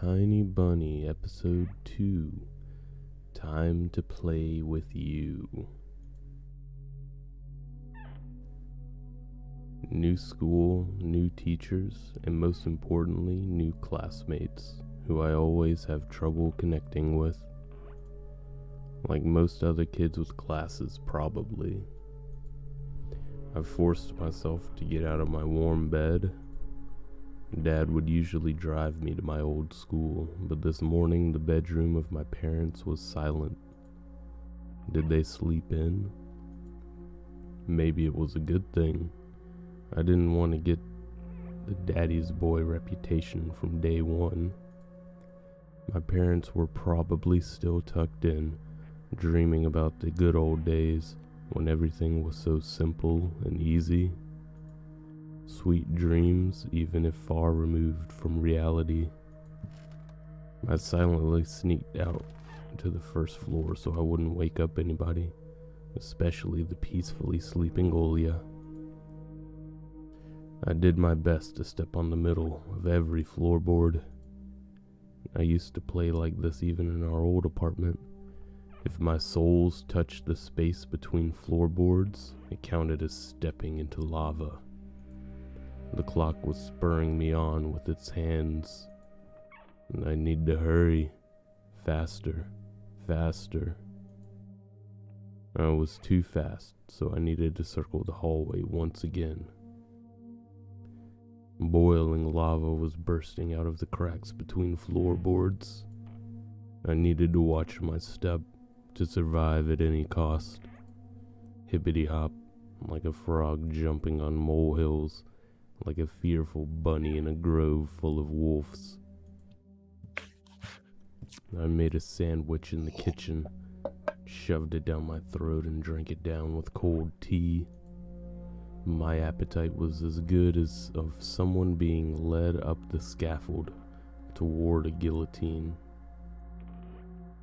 Tiny Bunny, Episode 2. Time to play with you. New school, new teachers, and most importantly, new classmates, who I always have trouble connecting with. Like most other kids with classes, probably. I've forced myself to get out of my warm bed. Dad would usually drive me to my old school, but this morning the bedroom of my parents was silent. Did they sleep in? Maybe it was a good thing. I didn't want to get the daddy's boy reputation from day one. My parents were probably still tucked in, dreaming about the good old days when everything was so simple and easy. Sweet dreams, even if far removed from reality. I silently sneaked out to the first floor so I wouldn't wake up anybody, especially the peacefully sleeping Olia. I did my best to step on the middle of every floorboard. I used to play like this even in our old apartment. If my soles touched the space between floorboards, it counted as stepping into lava. The clock was spurring me on with its hands, and I need to hurry. Faster, faster. I was too fast, so I needed to circle the hallway once again. Boiling lava was bursting out of the cracks between floorboards. I needed to watch my step to survive at any cost. Hippity hop, like a frog jumping on molehills, like a fearful bunny in a grove full of wolves. I made a sandwich in the kitchen, shoved it down my throat and drank it down with cold tea. My appetite was as good as of someone being led up the scaffold toward a guillotine.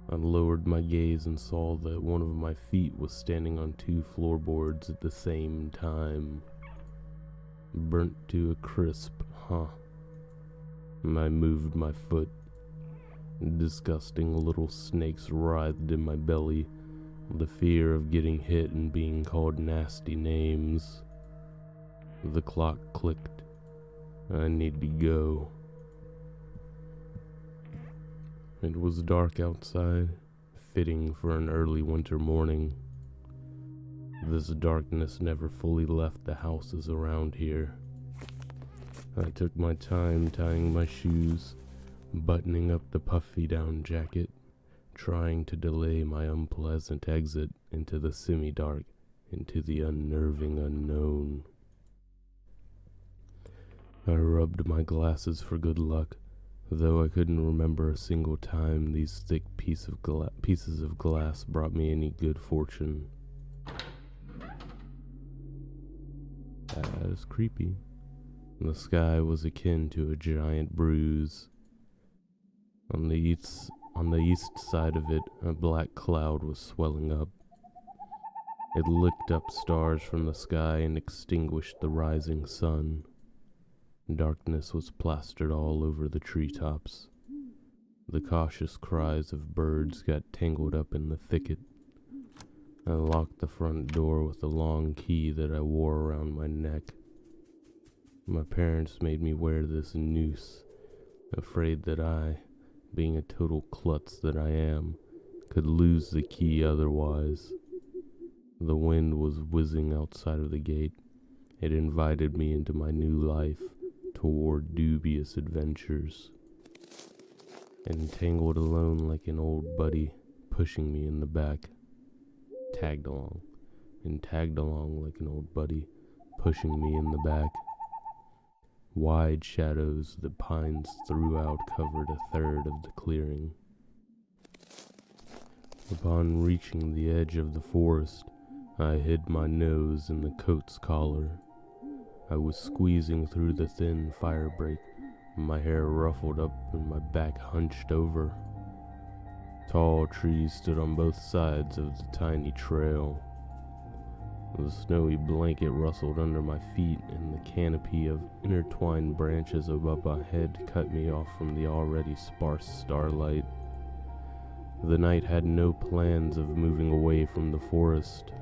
I lowered my gaze and saw that one of my feet was standing on two floorboards at the same time. Burnt to a crisp, huh? I moved my foot. Disgusting little snakes writhed in my belly, the fear of getting hit and being called nasty names. The clock clicked. I need to go. It was dark outside, fitting for an early winter morning. This darkness never fully left the houses around here. I took my time tying my shoes, buttoning up the puffy down jacket, trying to delay my unpleasant exit into the semi-dark, into the unnerving unknown. I rubbed my glasses for good luck, though I couldn't remember a single time these thick pieces of glass brought me any good fortune. That is creepy. The sky was akin to a giant bruise. On the east side of it, a black cloud was swelling up. It licked up stars from the sky and extinguished the rising sun. Darkness was plastered all over the treetops. The cautious cries of birds got tangled up in the thicket. I locked the front door with a long key that I wore around my neck. My parents made me wear this noose, afraid that I, being a total klutz that I am, could lose the key otherwise. The wind was whizzing outside of the gate. It invited me into my new life, toward dubious adventures. Entangled alone like an old buddy, pushing me in the back. Tagged along like an old buddy, pushing me in the back. Wide shadows the pines threw out covered a third of the clearing. Upon reaching the edge of the forest, I hid my nose in the coat's collar. I was squeezing through the thin firebreak, my hair ruffled up and my back hunched over. Tall trees stood on both sides of the tiny trail. The snowy blanket rustled under my feet, and the canopy of intertwined branches above my head cut me off from the already sparse starlight. The night had no plans of moving away from the forest.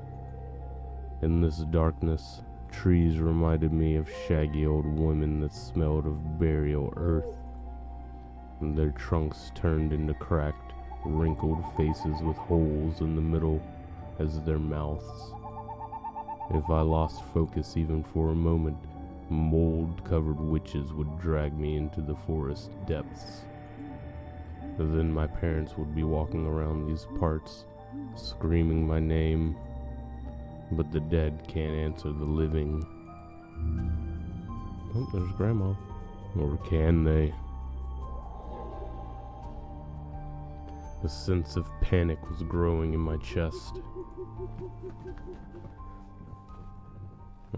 In this darkness, trees reminded me of shaggy old women that smelled of burial earth, and their trunks turned into cracked, wrinkled faces with holes in the middle as their mouths. If I lost focus even for a moment, mold-covered witches would drag me into the forest depths. Then my parents would be walking around these parts, screaming my name, but the dead can't answer the living. Oh, there's Grandma. Or can they? A sense of panic was growing in my chest.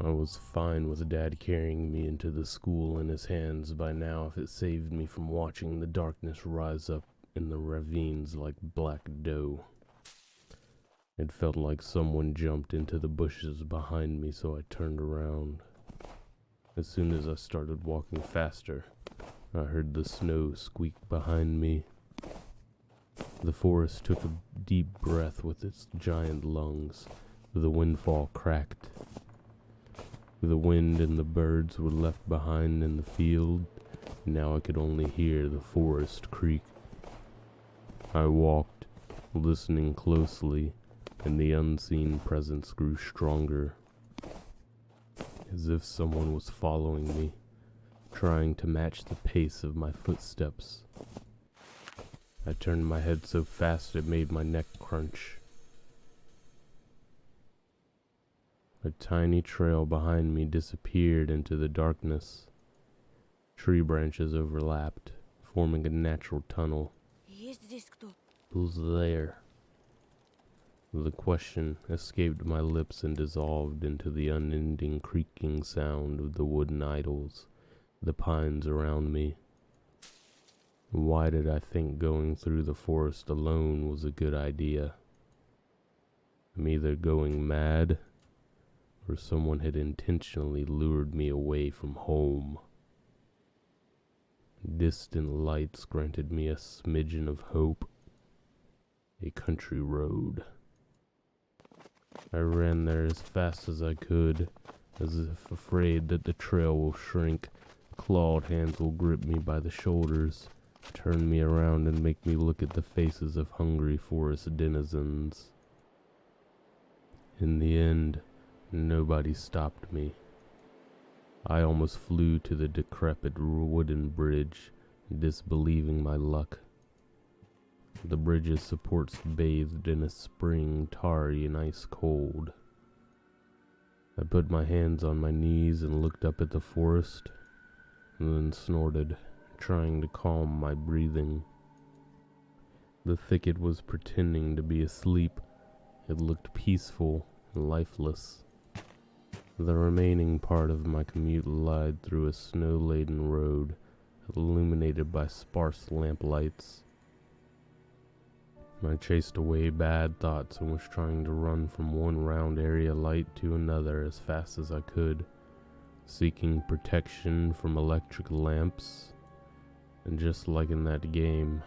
I was fine with Dad carrying me into the school in his hands by now if it saved me from watching the darkness rise up in the ravines like black dough. It felt like someone jumped into the bushes behind me, so I turned around. As soon as I started walking faster, I heard the snow squeak behind me. The forest took a deep breath with its giant lungs. The windfall cracked. The wind and the birds were left behind in the field. Now I could only hear the forest creak. I walked, listening closely, and the unseen presence grew stronger. As if someone was following me, trying to match the pace of my footsteps. I turned my head so fast it made my neck crunch. A tiny trail behind me disappeared into the darkness. Tree branches overlapped, forming a natural tunnel. Who's there? The question escaped my lips and dissolved into the unending creaking sound of the wooden idols, the pines around me. Why did I think going through the forest alone was a good idea? I'm either going mad, or someone had intentionally lured me away from home. Distant lights granted me a smidgen of hope. A country road. I ran there as fast as I could, as if afraid that the trail will shrink. Clawed hands will grip me by the shoulders, turn me around and make me look at the faces of hungry forest denizens. In the end, nobody stopped me. I almost flew to the decrepit wooden bridge, disbelieving my luck. The bridge's supports bathed in a spring tarry and ice cold. I put my hands on my knees and looked up at the forest, and then snorted, trying to calm my breathing. The thicket was pretending to be asleep. It looked peaceful and lifeless. The remaining part of my commute lied through a snow-laden road, illuminated by sparse lamplights. I chased away bad thoughts and was trying to run from one round area light to another as fast as I could, seeking protection from electric lamps. And just like in that game,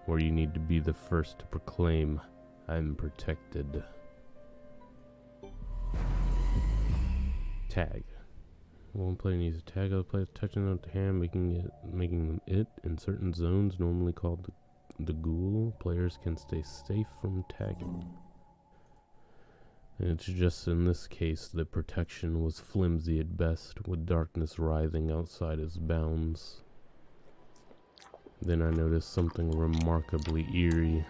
where you need to be the first to proclaim, I'm protected. Tag. One player needs a tag, other players touching on the hand, making them it in certain zones, normally called the ghoul. Players can stay safe from tagging. And it's just in this case that protection was flimsy at best, with darkness writhing outside its bounds. Then I noticed something remarkably eerie.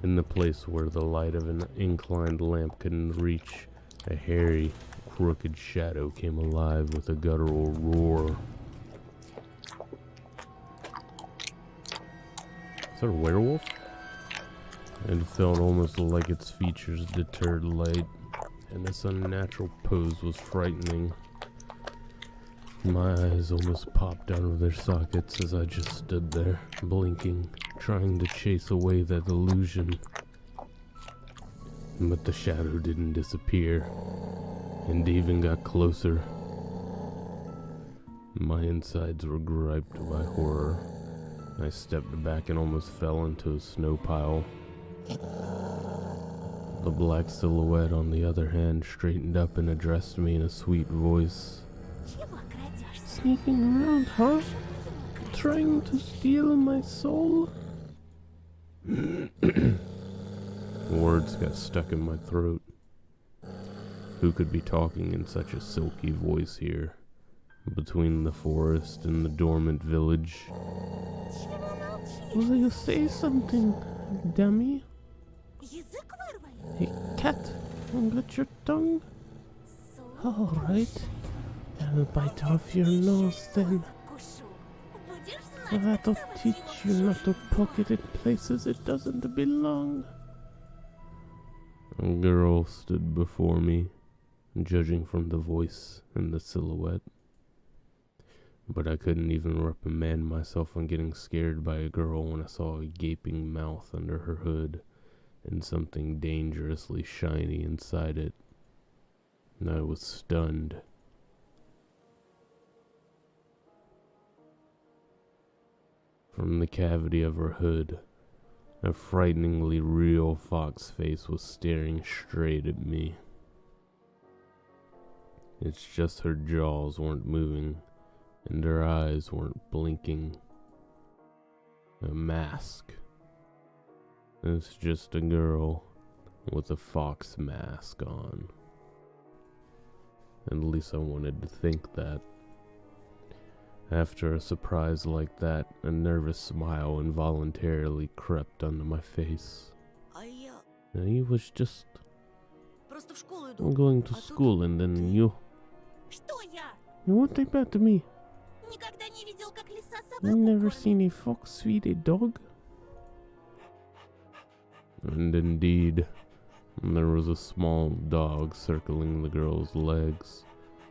In the place where the light of an inclined lamp couldn't reach, a hairy, crooked shadow came alive with a guttural roar. Is that a werewolf? It felt almost like its features deterred light, and its unnatural pose was frightening. My eyes almost popped out of their sockets as I just stood there, blinking, trying to chase away that illusion. But the shadow didn't disappear, and even got closer. My insides were griped by horror. I stepped back and almost fell into a snow pile. The black silhouette, on the other hand, straightened up and addressed me in a sweet voice. Sneaking around, huh? Trying to steal my soul? Words got stuck in my throat. Who could be talking in such a silky voice here, between the forest and the dormant village? Will you say something, dummy? Hey, cat, got your tongue? Alright, I'll bite off your nose then. That'll teach you not to poke it in places it doesn't belong. A girl stood before me, judging from the voice and the silhouette. But I couldn't even reprimand myself on getting scared by a girl when I saw a gaping mouth under her hood and something dangerously shiny inside it. And I was stunned. From the cavity of her hood, a frighteningly real fox face was staring straight at me. It's just her jaws weren't moving, and her eyes weren't blinking. A mask. It's just a girl with a fox mask on. At least I wanted to think that. After a surprise like that, a nervous smile involuntarily crept onto my face. I was just going to school, and then you... What about me? You never seen a fox feed a dog? And indeed, there was a small dog circling the girl's legs.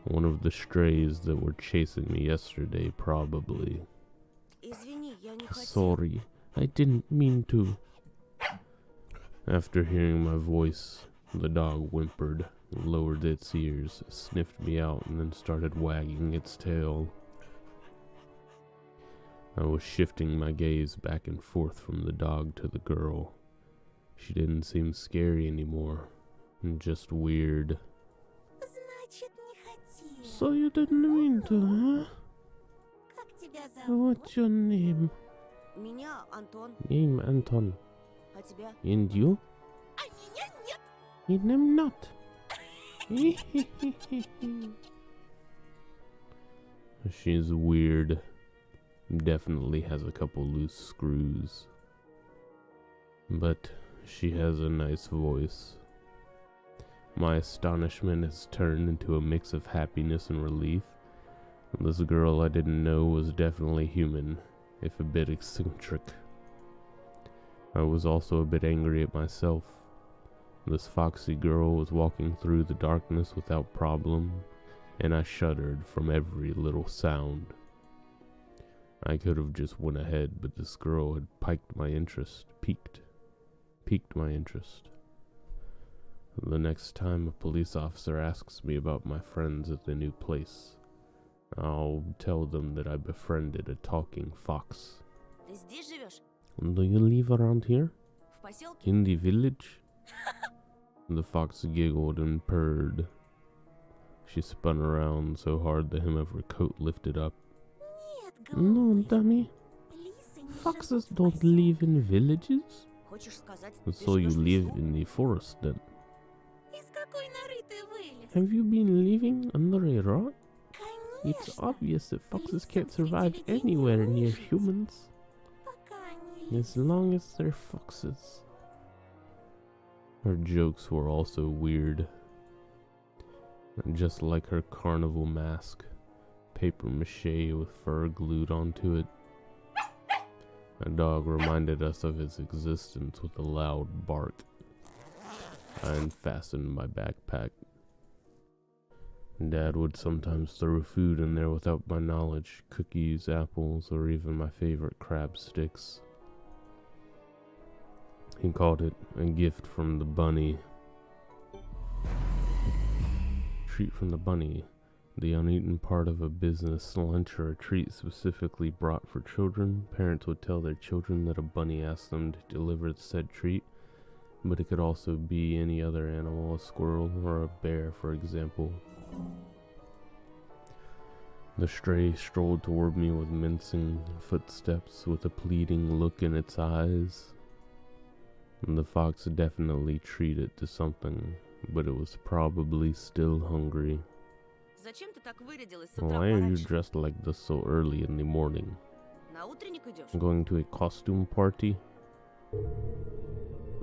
One of the strays that were chasing me yesterday, probably. Sorry, I didn't mean to. After hearing my voice, the dog whimpered, lowered its ears, sniffed me out, and then started wagging its tail. I was shifting my gaze back and forth from the dog to the girl. She didn't seem scary anymore, just weird. So you didn't mean to, huh? What's your name? Name Anton. And you? And I'm not. She's weird. Definitely has a couple loose screws. But she has a nice voice. My astonishment has turned into a mix of happiness and relief. This girl I didn't know was definitely human, if a bit eccentric. I was also a bit angry at myself. This foxy girl was walking through the darkness without problem, and I shuddered from every little sound. I could have just went ahead, but this girl had piqued my interest. The next time a police officer asks me about my friends at the new place, I'll tell them that I befriended a talking fox. Do you live around here? In the village? The fox giggled and purred. She spun around so hard the hem of her coat lifted up. No, dummy. Foxes don't live in villages. So you live in the forest then? Have you been living under a rock? It's obvious that foxes can't survive anywhere near humans. As long as they're foxes. Her jokes were also weird. And just like her carnival mask, paper mache with fur glued onto it. A dog reminded us of its existence with a loud bark. I unfastened my backpack. Dad would sometimes throw food in there without my knowledge, cookies, apples, or even my favorite crab sticks. He called it a gift from the bunny, treat from the bunny, the uneaten part of a business lunch or a treat specifically brought for children. Parents would tell their children that a bunny asked them to deliver the said treat, but it could also be any other animal, a squirrel or a bear, for example. The stray strolled toward me with mincing footsteps, with a pleading look in its eyes. And the fox definitely treated to something, but it was probably still hungry. Why are you dressed like this so early in the morning? Going to a costume party?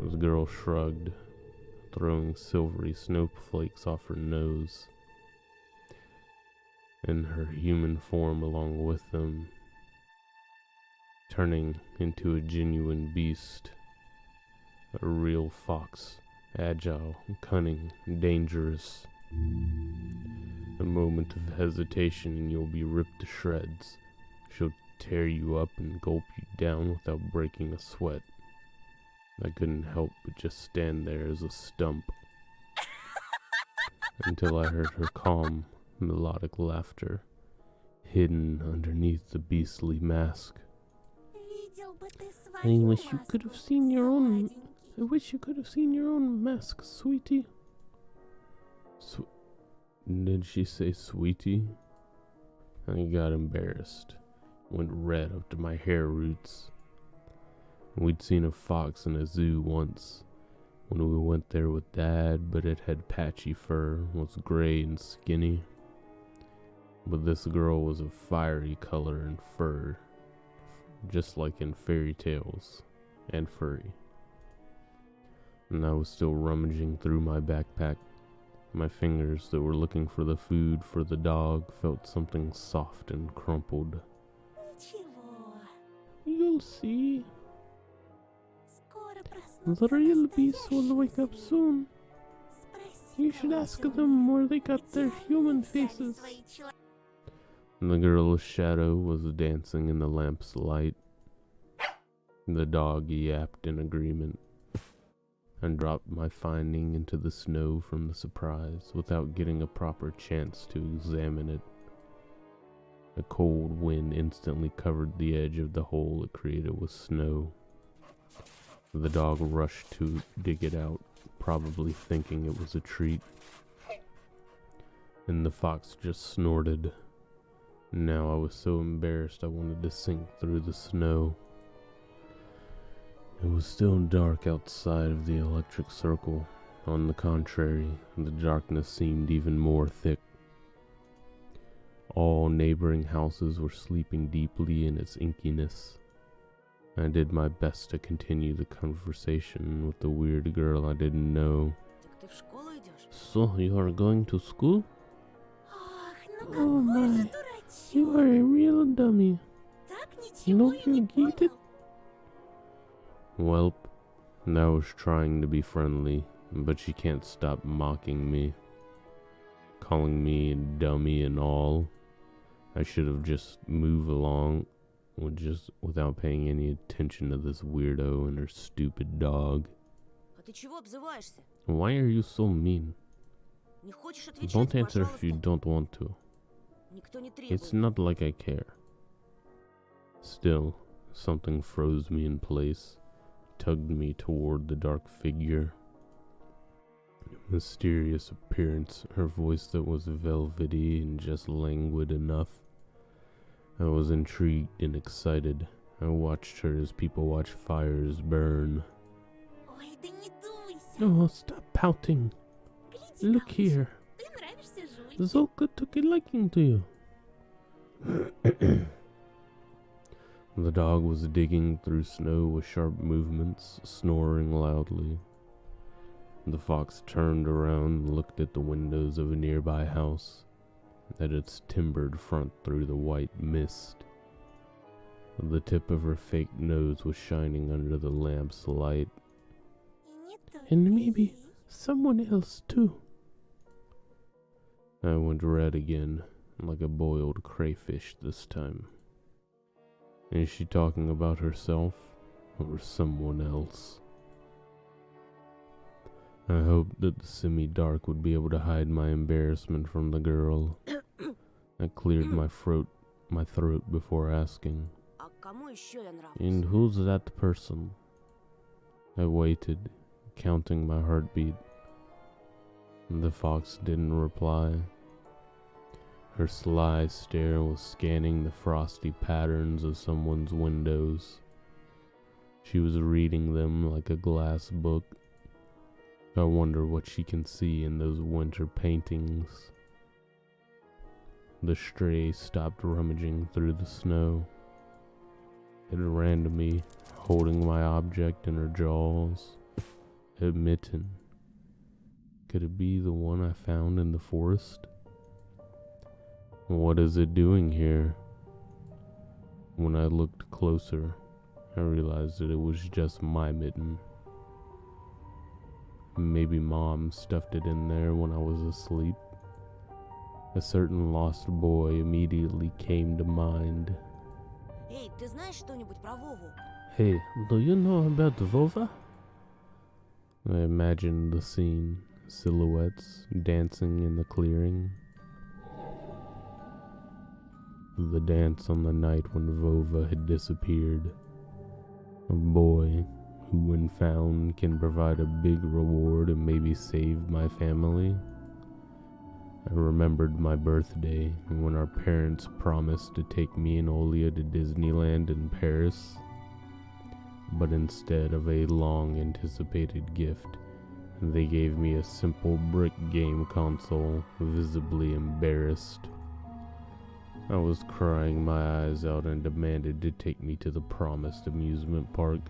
The girl shrugged, throwing silvery snowflakes off her nose, and her human form along with them, turning into a genuine beast, a real fox, agile, cunning, dangerous. A moment of hesitation and you'll be ripped to shreds. She'll tear you up and gulp you down without breaking a sweat. I couldn't help but just stand there as a stump until I heard her calm, melodic laughter hidden underneath the beastly mask. I wish you could have seen your own mask, sweetie. Did she say sweetie? I got embarrassed, went red up to my hair roots. We'd seen a fox in a zoo once when we went there with Dad, but it had patchy fur, was gray and skinny. But this girl was of fiery color and fur, just like in fairy tales, and furry. And I was still rummaging through my backpack. My fingers that were looking for the food for the dog felt something soft and crumpled. You'll see. The real beasts will wake up soon. You should ask them where they got their human faces. The girl's shadow was dancing in the lamp's light. The dog yapped in agreement, and dropped my finding into the snow from the surprise without getting a proper chance to examine it. A cold wind instantly covered the edge of the hole it created with snow. The dog rushed to dig it out, probably thinking it was a treat. And the fox just snorted. Now I was so embarrassed I wanted to sink through the snow. It was still dark outside of the electric circle. On the contrary, the darkness seemed even more thick. All neighboring houses were sleeping deeply in its inkiness. I did my best to continue the conversation with the weird girl I didn't know. So, you are going to school? Oh my, you are a real dummy. No, you get it? Welp, I was trying to be friendly, but she can't stop mocking me, calling me a dummy and all. I should have just moved along, without paying any attention to this weirdo and her stupid dog. Why are you so mean? Don't answer if you don't want to. It's not like I care. Still, something froze me in place, tugged me toward the dark figure. Mysterious appearance, her voice that was velvety and just languid enough. I was intrigued and excited. I watched her as people watch fires burn. Oh, stop pouting. Look here. Zolka took a liking to you. The dog was digging through snow with sharp movements, snoring loudly. The fox turned around and looked at the windows of a nearby house, at its timbered front through the white mist. The tip of her fake nose was shining under the lamp's light. And maybe someone else too. I went red again, like a boiled crayfish this time. Is she talking about herself or someone else? I hoped that the semi-dark would be able to hide my embarrassment from the girl. I cleared my throat before asking, "And who's that person?" I waited, counting my heartbeat. The fox didn't reply. Her sly stare was scanning the frosty patterns of someone's windows. She was reading them like a glass book. I wonder what she can see in those winter paintings. The stray stopped rummaging through the snow. It ran to me, holding my object in her jaws. A mitten. Could it be the one I found in the forest? What is it doing here? When I looked closer, I realized that it was just my mitten. Maybe Mom stuffed it in there when I was asleep. A certain lost boy immediately came to mind. Hey, do you know about Vova? I imagined the scene, silhouettes dancing in the clearing. The dance on the night when Vova had disappeared. A boy who, when found, can provide a big reward and maybe save my family. I remembered my birthday when our parents promised to take me and Olia to Disneyland in Paris. But instead of a long-anticipated gift, they gave me a simple brick game console, visibly embarrassed. I was crying my eyes out and demanded to take me to the promised amusement park.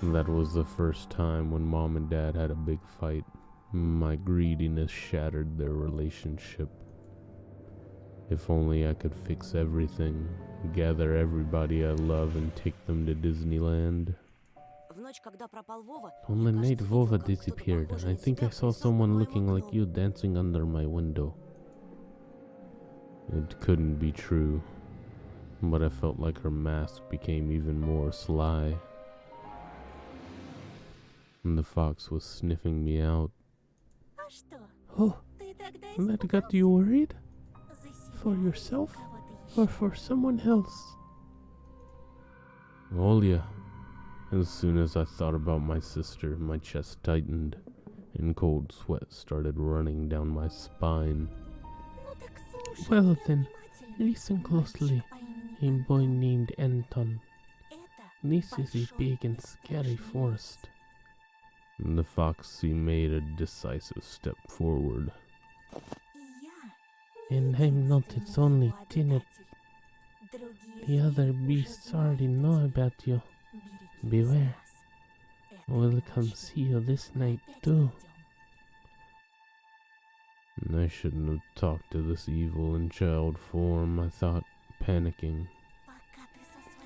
That was the first time when Mom and Dad had a big fight. My greediness shattered their relationship. If only I could fix everything, gather everybody I love and take them to Disneyland. On the night Vova disappeared, I think I saw someone looking like you dancing under my window. It couldn't be true, but I felt like her mask became even more sly. And the fox was sniffing me out. Oh, that got you worried? For yourself or for someone else? Olia. As soon as I thought about my sister, my chest tightened, and cold sweat started running down my spine. Well then, listen closely. A boy named Anton. This is a big and scary forest. The foxy made a decisive step forward. And I'm not its only tenant. The other beasts already know about you. Beware. We'll come see you this night too. I shouldn't have talked to this evil in child form, I thought, panicking.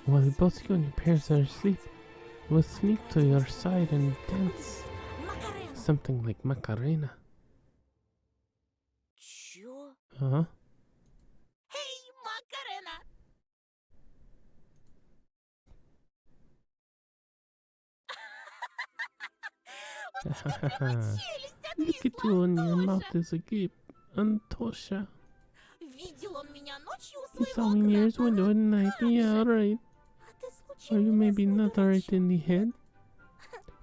While both you and your parents are asleep, we'll sneak to your side and dance. Something like Macarena. Huh? Hey, Macarena! Look at you and your mouth is agape, Antosha. You saw me near his window at night, yeah, right. Are you maybe not alright in the head?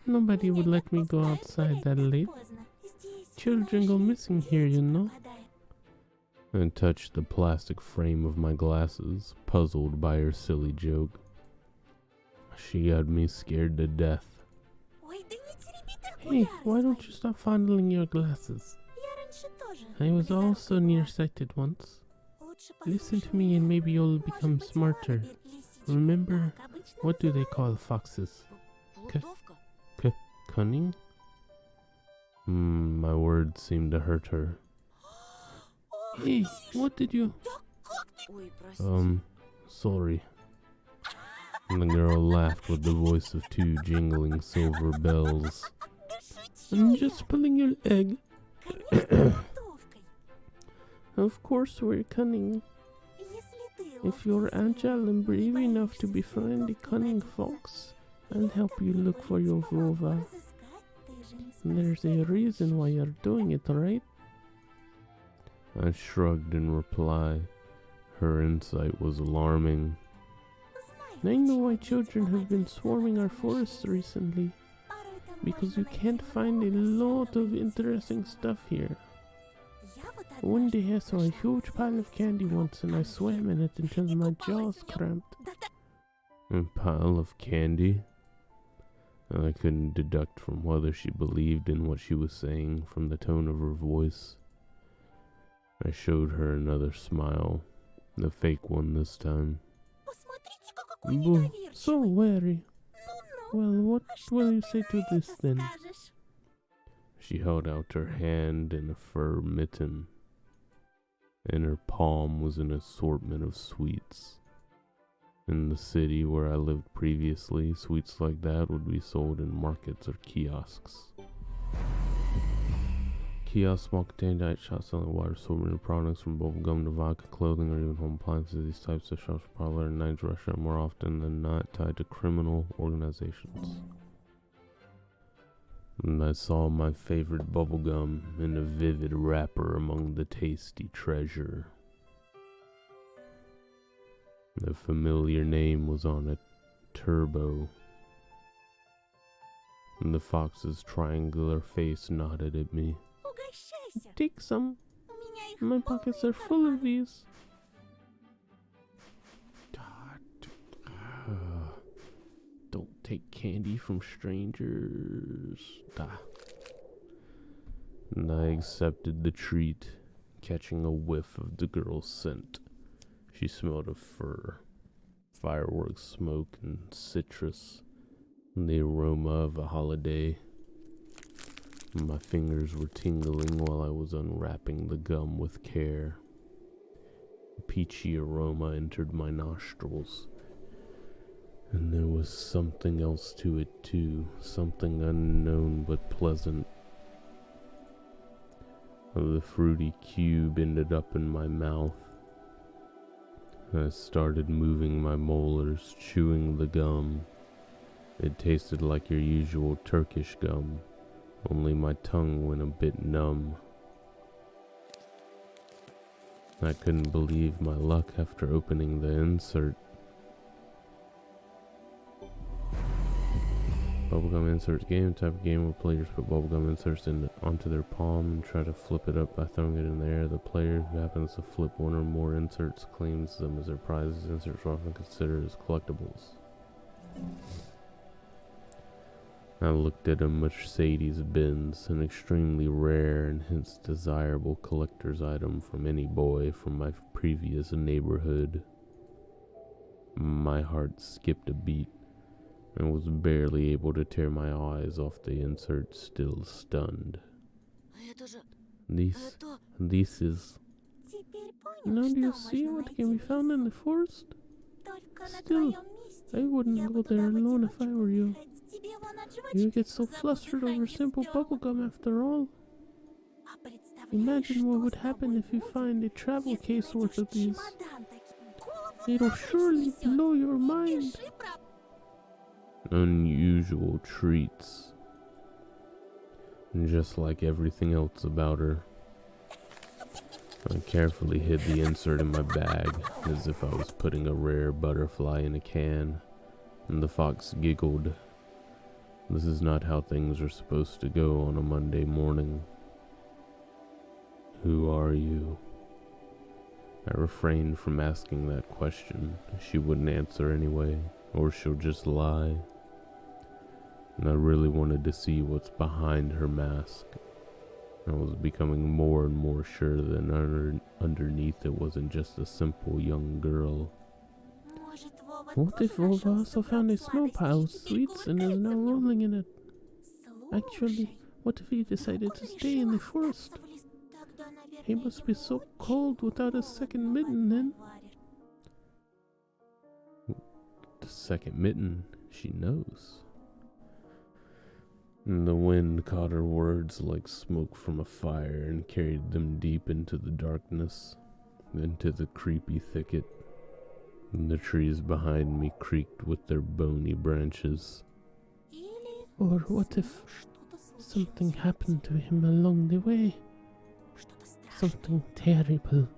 Nobody would let me go outside that late. Children go missing here, you know. I touched the plastic frame of my glasses, puzzled by her silly joke. She had me scared to death. Hey, why don't you stop fondling your glasses? I was also nearsighted once. Listen to me and maybe you'll become smarter. Remember, what do they call foxes? Cunning? My words seemed to hurt her. Hey, what did you... Sorry. And the girl laughed with the voice of two jingling silver bells. I'm just pulling your leg. Of course we're cunning. If you're agile and brave enough to befriend a cunning fox, I'll help you look for your Vova. There's a reason why you're doing it, right? I shrugged in reply. Her insight was alarming. I know why children have been swarming our forests recently. Because you can't find a lot of interesting stuff here. One day I saw a huge pile of candy once and I swam in it until my jaws cramped. A pile of candy? I couldn't deduct from whether she believed in what she was saying from the tone of her voice. I showed her another smile, the fake one this time. Boo, so wary. Well, what will you say to this then? She held out her hand in a fur mitten. In her palm was an assortment of sweets. In the city where I lived previously, sweets like that would be sold in markets or kiosks. Kiosks, small contained diet shops selling a wide assortment of products from bubblegum to vodka, clothing, or even home appliances. These types of shops are popular in Nigeria, Russia, more often than not tied to criminal organizations. And I saw my favorite bubblegum in a vivid wrapper among the tasty treasure. The familiar name was on it, Turbo. And the fox's triangular face nodded at me. Take some. My pockets are full of these. Don't take candy from strangers. And I accepted the treat, catching a whiff of the girl's scent. She smelled of fur, fireworks smoke, and citrus, and the aroma of a holiday. My fingers were tingling while I was unwrapping the gum with care. A peachy aroma entered my nostrils. And there was something else to it too, something unknown but pleasant. The fruity cube ended up in my mouth. I started moving my molars, chewing the gum. It tasted like your usual Turkish gum, only my tongue went a bit numb. I couldn't believe my luck after opening the insert. Bubblegum inserts game, type of game where players put bubblegum inserts onto their palm and try to flip it up by throwing it in the air. The player who happens to flip one or more inserts claims them as their prizes. Inserts are often considered as collectibles. I looked at a Mercedes-Benz, an extremely rare and hence desirable collector's item from any boy from my previous neighborhood. My heart skipped a beat. I was barely able to tear my eyes off the insert, still stunned. This is... Now do you see what can be found in the forest? Still, I wouldn't go there alone if I were you. You get so flustered over simple bubblegum after all. Imagine what would happen if you find a travel case worth of these. It'll surely blow your mind. Unusual treats. Just like everything else about her. I carefully hid the insert in my bag, as if I was putting a rare butterfly in a can, and the fox giggled. This is not how things are supposed to go on a Monday morning. Who are you? I refrained from asking that question. She wouldn't answer anyway, or she'll just lie. And I really wanted to see what's behind her mask. I was becoming more and more sure that underneath it wasn't just a simple young girl. What if Vova also found a snow pile of sweets and is now rolling in it? Actually, what if he decided to stay in the forest? He must be so cold without a second mitten then. The second mitten, she knows. And the wind caught her words like smoke from a fire and carried them deep into the darkness, into the creepy thicket. And the trees behind me creaked with their bony branches. Or what if Something happened to him along the way. Что-то страшное. Something terrible.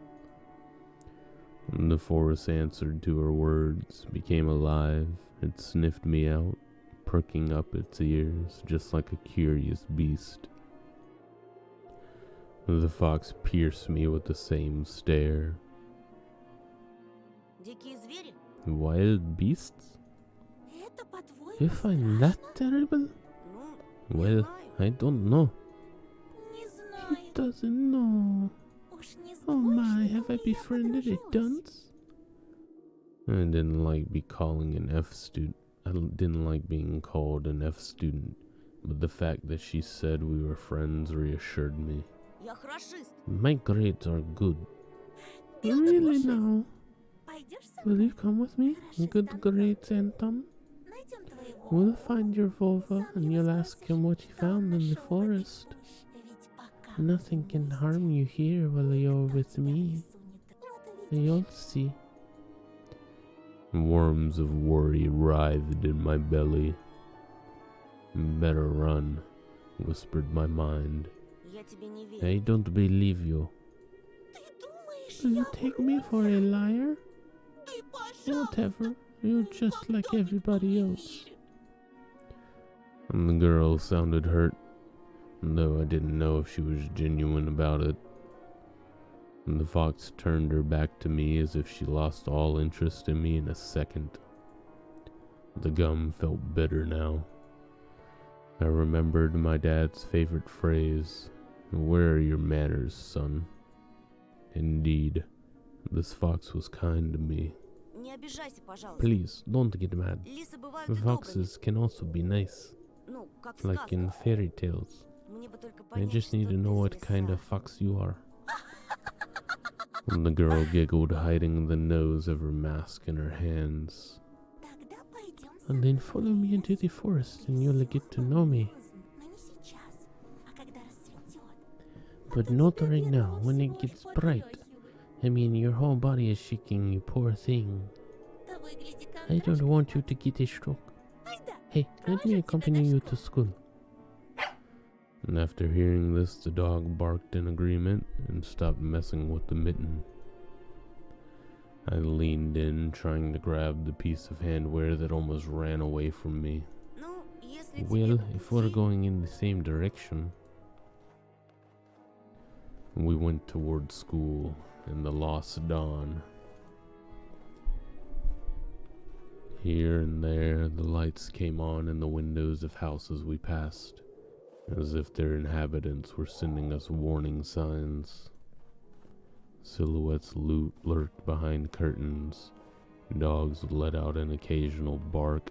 The forest answered to her words, became alive. It sniffed me out, perking up its ears, just like a curious beast. The fox pierced me with the same stare. Дикие звери? Wild beasts? Это, по-твоему, You find that terrible? Ну, не Well, знаю. I don't know. Не He знаю. doesn't know. Уж не Oh знаю, my, что have I я befriended a подружилась. dunce? I didn't like be calling an F student. I didn't like being called an F student, but the fact that she said we were friends reassured me. Я хорошист. My grades are good. Белый Really пушист. now? Пойдешь со Will мной? you come with me? Good grades, Anton. Найдем твоего. We'll find your Volva Сам and не you'll ask him what he что он found in the нашел в этой forest. чуще. Ведь пока Nothing мы can вместе, harm you here while you're никто with тебя в me. лесу не тронет. Вот You'll увидишь. see. Worms of worry writhed in my belly. Better run, whispered my mind. Я тебе не верю. I don't believe you. Ты думаешь, Will you я take me for a liar? Ты, пожалуйста. Whatever, you're just like Никогда everybody не else. верю. And the girl sounded hurt, though I didn't know if she was genuine about it. And the fox turned her back to me as if she lost all interest in me in a second. The gum felt bitter now. I remembered my dad's favorite phrase, "Where are your manners, son?" Indeed, this fox was kind to me. Не обижайся, пожалуйста. Please, don't get mad. Лисы бывают и добрыми. Foxes can also be nice, Ну, как в like in сказках. fairy tales. Мне бы только I понять, just need что to ты know за what kind лиса. of fox you are. And the girl giggled, hiding the nose of her mask in her hands. Тогда пойдем со And then follow me into the forest and you'll get to know me. Но не сейчас, а когда расцветет. But not right now, when it gets bright. I mean, your whole body is shaking, you poor thing. Да выгляди I don't want you to get a stroke. Айда. Hey, let me accompany you to school. And after hearing this, the dog barked in agreement and stopped messing with the mitten. I leaned in, trying to grab the piece of handwear that almost ran away from me. Ну, если тебе Well, по if we're пути, going in the same direction. We went toward school in the lost dawn. Here and there, the lights came on in the windows of houses we passed, as if their inhabitants were sending us warning signs. Silhouettes lurked behind curtains. Dogs let out an occasional bark.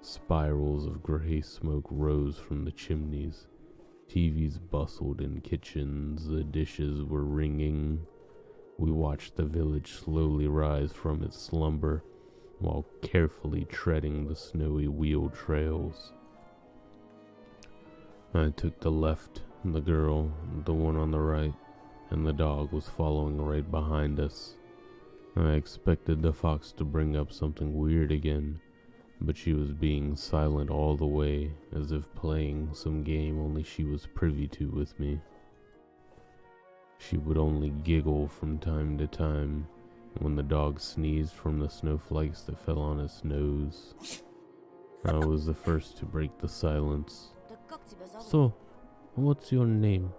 Spirals of gray smoke rose from the chimneys. TVs bustled in kitchens. The dishes were ringing. We watched the village slowly rise from its slumber while carefully treading the snowy wheel trails. I took the left, the girl, the one on the right, and the dog was following right behind us. I expected the fox to bring up something weird again, but she was being silent all the way, as if playing some game only she was privy to with me. She would only giggle from time to time when the dog sneezed from the snowflakes that fell on its nose. I was the first to break the silence. Так как тебя зовут? So, what's your name?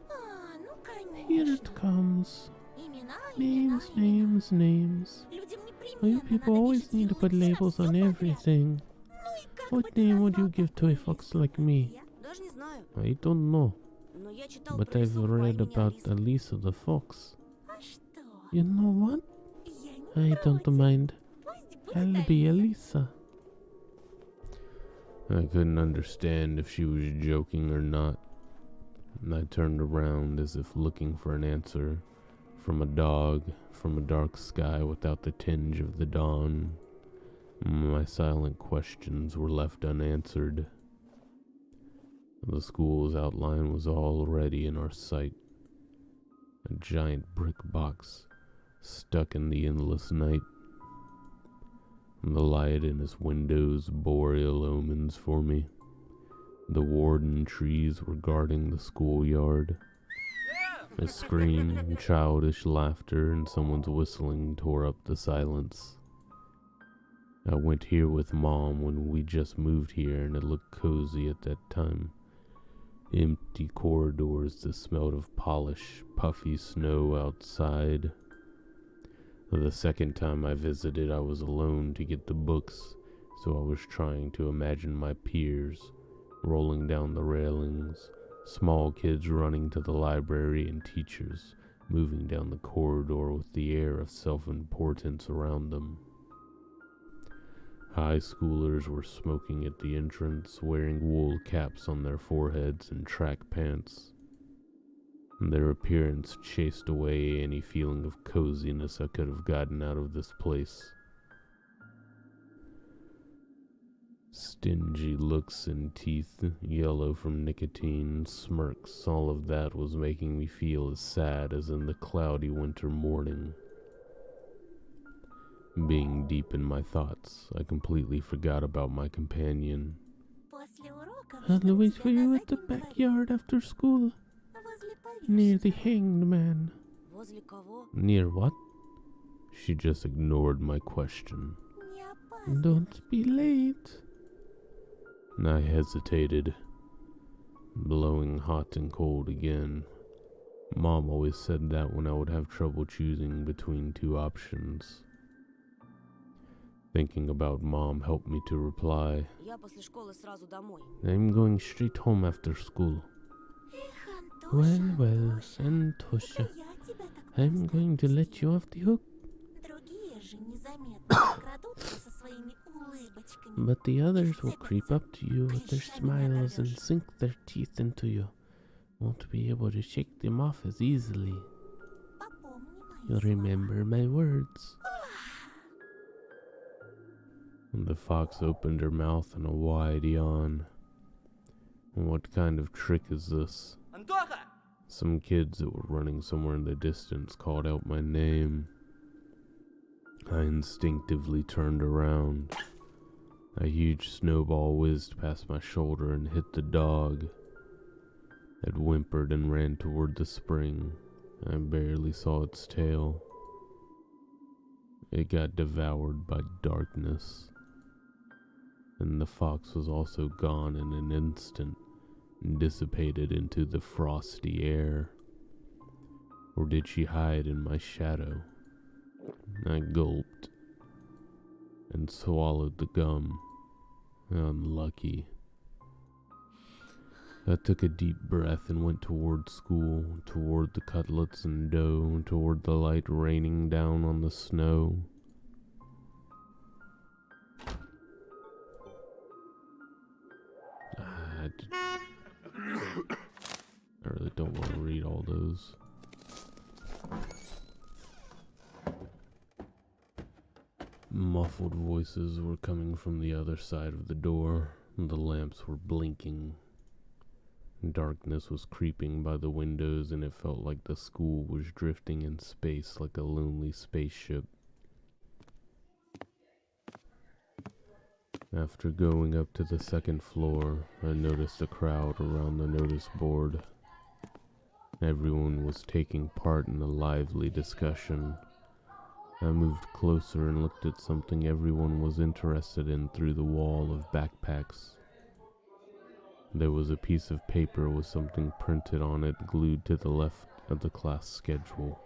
Ну, конечно. Here it comes. Имена, Names, имена. names, names. Людям Oh, you непременно people надо always пишить need to put лучше, labels on всё подряд. everything. Ну и как What бы ты name would you назвал give to a такую fox лису? like me? Я даже не знаю, I don't know, но я читал but про I've лису по read имени about Алиса. Elisa the fox. А что? You know what? Я не I don't против. mind. Пусть будет I'll be Алиса. Elisa. I couldn't understand if she was joking or not, and I turned around as if looking for an answer from a dog, from a dark sky without the tinge of the dawn. My silent questions were left unanswered. The school's outline was already in our sight. A giant brick box stuck in the endless night. The light in its windows bore ill omens for me. The warden trees were guarding the schoolyard. A scream, childish laughter, and someone's whistling tore up the silence. I went here with Mom when we just moved here, and it looked cozy at that time. Empty corridors that smelled of polish, puffy snow outside. The second time I visited, I was alone to get the books, so I was trying to imagine my peers rolling down the railings, small kids running to the library, and teachers moving down the corridor with the air of self-importance around them. High schoolers were smoking at the entrance, wearing wool caps on their foreheads and track pants. Their appearance chased away any feeling of coziness I could have gotten out of this place. Stingy looks and teeth, yellow from nicotine, smirks, all of that was making me feel as sad as in the cloudy winter morning. Being deep in my thoughts, I completely forgot about my companion. I'll wait for you at the backyard after school. Near the hanged man. Near what? She just ignored my question. Don't be late. I hesitated, blowing hot and cold again. Mom always said that when I would have trouble choosing between two options. Thinking about Mom helped me to reply. I'm going straight home after school. Well, Santosha, I'm going to let you off the hook. But the others will creep up to you with their smiles and sink their teeth into you. Won't be able to shake them off as easily. You'll remember my words. And the fox opened her mouth in a wide yawn. What kind of trick is this? Some kids that were running somewhere in the distance called out my name. I instinctively turned around. A huge snowball whizzed past my shoulder and hit the dog. It whimpered and ran toward the spring. I barely saw its tail. It got devoured by darkness. And the fox was also gone in an instant, dissipated into the frosty air. Or did she hide in my shadow? I gulped and swallowed the gum. Unlucky. I took a deep breath and went toward school, toward the cutlets and dough, toward the light raining down on the snow. I really don't want to read all those. Muffled voices were coming from the other side of the door. The lamps were blinking. Darkness was creeping by the windows, and it felt like the school was drifting in space like a lonely spaceship. After going up to the second floor, I noticed a crowd around the notice board. Everyone was taking part in a lively discussion. I moved closer and looked at something everyone was interested in through the wall of backpacks. There was a piece of paper with something printed on it glued to the left of the class schedule.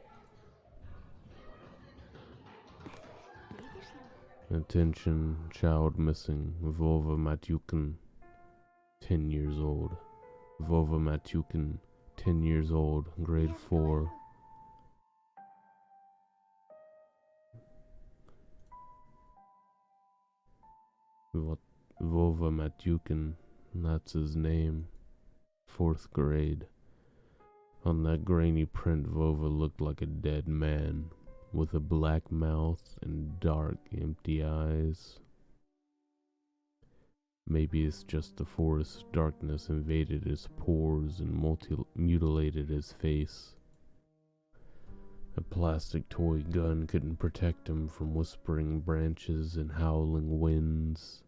Attention, child missing, Vova Matyukin, 10 years old. Vova Matyukin, 10 years old, grade 4. Vova Matyukin, that's his name. 4th grade. On that grainy print, Vova looked like a dead man, with a black mouth and dark, empty eyes. Maybe it's just the forest darkness invaded his pores and mutilated his face. A plastic toy gun couldn't protect him from whispering branches and howling winds.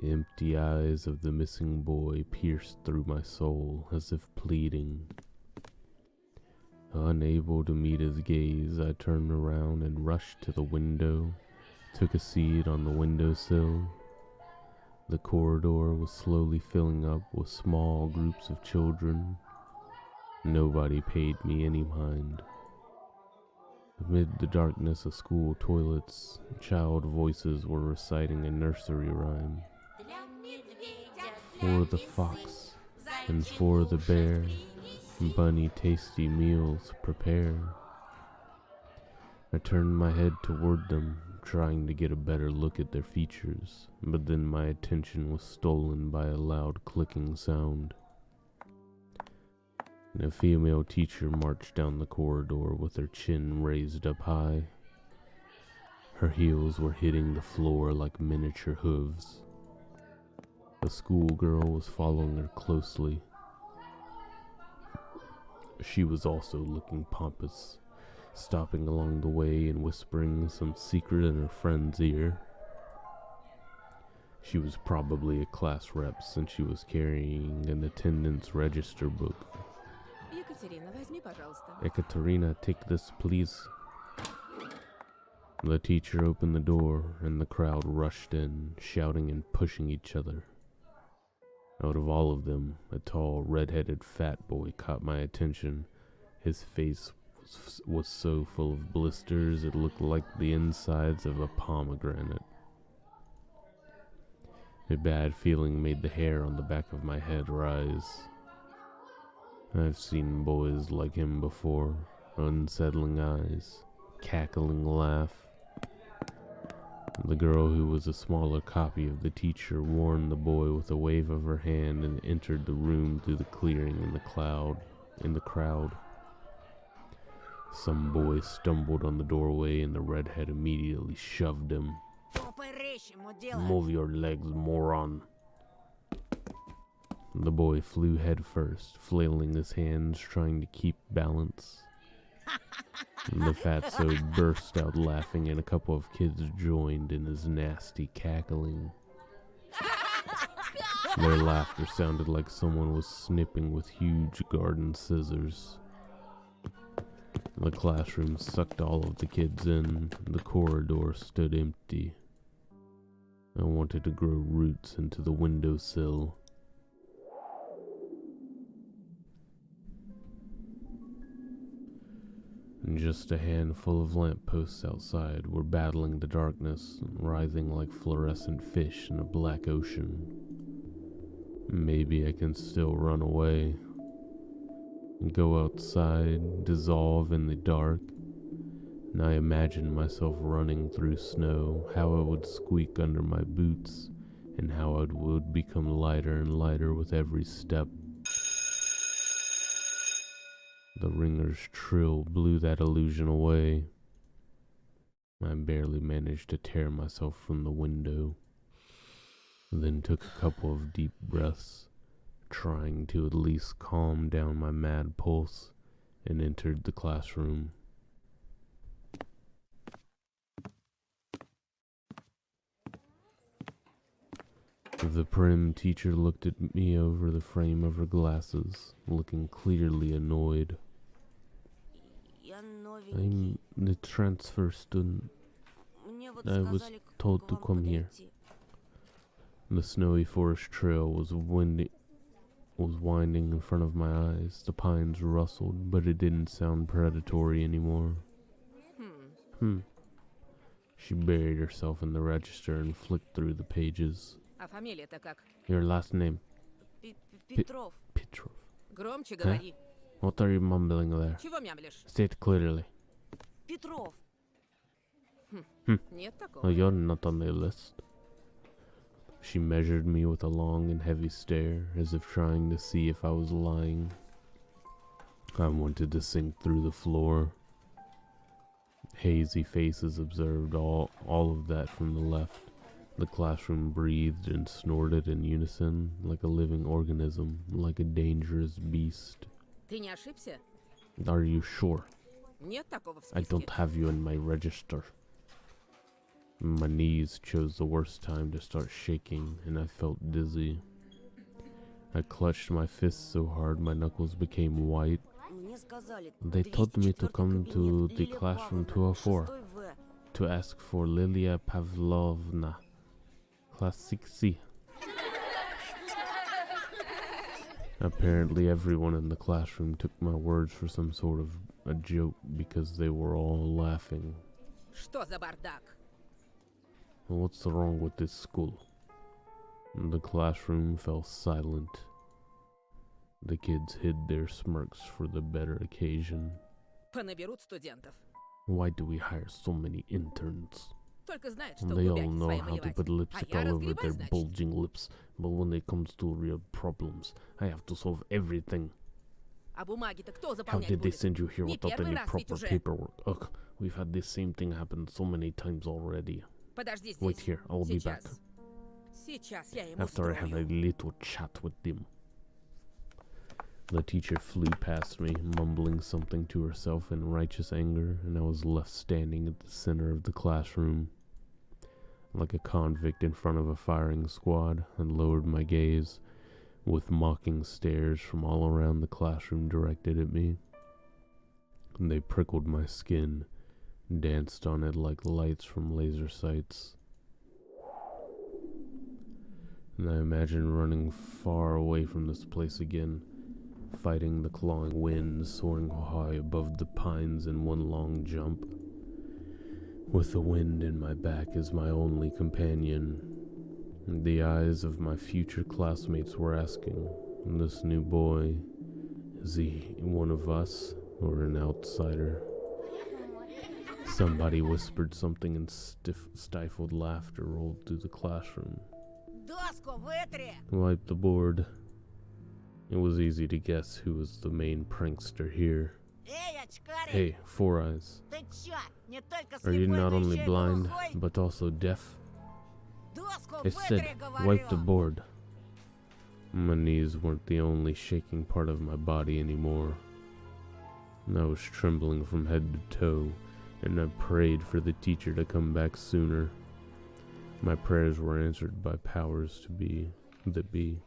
The empty eyes of the missing boy pierced through my soul as if pleading. Unable to meet his gaze, I turned around and rushed to the window, took a seat on the windowsill. The corridor was slowly filling up with small groups of children. Nobody paid me any mind. Amid the darkness of school toilets, child voices were reciting a nursery rhyme. For the fox and for the bear, bunny tasty meals prepare. I turned my head toward them, trying to get a better look at their features, but then my attention was stolen by a loud clicking sound. A female teacher marched down the corridor with her chin raised up high. Her heels were hitting the floor like miniature hooves. A schoolgirl was following her closely. She was also looking pompous, stopping along the way and whispering some secret in her friend's ear. She was probably a class rep since she was carrying an attendance register book. Ekaterina, take this, please. The teacher opened the door, and the crowd rushed in, shouting and pushing each other. Out of all of them, a tall, red-headed fat boy caught my attention. His face was so full of blisters it looked like the insides of a pomegranate. A bad feeling made the hair on the back of my head rise. I've seen boys like him before, unsettling eyes, cackling laugh. The girl, who was a smaller copy of the teacher, warned the boy with a wave of her hand and entered the room through the clearing in the crowd. Some boy stumbled on the doorway and the redhead immediately shoved him. Move your legs, moron. The boy flew head first, flailing his hands, trying to keep balance. The fatso burst out laughing, and a couple of kids joined in his nasty cackling. Their laughter sounded like someone was snipping with huge garden scissors. The classroom sucked all of the kids in. The corridor stood empty. I wanted to grow roots into the windowsill. Just a handful of lampposts outside were battling the darkness, writhing like fluorescent fish in a black ocean. Maybe I can still run away. Go outside, dissolve in the dark, and I imagined myself running through snow, how it would squeak under my boots, and how it would become lighter and lighter with every step. The ringer's trill blew that illusion away. I barely managed to tear myself from the window, then took a couple of deep breaths, trying to at least calm down my mad pulse, and entered the classroom. The prim teacher looked at me over the frame of her glasses, looking clearly annoyed. I'm the transfer student. I was told to come here. The snowy forest trail was winding in front of my eyes. The pines rustled, but it didn't sound predatory anymore. She buried herself in the register and flicked through the pages. Your last name? Петров. Petrov. Громче говори. What are you mumbling there? Чего мямлишь? Say it clearly. Петров. Нет Oh, такого. you're not on the list. She measured me with a long and heavy stare, as if trying to see if I was lying. I wanted to sink through the floor. Hazy faces observed all of that from the left. The classroom breathed and snorted in unison, like a living organism, like a dangerous beast. Ты не ошибся? Are you sure? Нет такого в I списке. don't have you in my register. My knees chose the worst time to start shaking, and I felt dizzy. I clutched my fists so hard my knuckles became white. Мне сказали, They told me to 204 come to кабинет, the Лилия classroom Павловна, 204 6 В. to ask for Lilia Pavlovna. Classic C. Apparently everyone in the classroom took my words for some sort of a joke because they were all laughing. Что за бардак? What's wrong with this school? The classroom fell silent. The kids hid their smirks for the better occasion. Понаберут студентов. Why do we hire so many interns? Только знают, что They all губять know свои how to малевать. put lipstick я all over разгребать, their значит. bulging lips, but when it comes to real problems, I have to solve everything. А бумаги-то кто How заполнять did they будет? send you here Не without первый any раз ведь proper уже. paperwork? Ugh, we've had this same thing happen so many times already. Подожди здесь. Wait here, I'll be back. Сейчас я ему After I have a устрою. little chat with them. The teacher flew past me, mumbling something to herself in righteous anger, and I was left standing at the center of the classroom. Like a convict in front of a firing squad, I lowered my gaze, with mocking stares from all around the classroom directed at me. They prickled my skin, danced on it like lights from laser sights. And I imagined running far away from this place again, fighting the clawing wind, soaring high above the pines in one long jump. With the wind in my back as my only companion, the eyes of my future classmates were asking, this new boy, is he one of us or an outsider? Somebody whispered something and stifled laughter rolled through the classroom. Доску вытри! Wipe the board. It was easy to guess who was the main prankster here. Эй, очкарик! Hey, Four Eyes, Ты чё? Не только are you слепой, not но only ещё и blind, глухой? but also deaf? Доску I said, вытри, говорю! wipe the board. My knees weren't the only shaking part of my body anymore. I was trembling from head to toe, and I prayed for the teacher to come back sooner. My prayers were answered by powers to be that be.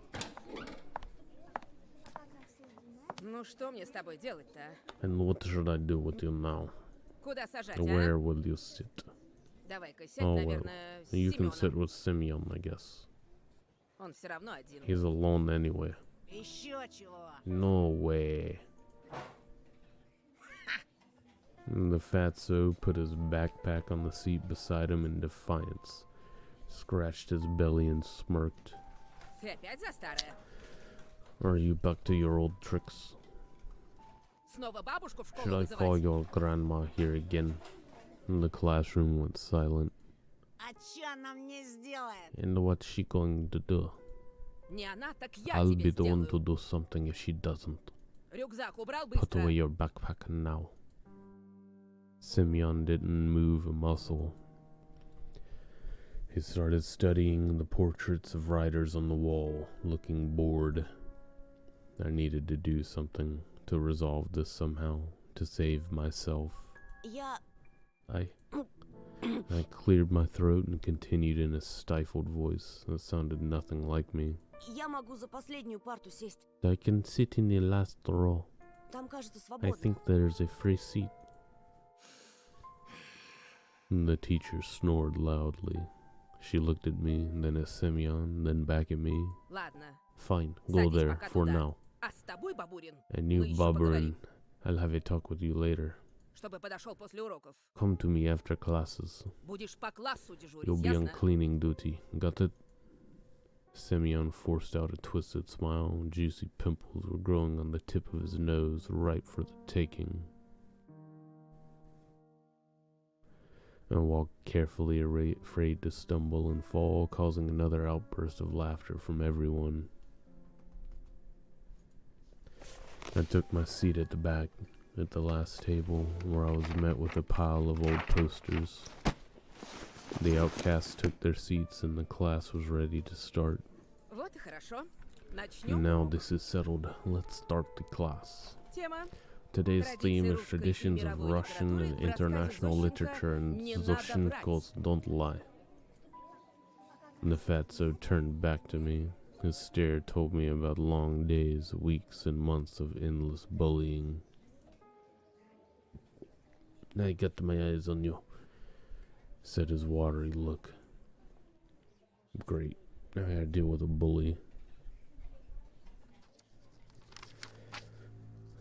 Ну что мне с тобой делать-то, а? And what should I do with you now? Куда сажать, Where а? will you sit? Давай-ка сядь, Oh, well, наверное, с you can Семёном. sit with Simeon, I guess. Он все равно один. He's alone anyway. Еще чего? No way. The fatso put his backpack on the seat beside him in defiance, scratched his belly and smirked. Ты опять за старое? Are you back to your old tricks? Снова бабушку в Should школу I call вызывать? your grandma here again? And the classroom went silent. А чё она мне сделает? And what's she going to do? Не она, так я I'll тебе be the one сделаю. to do something if she doesn't. Рюкзак убрал Put быстро. away your backpack now. Simeon didn't move a muscle. He started studying the portraits of writers on the wall, looking bored. I needed to do something to resolve this somehow, to save myself. Я... I cleared my throat and continued in a stifled voice that sounded nothing like me. Я могу за последнюю парту сесть. I can sit in the last row. Там, кажется, I свободно. think there's a free seat. The teacher snored loudly. She looked at me, then at Simeon, then back at me. Ладно. Fine, go Садись there пока for туда. now. А с тобой, Бабурин, And you, мы ещё Barbara, поговорим. I'll have a talk with you later. Чтобы подошел после уроков. Come to me after classes. Будешь по классу дежурить, You'll be on ясно? cleaning duty. Got it? Simeon forced out a twisted smile. Juicy pimples were growing on the tip of his nose, ripe for the taking. I walked carefully, afraid to stumble and fall, causing another outburst of laughter from everyone. I took my seat at the back, at the last table, where I was met with a pile of old posters. The outcasts took their seats and the class was ready to start. Вот и хорошо. Начнем Now урок. this is settled, let's start the class. Тема. Today's theme is русской и traditions of мировой Russian and литературы international в рассказе literature, and «Не надо врать». Zoshenkos don't lie. The fatso turned back to me. His stare told me about long days, weeks, and months of endless bullying. I got my eyes on you, said his watery look. Great. I gotta deal with a bully.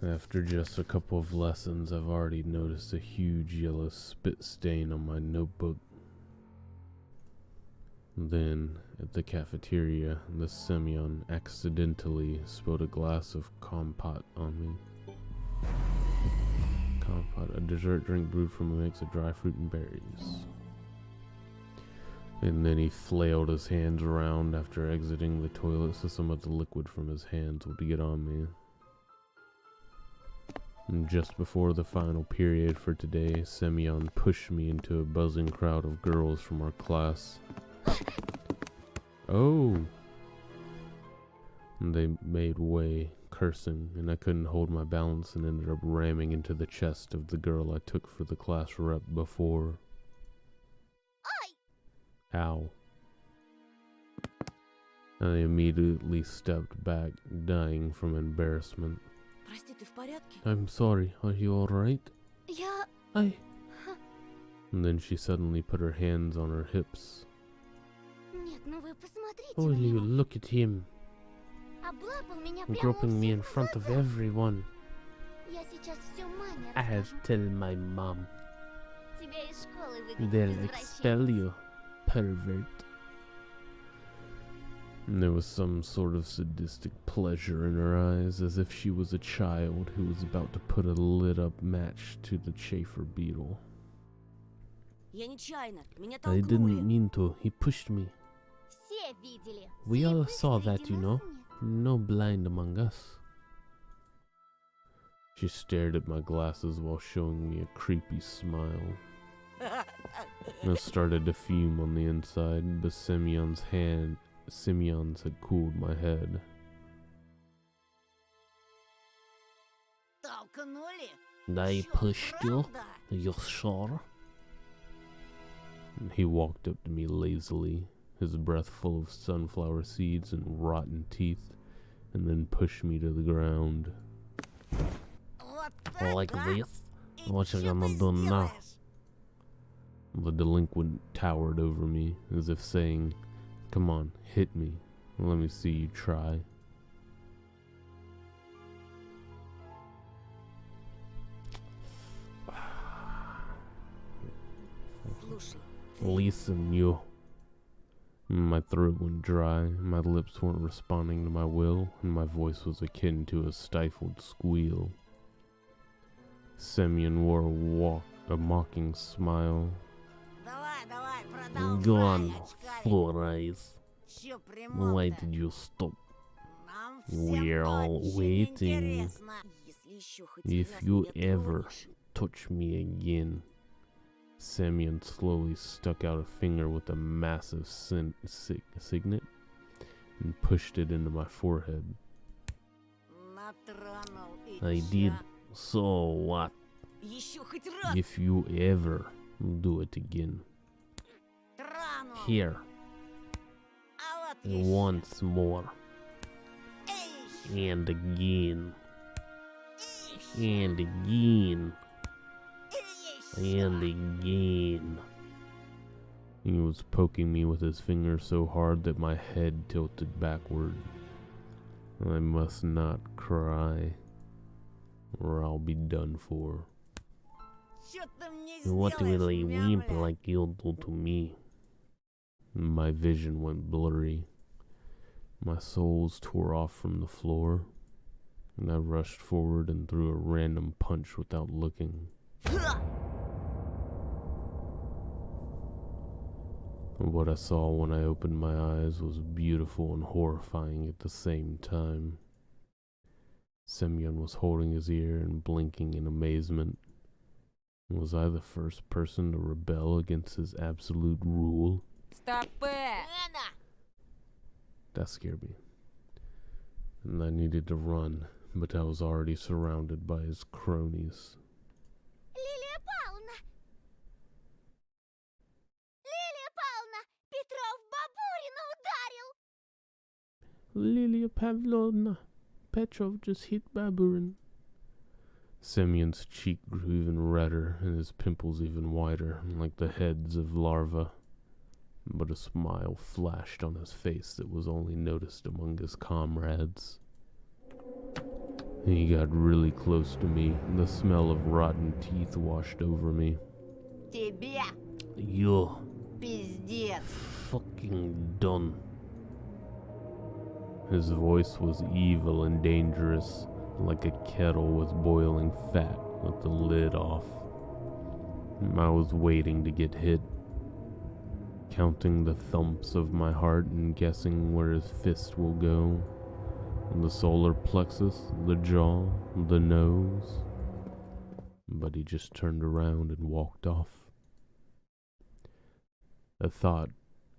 After just a couple of lessons, I've already noticed a huge yellow spit stain on my notebook. Then, at the cafeteria, the Semyon accidentally spilled a glass of compote on me. Compote, a dessert drink brewed from a mix of dry fruit and berries. And then he flailed his hands around after exiting the toilet so some of the liquid from his hands would get on me. And just before the final period for today, Semyon pushed me into a buzzing crowd of girls from our class. Oh! And they made way, cursing, and I couldn't hold my balance and ended up ramming into the chest of the girl I took for the class rep before. Ow. I immediately stepped back, dying from embarrassment. Прости, ты в порядке? I'm sorry, are you alright? Я... And then she suddenly put her hands on her hips. Нет, ну вы посмотрите Oh, на you него. look at him, Облапал меня прямо у groping me всех in на front of глазах. everyone. Я сейчас все маме I'll расскажу. tell my mom. Тебя из школы выгонят, They'll expel извращенец. you, pervert. And there was some sort of sadistic pleasure in her eyes, as if she was a child who was about to put a lit-up match to the chafer beetle. Я нечаянно, меня I толкнули. didn't mean to, he pushed me. Все видели. We all Слепых saw среди that, you нас know. нет. No blind among us. She stared at my glasses while showing me a creepy smile. I started to fume on the inside, but Semyon's had cooled my head. Толкнули? They Чё, pushed you? правда? You sure? He walked up to me lazily, his breath full of sunflower seeds and rotten teeth, and then pushed me to the ground. Вот так, Like да? this? И What you чё gonna ты do now? сделаешь? The delinquent towered over me, as if saying, "Come on, hit me. Let me see you try." Слушай, Listen, you. My throat went dry, my lips weren't responding to my will, and my voice was akin to a stifled squeal. Semyon wore a mocking smile. давай, продолжай, Go on, очкарик. four eyes. Чё Why прямо-то? did you stop? Нам We're всем all очень waiting. интересно. Если ещё хоть If раз you меня ever тронешь, touch me again. Semyon slowly stuck out a finger with a massive signet and pushed it into my forehead. натронул и I чё? did. So what? Ещё хоть раз If you ever do it again. тронул. Here, А вот ещё. once more, И ещё. and again, И ещё. and again, И ещё. and again. He was poking me with his finger so hard that my head tilted backward. I must not cry, or I'll be done for. Чё ты мне What will сделаешь, a wimp мямля? like you do to me? My vision went blurry. My soles tore off from the floor, and I rushed forward and threw a random punch without looking. Ха! What I saw when I opened my eyes was beautiful and horrifying at the same time. Semyon was holding his ear and blinking in amazement. Was I the first person to rebel against his absolute rule? Стопэ! Лена! That scared me. And I needed to run, but I was already surrounded by his cronies. Лилия Павловна! Лилия Павловна! Петров Бабурина ударил! Lilia Pavlovna, Petrov just hit Baburin. Semyon's cheek grew even redder and his pimples even wider, like the heads of larvae. But a smile flashed on his face that was only noticed among his comrades. He got really close to me, and the smell of rotten teeth washed over me. Тебе You're пиздец! fucking done. His voice was evil and dangerous, like a kettle with boiling fat with the lid off. I was waiting to get hit, counting the thumps of my heart and guessing where his fist will go. The solar plexus, the jaw, the nose. But he just turned around and walked off. A thought,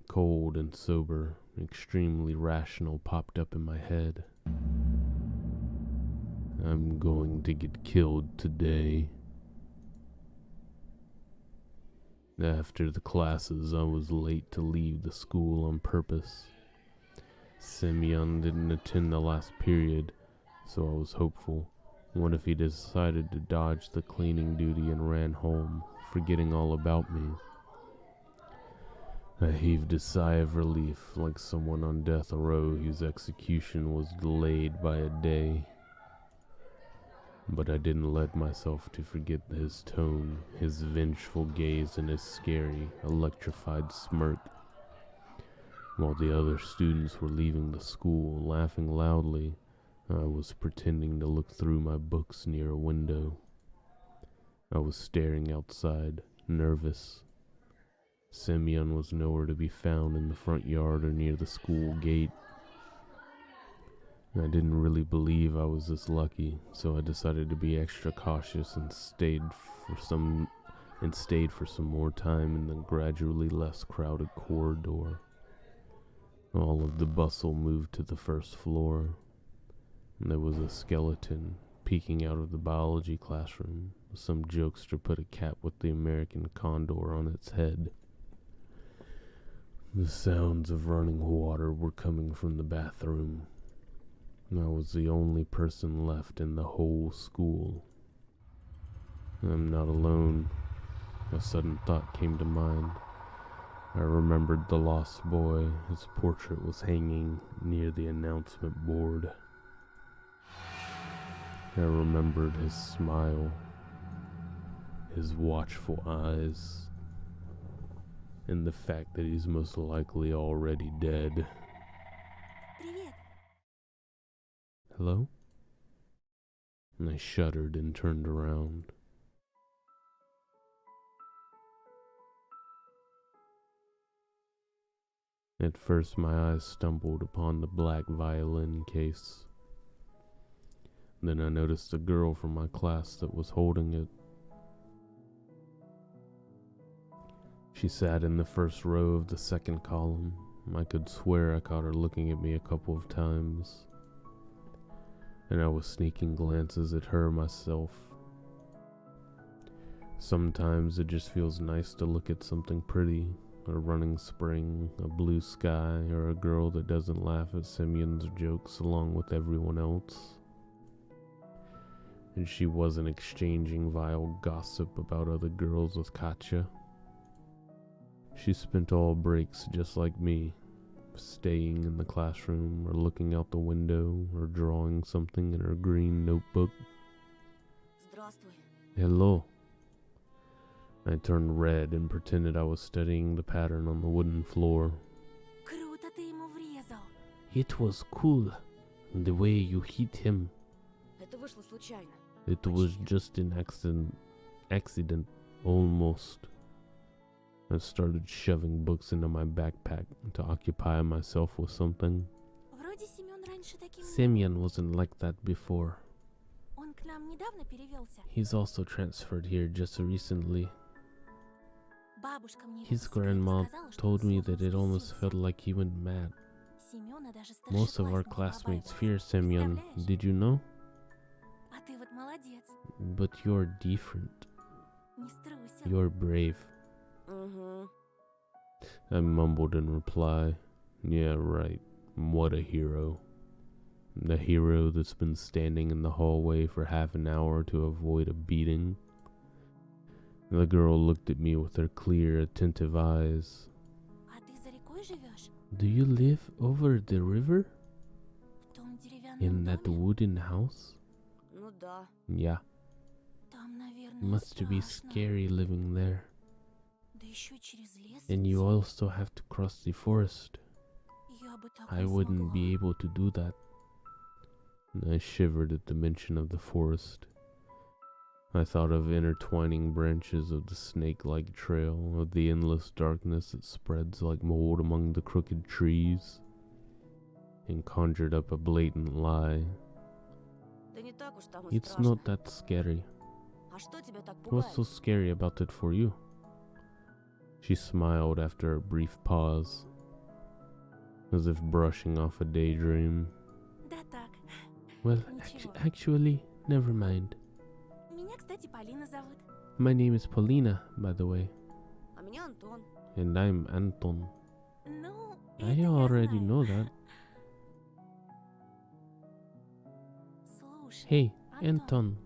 cold and sober, extremely rational, popped up in my head. I'm going to get killed today. After the classes, I was late to leave the school on purpose. Semyon didn't attend the last period, so I was hopeful. What if he decided to dodge the cleaning duty and ran home, forgetting all about me? I heaved a sigh of relief, like someone on death row whose execution was delayed by a day. But I didn't let myself to forget his tone, his vengeful gaze, and his scary, electrified smirk. While the other students were leaving the school, laughing loudly, I was pretending to look through my books near a window. I was staring outside, nervous. Semyon was nowhere to be found in the front yard or near the school gate. I didn't really believe I was this lucky, so I decided to be extra cautious and stayed for some more time in the gradually less crowded corridor. All of the bustle moved to the first floor. There was a skeleton peeking out of the biology classroom. Some jokester put a cap with the American condor on its head. The sounds of running water were coming from the bathroom. I was the only person left in the whole school. I'm not alone. A sudden thought came to mind. I remembered the lost boy. His portrait was hanging near the announcement board. I remembered his smile, his watchful eyes, and the fact that he's most likely already dead. Привет! Hello? And I shuddered and turned around. At first my eyes stumbled upon the black violin case. Then I noticed a girl from my class that was holding it. She sat in the first row of the second column. I could swear I caught her looking at me a couple of times. And I was sneaking glances at her myself. Sometimes it just feels nice to look at something pretty. A running spring, a blue sky, or a girl that doesn't laugh at Semyon's jokes along with everyone else. And she wasn't exchanging vile gossip about other girls with Katya. She spent all breaks just like me, staying in the classroom or looking out the window or drawing something in her green notebook. Здравствуй. Hello. I turned red and pretended I was studying the pattern on the wooden floor. Круто ты ему врезал. It was cool, the way you hit him. Это вышло случайно. It was just an accident, almost. I started shoving books into my backpack to occupy myself with something. Вроде Семен раньше таким не был. Semyon wasn't like that before. Он к нам недавно перевелся. He's also transferred here just recently. Бабушка мне His по секрету grandma сказала, что told он me снова that it almost взбесился. felt like he went mad. Семена даже Most of our старшеклассники classmates побаиваются. fear Semyon. Представляешь? Did you know? Ты вот молодец. But you're different. Не струсил. You're brave. Угу. I mumbled in reply, "Yeah, right. What a hero." The hero that's been standing in the hallway for half an hour to avoid a beating. The girl looked at me with her clear, attentive eyes. А ты за рекой живешь? Do you live over the river? В том деревянном In that доме? wooden house? Ну да. Yeah. Там, наверное, Must be страшно. scary living there. Да еще через лес And you идти. also have to cross the forest. Я бы так I не wouldn't смогла. be able to do that. I shivered at the mention of the forest. I thought of intertwining branches of the snake-like trail, of the endless darkness that spreads like mold among the crooked trees, and conjured up a blatant lie. Да не так уж там и It's страшно. not that scary. А что тебя так What's so пугает? scary about it for you? She smiled after a brief pause, as if brushing off a daydream. Да так. Well, Ничего. actually, never mind. Меня, кстати, Полина зовут. My name is Paulina, by the way, А меня Антон. and I'm Anton. Ну, I это я already знаю. know that. Слушай, Hey, Антон, Anton.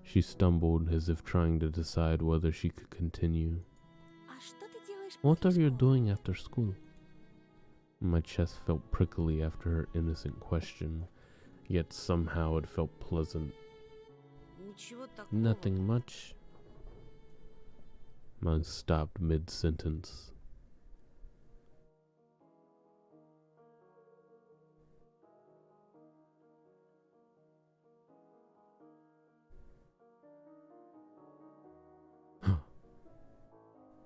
She stumbled as if trying to decide whether she could continue. а что ты делаешь What после are you школы? doing after school? My chest felt prickly after her innocent question, yet somehow it felt pleasant. Ничего такого. Nothing much. I stopped mid-sentence.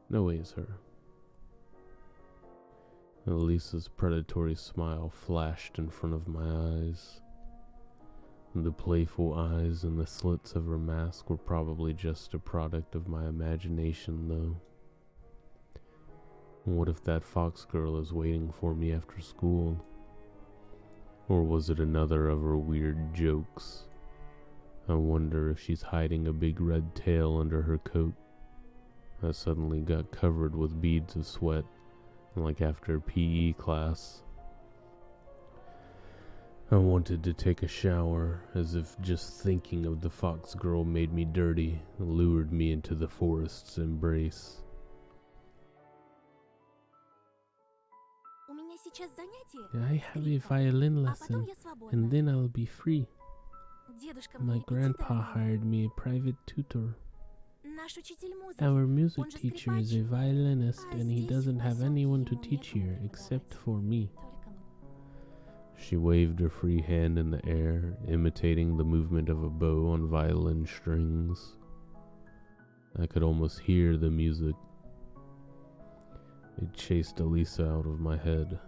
No way is her. Elisa's predatory smile flashed in front of my eyes. The playful eyes and the slits of her mask were probably just a product of my imagination, though. What if that fox girl is waiting for me after school? Or was it another of her weird jokes? I wonder if she's hiding a big red tail under her coat. I suddenly got covered with beads of sweat, like after PE class. I wanted to take a shower, as if just thinking of the fox girl made me dirty, lured me into the forest's embrace. У меня сейчас занятие. I have a violin А потом lesson, я свободна. and then I'll be free. Дедушка My мне grandpa репетитора нанял. hired me a private tutor. Наш учитель музыки. Our music Он же teacher is a скрипач. violinist, А and he здесь, в doesn't have поселке, anyone to ему teach некому here преподавать. except for me. Только мне. She waved her free hand in the air, imitating the movement of a bow on violin strings. I could almost hear the music. It chased Elisa out of my head.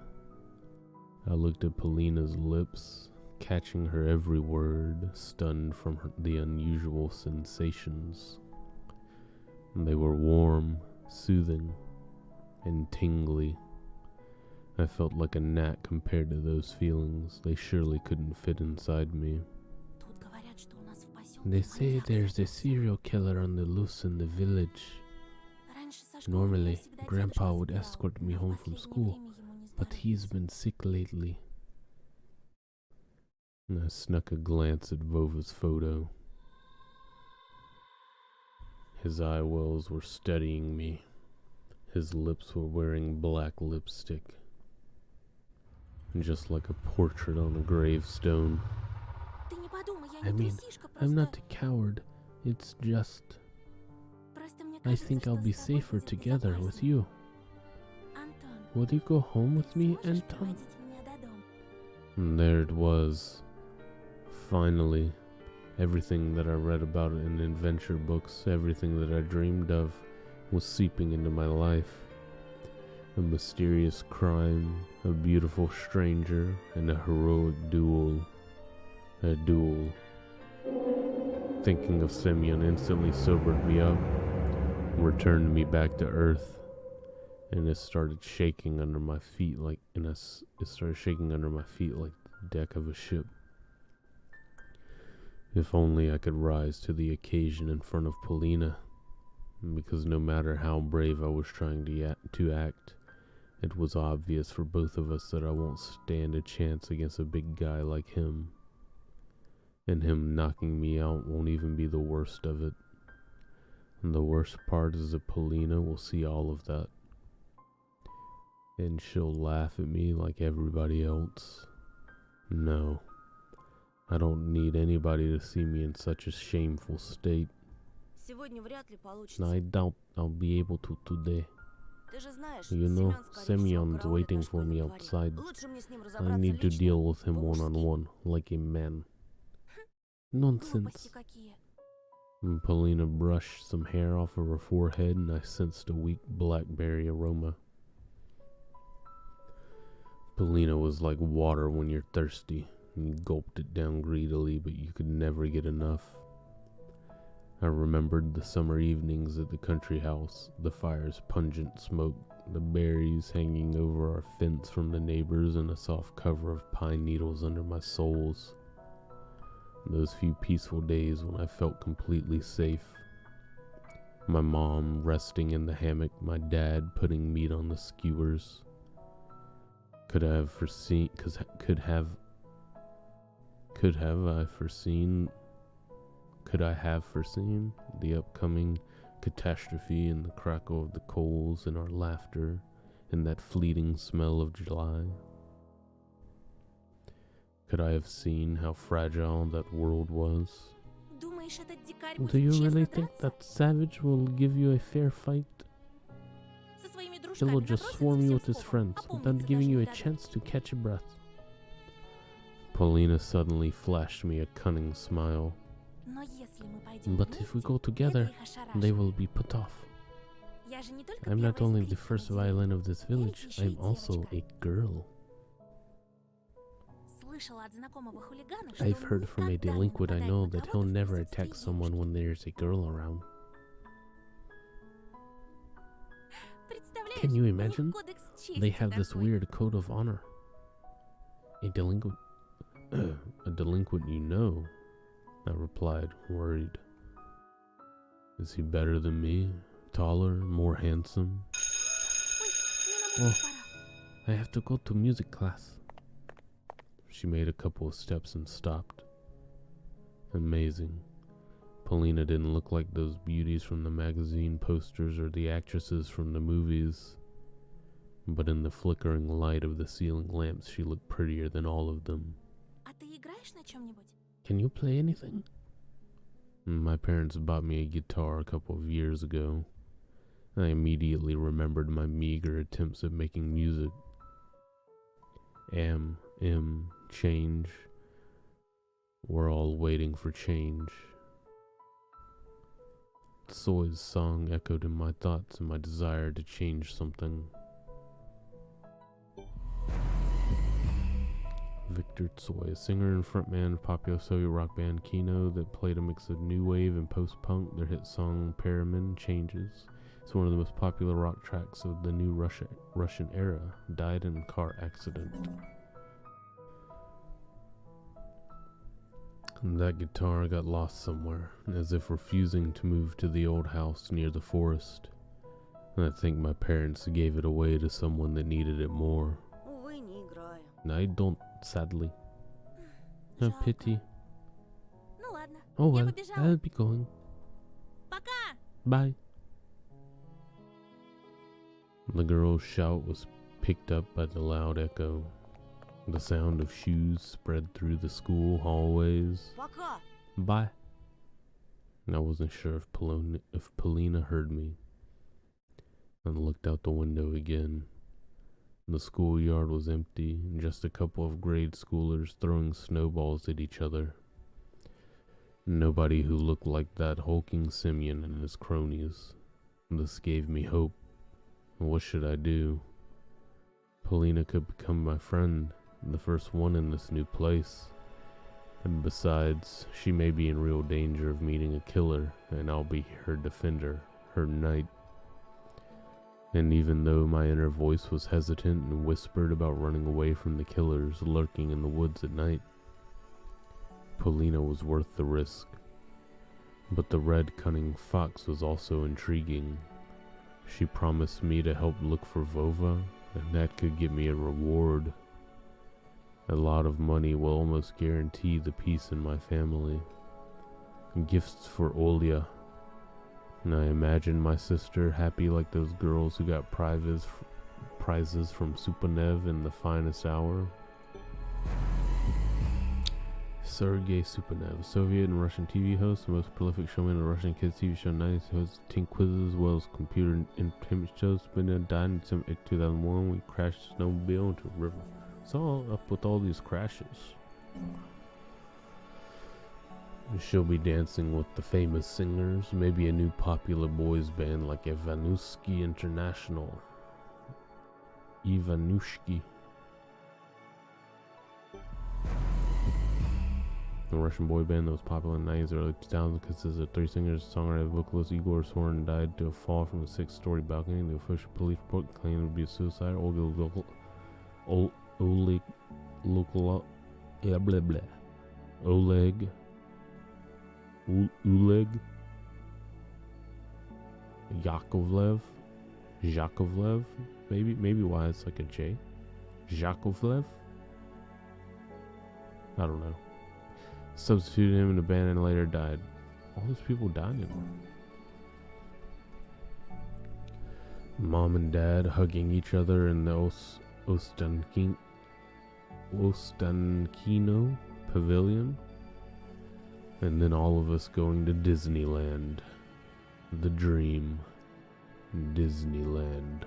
I looked at Paulina's lips, catching her every word, stunned from the unusual sensations. They were warm, soothing, and tingly. I felt like a gnat compared to those feelings. They surely couldn't fit inside me. Тут говорят, что у нас в поселке They say маньяк there's a завелся. serial killer on the loose in the village. Раньше со школы Normally, меня всегда Grandpa дедушка would забирал, escort me но в home from последнее school, время ему не but he's здоровится. been sick lately. I snuck a glance at Vova's photo. His eye wells were studying me. His lips were wearing black lipstick, just like a portrait on a gravestone. Ты не подумай, я I не mean, трусишка, I'm просто... not a coward. It's just Просто мне I кажется, think что I'll be с тобой safer будет together with безопаснее. you. Антон, Will you go home with ты me, сможешь Anton? проводить меня до дома? And there it was. Finally, everything that I read about in adventure books, everything that I dreamed of, was seeping into my life. A mysterious crime, a beautiful stranger, and a heroic duel. A duel. Thinking of Semyon instantly sobered me up, returned me back to earth, and it started shaking under my feet like the deck of a ship. If only I could rise to the occasion in front of Polina, because no matter how brave I was trying to act, it was obvious for both of us that I won't stand a chance against a big guy like him. And him knocking me out won't even be the worst of it. And the worst part is that Polina will see all of that. And she'll laugh at me like everybody else. No, I don't need anybody to see me in such a shameful state. Сегодня вряд ли получится. I doubt I'll be able to today. Ты же знаешь, You know, Семён, скорее всего, Semyon's правда waiting что for me натворит. outside. Лучше мне с ним I разобраться need to лично. deal with him По-мужски. one-on-one, like a man. Глупости Nonsense. какие. And Polina brushed some hair off of her forehead, and I sensed a weak blackberry aroma. Polina was like water when you're thirsty. You gulped it down greedily, but you could never get enough. I remembered the summer evenings at the country house, the fire's pungent smoke, the berries hanging over our fence from the neighbors, and a soft cover of pine needles under my soles. Those few peaceful days when I felt completely safe. My mom resting in the hammock, my dad putting meat on the skewers. Could I have foreseen the upcoming catastrophe and the crackle of the coals and our laughter and that fleeting smell of July? Could I have seen how fragile that world was? Думаешь, этот дикарь Do будет you честно really think драться? that Savage will give you a fair fight? Со своими He дружками will just набросится swarm you всем with his скопом, friends опомниться without giving даже you не a дадут. chance to catch a breath. Polina suddenly flashed me a cunning smile. Но если мы пойдем But if we вместе, go together, это их ошарашит. they will be put off. Я же не только I'm not первая only the скрипка first на дереве. violin of this village, ещё и I'm also a девочка. girl. Слышала от знакомого хулигана, что I've он heard from a никогда не delinquent I нападает know на that кого-то he'll в never присутствии attack someone девушки. when there's a girl around. Представляешь, Can you у них imagine? кодекс чести They have this такой. weird code of honor. A delinquent. A delinquent you know? I replied, worried. Is he better than me? Taller? More handsome? Ой, мне на О. музыку пора. I have to go to music class. She made a couple of steps and stopped. Amazing. Polina didn't look like those beauties from the magazine posters or the actresses from the movies. But in the flickering light of the ceiling lamps, she looked prettier than all of them. А ты играешь на чем-нибудь? Can you play anything? My parents bought me a guitar a couple of years ago. I immediately remembered my meager attempts at making music. Change. We're all waiting for change. Soy's song echoed in my thoughts and my desire to change something. Victor Tsoi, a singer and frontman of popular Soviet rock band Kino that played a mix of new wave and post-punk. Their hit song Pyramid Changes is one of the most popular rock tracks of the new Russian era. Died in a car accident. And that guitar got lost somewhere, as if refusing to move to the old house near the forest. And I think my parents gave it away to someone that needed it more. Увы, не играю. And I don't, sadly. A Жалко. pity. Ну ладно, Oh я well, побежала. I'll be going. Пока! Bye. The girl's shout was picked up by the loud echo. The sound of shoes spread through the school hallways. Пока! Bye. And I wasn't sure if Polina heard me. I looked out the window again. The schoolyard was empty, and just a couple of grade schoolers throwing snowballs at each other. Nobody who looked like that hulking Simeon and his cronies. This gave me hope. What should I do? Polina could become my friend, the first one in this new place. And besides, she may be in real danger of meeting a killer, and I'll be her defender, her knight. And even though my inner voice was hesitant and whispered about running away from the killers lurking in the woods at night, Polina was worth the risk. But the red cunning fox was also intriguing. She promised me to help look for Vova, and that could get me a reward. A lot of money will almost guarantee the peace in my family. Gifts for Olya. And I imagine my sister happy like those girls who got prizes from Supanev in the finest hour. Sergei Supanev, Soviet and Russian TV host, the most prolific showman of Russian kids TV show 90s, hosts 10 quizzes as well as computer entertainment shows. Supanev died in December 2001 when he crashed his snowmobile into a river. What's all up with all these crashes? She'll be dancing with the famous singers, maybe a new popular boys band like Ivanushki International. Ivanushki. The Russian boy band that was popular in the 90s early 2000s consists of 3 singers. Songwriter vocalist Igor Sorin died to a fall from a 6th-story balcony. The official police report claimed it would be a suicide. Oleg Yakovlev, maybe why it's like a J. Yakovlev? I don't know. Substituted him in the band and later died. All these people died in one. Mom and dad hugging each other in the Ostankino Pavilion. And then all of us going to Disneyland. The dream. Disneyland.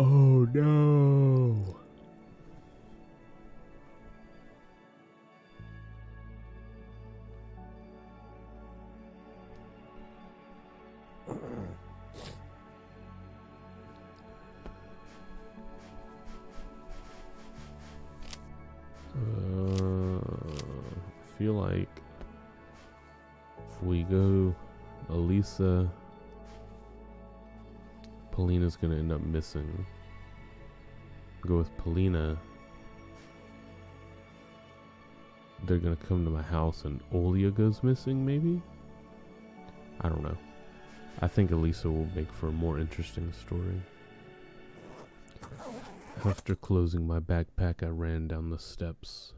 Oh no! I feel like if we go Elisa, Polina's gonna end up missing. Go with Polina. They're gonna come to my house and Olya goes missing, maybe? I don't know. I think Elisa will make for a more interesting story. After closing my backpack, I ran down the steps.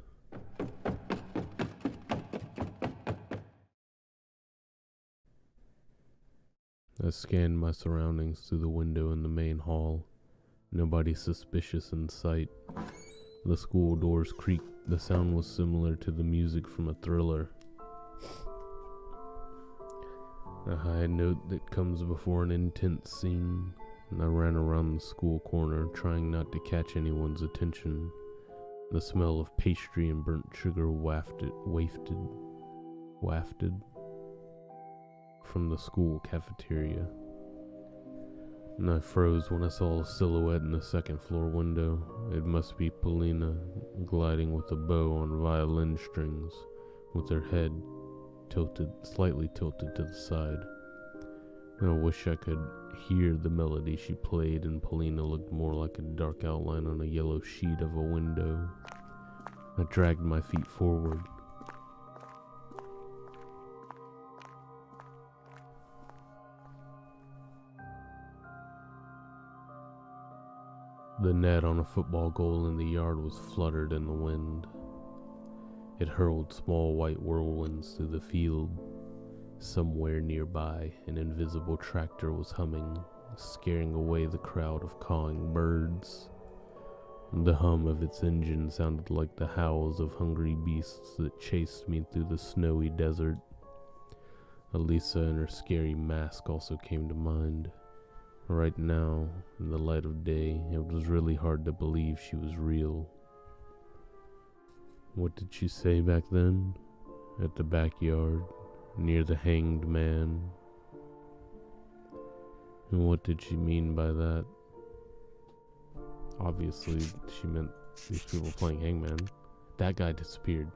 I scanned my surroundings through the window in the main hall. Nobody suspicious in sight. The school doors creaked. The sound was similar to the music from a thriller. A high note that comes before an intense scene, and I ran around the school corner, trying not to catch anyone's attention. The smell of pastry and burnt sugar wafted from the school cafeteria. And I froze when I saw a silhouette in the second floor window. It must be Polina, gliding with a bow on violin strings, with her head slightly tilted to the side. I wish I could hear the melody she played, and Polina looked more like a dark outline on a yellow sheet of a window. I dragged my feet forward. The net on a football goal in the yard was fluttered in the wind. It hurled small white whirlwinds through the field. Somewhere nearby, an invisible tractor was humming, scaring away the crowd of cawing birds. The hum of its engine sounded like the howls of hungry beasts that chased me through the snowy desert. Elisa and her scary mask also came to mind. Right now, in the light of day, it was really hard to believe she was real. What did she say back then? At the backyard, near the hanged man? And what did she mean by that? Obviously, she meant these people playing hangman. That guy disappeared.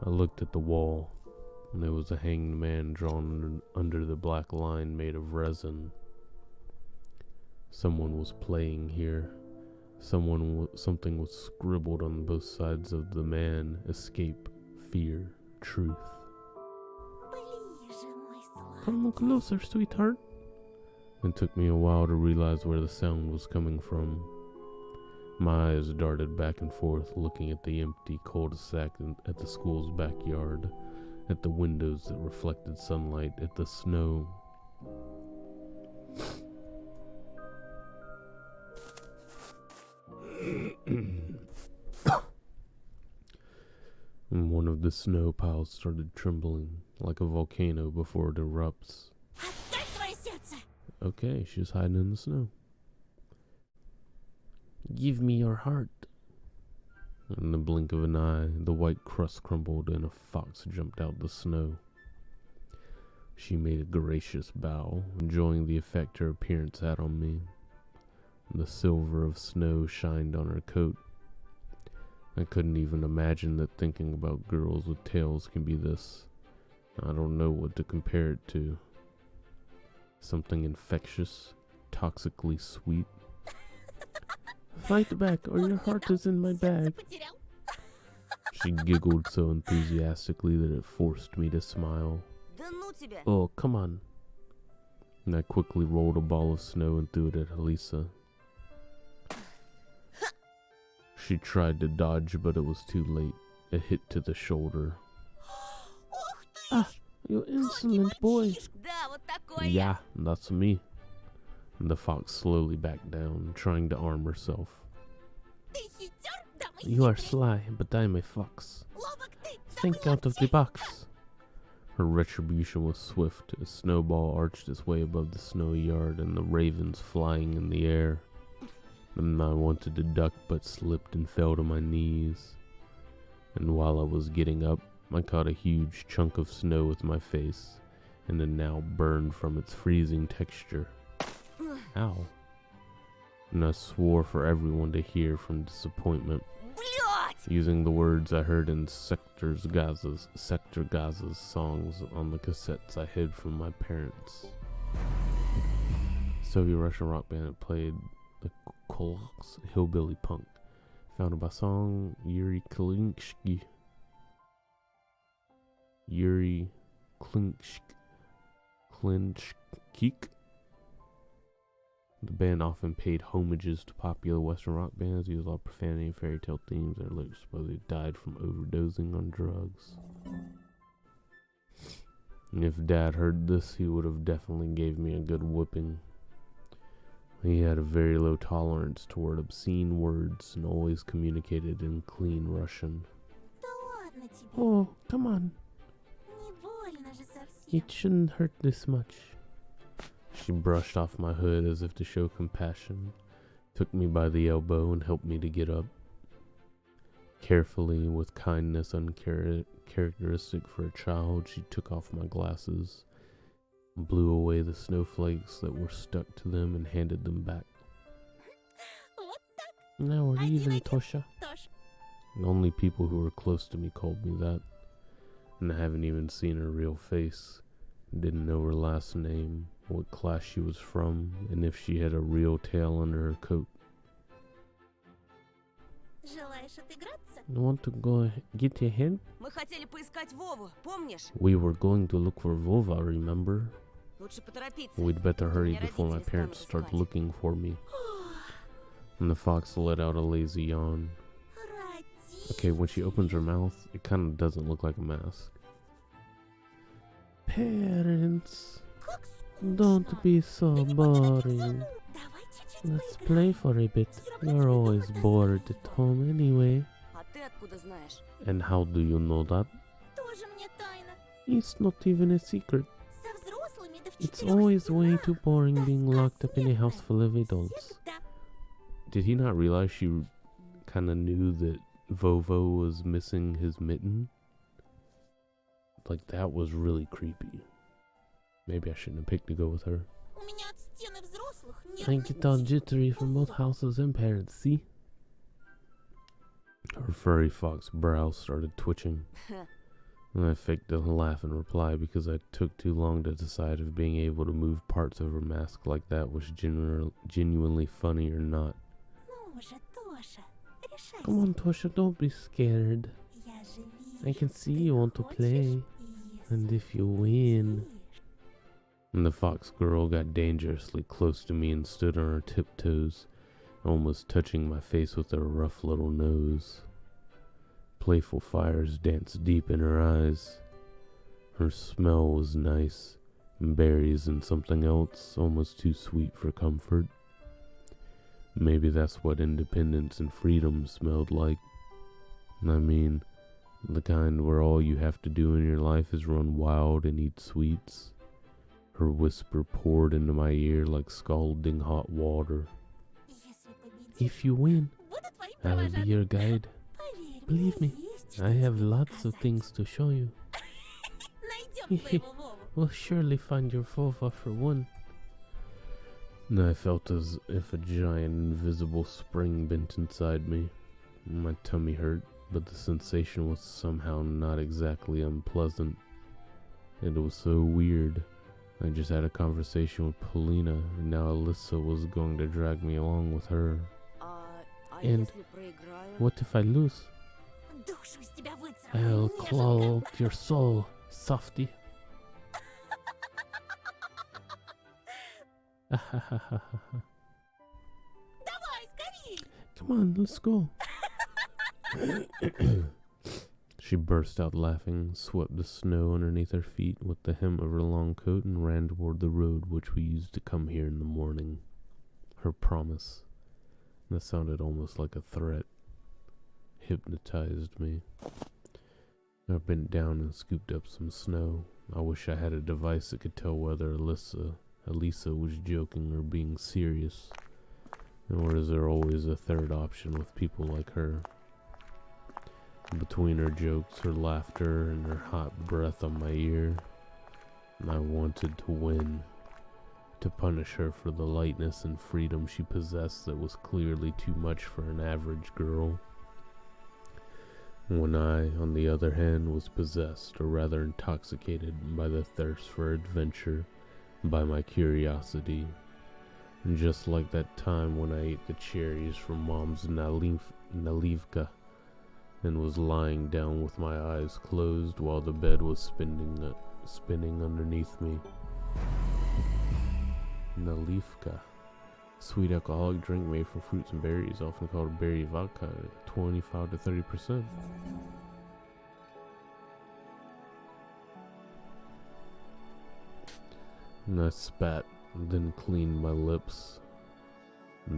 I looked at the wall. There was a hanged man drawn under the black line made of resin. Someone was playing here. Something was scribbled on both sides of the man. Escape, fear, truth. Ближе, мой сладкий. Come closer, sweetheart. It took me a while to realize where the sound was coming from. My eyes darted back and forth, looking at the empty cul-de-sac at the school's backyard, at the windows that reflected sunlight, at the snow. And one of the snow piles started trembling, like a volcano before it erupts. Отдай твое сердце! Okay, she's hiding in the snow. Give me your heart. In the blink of an eye, the white crust crumbled and a fox jumped out the snow. She made a gracious bow, enjoying the effect her appearance had on me. The silver of snow shined on her coat. I couldn't even imagine that thinking about girls with tails can be this. I don't know what to compare it to. Something infectious, toxically sweet. Fight back, or your heart is in my bag. Потерял. She giggled so enthusiastically that it forced me to smile. Да ну тебя! Oh, come on. And I quickly rolled a ball of snow and threw it at Elisa. She tried to dodge, but it was too late. A hit to the shoulder. Ух ты! Ah, you insolent boy. Да, вот такой я! Yeah, that's me. And the fox slowly backed down, trying to arm herself. Ты хитер, да мы You are хитрые. sly, but I am a fox. Ловок ты, да Think мы out of the ловчей. box. Her retribution was swift. A snowball arched its way above the snowy yard, and the ravens flying in the air. And I wanted to duck, but slipped and fell to my knees. And while I was getting up, I caught a huge chunk of snow with my face, and it now burned from its freezing texture. Ow. And I swore for everyone to hear from disappointment, Блядь! using the words I heard in Sector Gaza's songs on the cassettes I hid from my parents. Soviet Russian rock band that played the Kolok's hillbilly punk, founded by song Yuri Klinsky. Yuri Klinskik. The band often paid homages to popular Western rock bands, used a lot of profanity and fairy tale themes. Their lyrics supposedly died from overdosing on drugs. And if Dad heard this, he would have definitely gave me a good whipping. He had a very low tolerance toward obscene words and always communicated in clean Russian. Да ладно тебе. Oh, come on. Не больно же совсем. It shouldn't hurt this much. She brushed off my hood as if to show compassion, took me by the elbow and helped me to get up. Carefully, with kindness uncharacteristic for a child, she took off my glasses, blew away the snowflakes that were stuck to them, and handed them back. Вот так Now we're even, Один-один. Tosha. тоже. Only people who were close to me called me that, and I haven't even seen her real face. Didn't know her last name, what class she was from, and if she had a real tail under her coat. Желаешь отыграться? You want to go get your head? Мы хотели поискать Вову, помнишь? We were going to look for Vova, remember? Lучше поторопиться. We'd better hurry Меня before my родители parents станут start искать. looking for me. And the fox let out a lazy yawn. Okay, when she opens her mouth, it kind of doesn't look like a mask. Parents, Как скучно. don't be so Ты не потерпите boring. саму. Давай чуть-чуть Let's поиграем. play for a bit. You're always bored at home anyway. А ты откуда знаешь? And how do you know that? Тоже мне тайна. It's not even a secret. Со взрослыми да в It's четырёх always way стенах. too boring being locked up in a house full of Всегда. adults. Did he not realize she kind of knew that Vovo was missing his mitten? Like, that was really creepy. Maybe I shouldn't have picked to go with her. У меня от стены взрослых I нервный get all тик. jittery from both houses and parents, see? Her furry fox brow started twitching. And I faked a laugh in reply because I took too long to decide if being able to move parts of her mask like that was genuinely funny or not. Ну же, Тоша, решайся. Come on, Tosha, don't be scared. Я же I вижу, can что see ты you want to хочешь, play. и And если if you win... хочешь, And the fox girl got dangerously close to me and stood on her tiptoes, almost touching my face with her rough little nose. Playful fires danced deep in her eyes. Her smell was nice, berries and something else almost too sweet for comfort. Maybe that's what independence and freedom smelled like. I mean, the kind where all you have to do in your life is run wild and eat sweets. Her whisper poured into my ear like scalding hot water. если победишь, If you win, буду твоим I'll be провожатым. your guide. Поверь Believe мне, me, есть что I have тебе lots of показать. things to show you. Найдем твоего Вову. We'll surely find your Vova for one. And I felt as if a giant invisible spring bent inside me. My tummy hurt, but the sensation was somehow not exactly unpleasant. It was so weird. I just had a conversation with Polina, and now Alyssa was going to drag me along with her. А And если проиграю? What if I lose? Душу из тебя выцарапаю, I'll неженка. claw out your soul, softy. Давай, скорей. Come on, let's go. She burst out laughing, swept the snow underneath her feet with the hem of her long coat, and ran toward the road which we used to come here in the morning. Her promise. That sounded almost like a threat. Hypnotized me. I bent down and scooped up some snow. I wish I had a device that could tell whether Elisa was joking or being serious. Or is there always a third option with people like her? Between her jokes, her laughter, and her hot breath on my ear, I wanted to win. To punish her for the lightness and freedom she possessed that was clearly too much for an average girl. When I, on the other hand, was possessed, or rather intoxicated, by the thirst for adventure, by my curiosity. And just like that time when I ate the cherries from Mom's nalivka, and was lying down with my eyes closed while the bed was spinning underneath me. Nalivka. Sweet alcoholic drink made from fruits and berries, often called berry vodka, 25 to 30%. And I spat, and then cleaned my lips.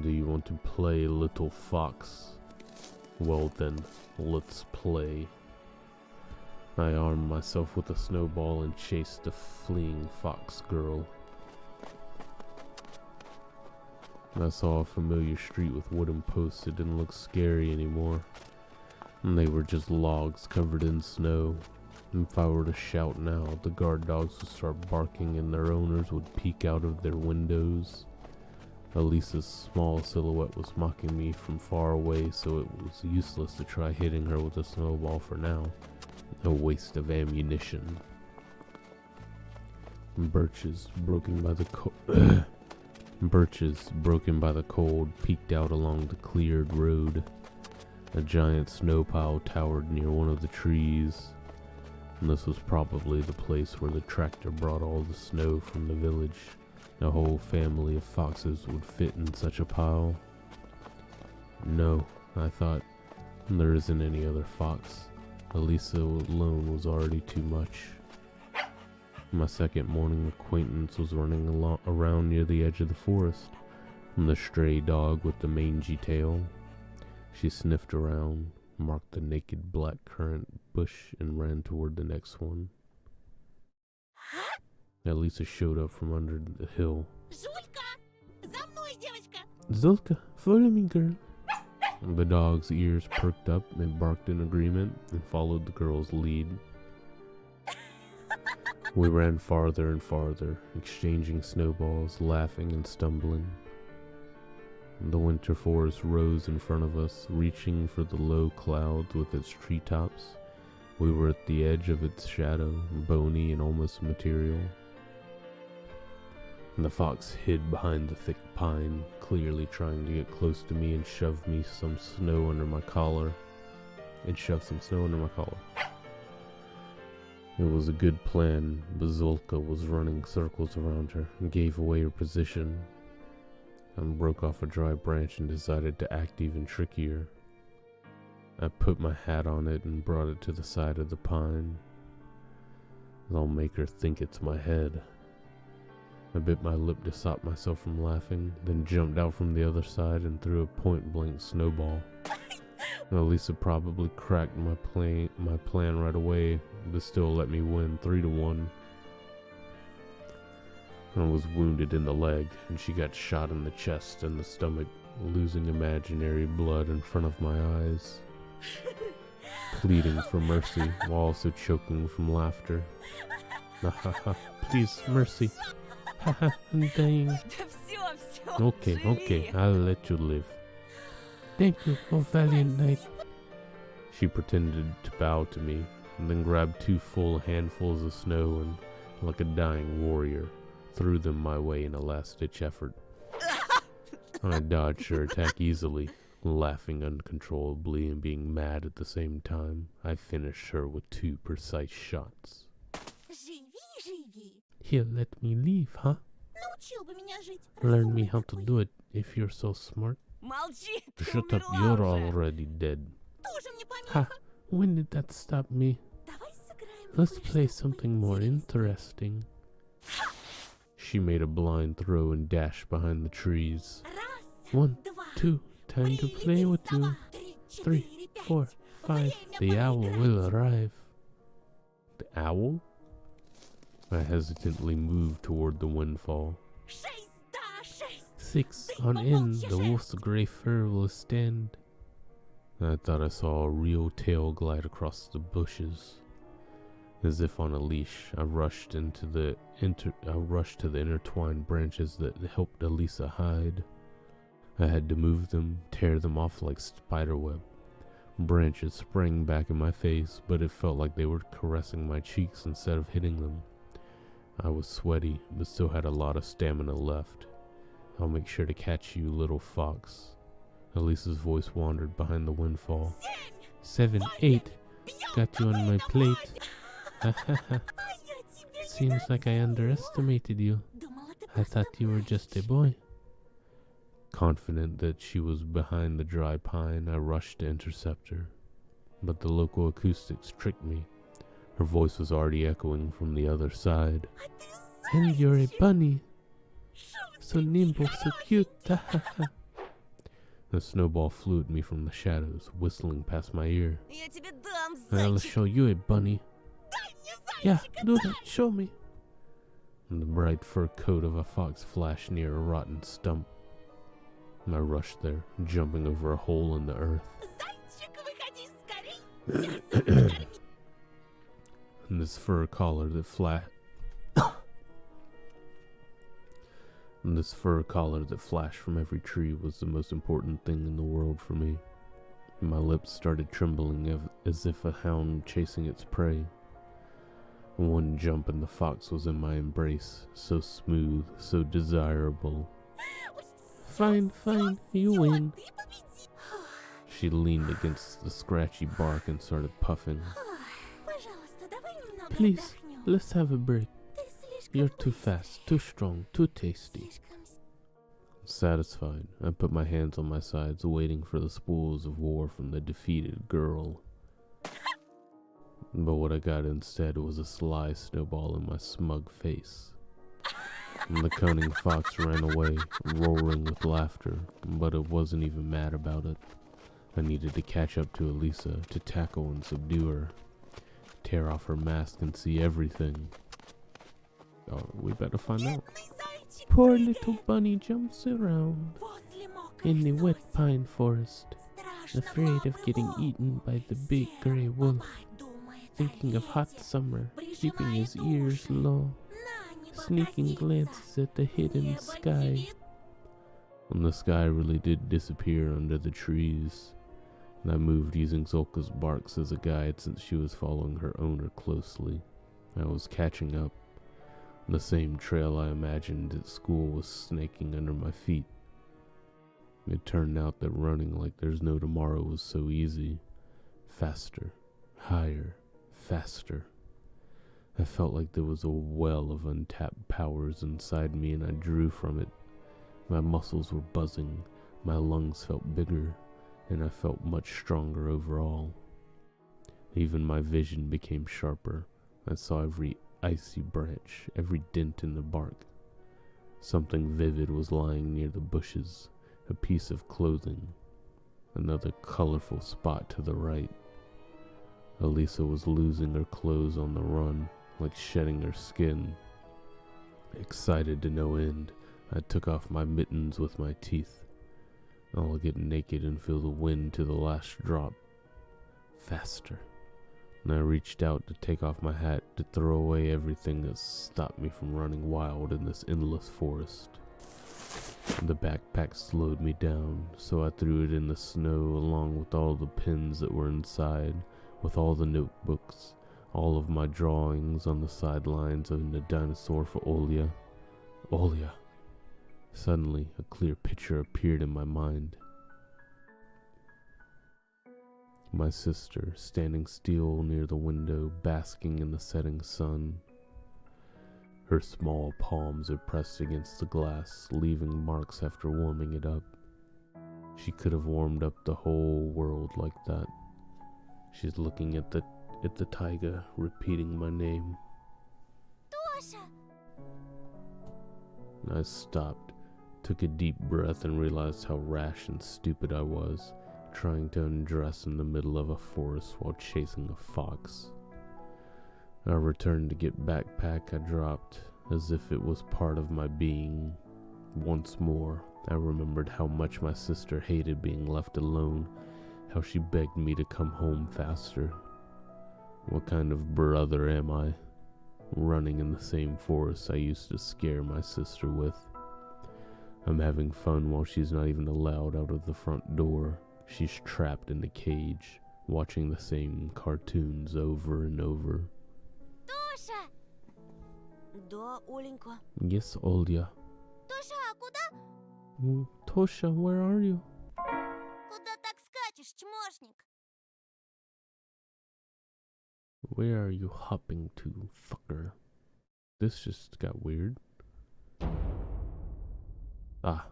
Do you want to play, little fox? Well then, let's play. I armed myself with a snowball and chased the fleeing fox girl. I saw a familiar street with wooden posts. It didn't look scary anymore. And they were just logs covered in snow. And if I were to shout now, the guard dogs would start barking and their owners would peek out of their windows. Elisa's small silhouette was mocking me from far away, so it was useless to try hitting her with a snowball for now. A waste of ammunition. Birches broken by the cold peeked out along the cleared road. A giant snow pile towered near one of the trees, and this was probably the place where the tractor brought all the snow from the village. A whole family of foxes would fit in such a pile. No, I thought, there isn't any other fox. Elisa alone was already too much. My second morning acquaintance was running around near the edge of the forest, the stray dog with the mangy tail. She sniffed around, marked the naked black currant bush, and ran toward the next one. Elisa showed up from under the hill. Жулька! За мной, девочка! Zulka, follow me, girl. The dog's ears perked up and barked in agreement and followed the girl's lead. We ran farther and farther, exchanging snowballs, laughing and stumbling. The winter forest rose in front of us, reaching for the low clouds with its treetops, We were at the edge of its shadow, bony and almost material. And the fox hid behind the thick pine, clearly trying to get close to me and shove some snow under my collar. It was a good plan, but Zolka was running circles around her and gave away her position. I broke off a dry branch and decided to act even trickier. I put my hat on it and brought it to the side of the pine. I'll make her think it's my head. I bit my lip to stop myself from laughing, then jumped out from the other side and threw a point-blank snowball. Elisa probably cracked my plan right away, but still let me win 3-1. I was wounded in the leg, and she got shot in the chest and the stomach, losing imaginary blood in front of my eyes, pleading for mercy while also choking from laughter. Please, mercy. Haha, I'm dying. Okay, I'll let you live. Thank you, oh valiant knight. She pretended to bow to me, and then grabbed 2 full handfuls of snow and, like a dying warrior, threw them my way in a last-ditch effort. I dodged her attack easily, laughing uncontrollably and being mad at the same time. I finished her with 2 precise shots. Here, let me leave, huh? Научил бы меня жить. Learn me how to do it if you're so smart. Молчи, ты Shut up, умерла you're уже. already dead. Тоже мне помеха. Ha! When did that stop me? Давай сыграем в Let's кое-что play something more interesting. She made a blind throw and dashed behind the trees. Раз, 1, два, 2, time to play with you. 3, 4, 5, the owl will arrive. The owl? I hesitantly moved toward the windfall. 6, да, 6. 6, on in, the wolf's grey fur will stand. I thought I saw a real tail glide across the bushes. As if on a leash, I rushed to the intertwined branches that helped Elisa hide. I had to move them, tear them off like spiderweb. Branches sprang back in my face, but it felt like they were caressing my cheeks instead of hitting them. I was sweaty, but still had a lot of stamina left. I'll make sure to catch you, little fox. Elisa's voice wandered behind the windfall. 7, 8, got you on my plate. А я тебе не Seems like I underestimated you. думала, ты I просто thought you were just a boy. Confident that she was behind the dry pine, I rushed to intercept her. But the local acoustics tricked me. Her voice was already echoing from the other side. А ты And you're a bunny. шустрый. So nimble, so cute. The snowball flew at me from the shadows, whistling past my ear. Я тебе дам, I'll зайчик. show you a bunny. Дай мне Yeah, зайчика, do дай. that. Show me. And the bright fur coat of a fox flashed near a rotten stump. I rushed there, jumping over a hole in the earth. Зайчик, выходи скорей. Мясо покорми. And this fur collar that flashed from every tree was the most important thing in the world for me. My lips started trembling as if a hound chasing its prey. One jump and the fox was in my embrace, so smooth, so desirable. Fine, you win. Ты победил. She leaned against the scratchy bark and started puffing. Пожалуйста, давай немного Please, отдохнем. let's have a break. Ты слишком You're too быстрый. fast, too strong, too tasty. Слишком Satisfied, I put my hands on my sides, waiting for the spoils of war from the defeated girl. But what I got instead was a sly snowball in my smug face. And the cunning fox ran away, roaring with laughter, but it wasn't even mad about it. I needed to catch up to Elisa, to tackle and subdue her, tear off her mask and see everything. Oh, we better find out. бедный зайчик. Poor прыгает little bunny jumps around возле мокрой in the wet сосны. pine forest, Страшно afraid of getting волку. eaten by the big grey wolf, Думает о thinking of hot лете. summer, keeping his ears low, На, не sneaking попросится. glances at the hidden Небо sky. не видно. And the sky really did disappear under the trees. I moved using Zolka's barks as a guide since she was following her owner closely. I was catching up. The same trail I imagined at school was snaking under my feet. It turned out that running like there's no tomorrow was so easy. Faster, higher, faster. I felt like there was a well of untapped powers inside me, and I drew from it. My muscles were buzzing, my lungs felt bigger, and I felt much stronger overall. Even my vision became sharper. I saw every icy branch, every dent in the bark. Something vivid was lying near the bushes, a piece of clothing. Another colorful spot to the right. Elisa was losing her clothes on the run, like shedding her skin. Excited to no end, I took off my mittens with my teeth. I'll get naked and feel the wind to the last drop. Faster. And I reached out to take off my hat to throw away everything that stopped me from running wild in this endless forest. The backpack slowed me down, so I threw it in the snow along with all the pens that were inside, with all the notebooks, all of my drawings on the sidelines of the dinosaur for Olia. Olia! Suddenly, a clear picture appeared in my mind. My sister, standing still near the window, basking in the setting sun. Her small palms are pressed against the glass, leaving marks after warming it up. She could have warmed up the whole world like that. She's looking at the taiga, repeating my name. Тоша! I stopped, took a deep breath, and realized how rash and stupid I was, trying to undress in the middle of a forest while chasing a fox. I returned to get backpack I dropped, as if it was part of my being. Once more, I remembered how much my sister hated being left alone, how she begged me to come home faster. What kind of brother am I, running in the same forest I used to scare my sister with? I'm having fun while she's not even allowed out of the front door. She's trapped in a cage, watching the same cartoons over and over. Тоша! Да, Оленька. Yes, Olya. Тоша, а куда? Tosha, where are you? Куда так скачешь, чмошник? Where are you hopping to, fucker? This just got weird. Ah.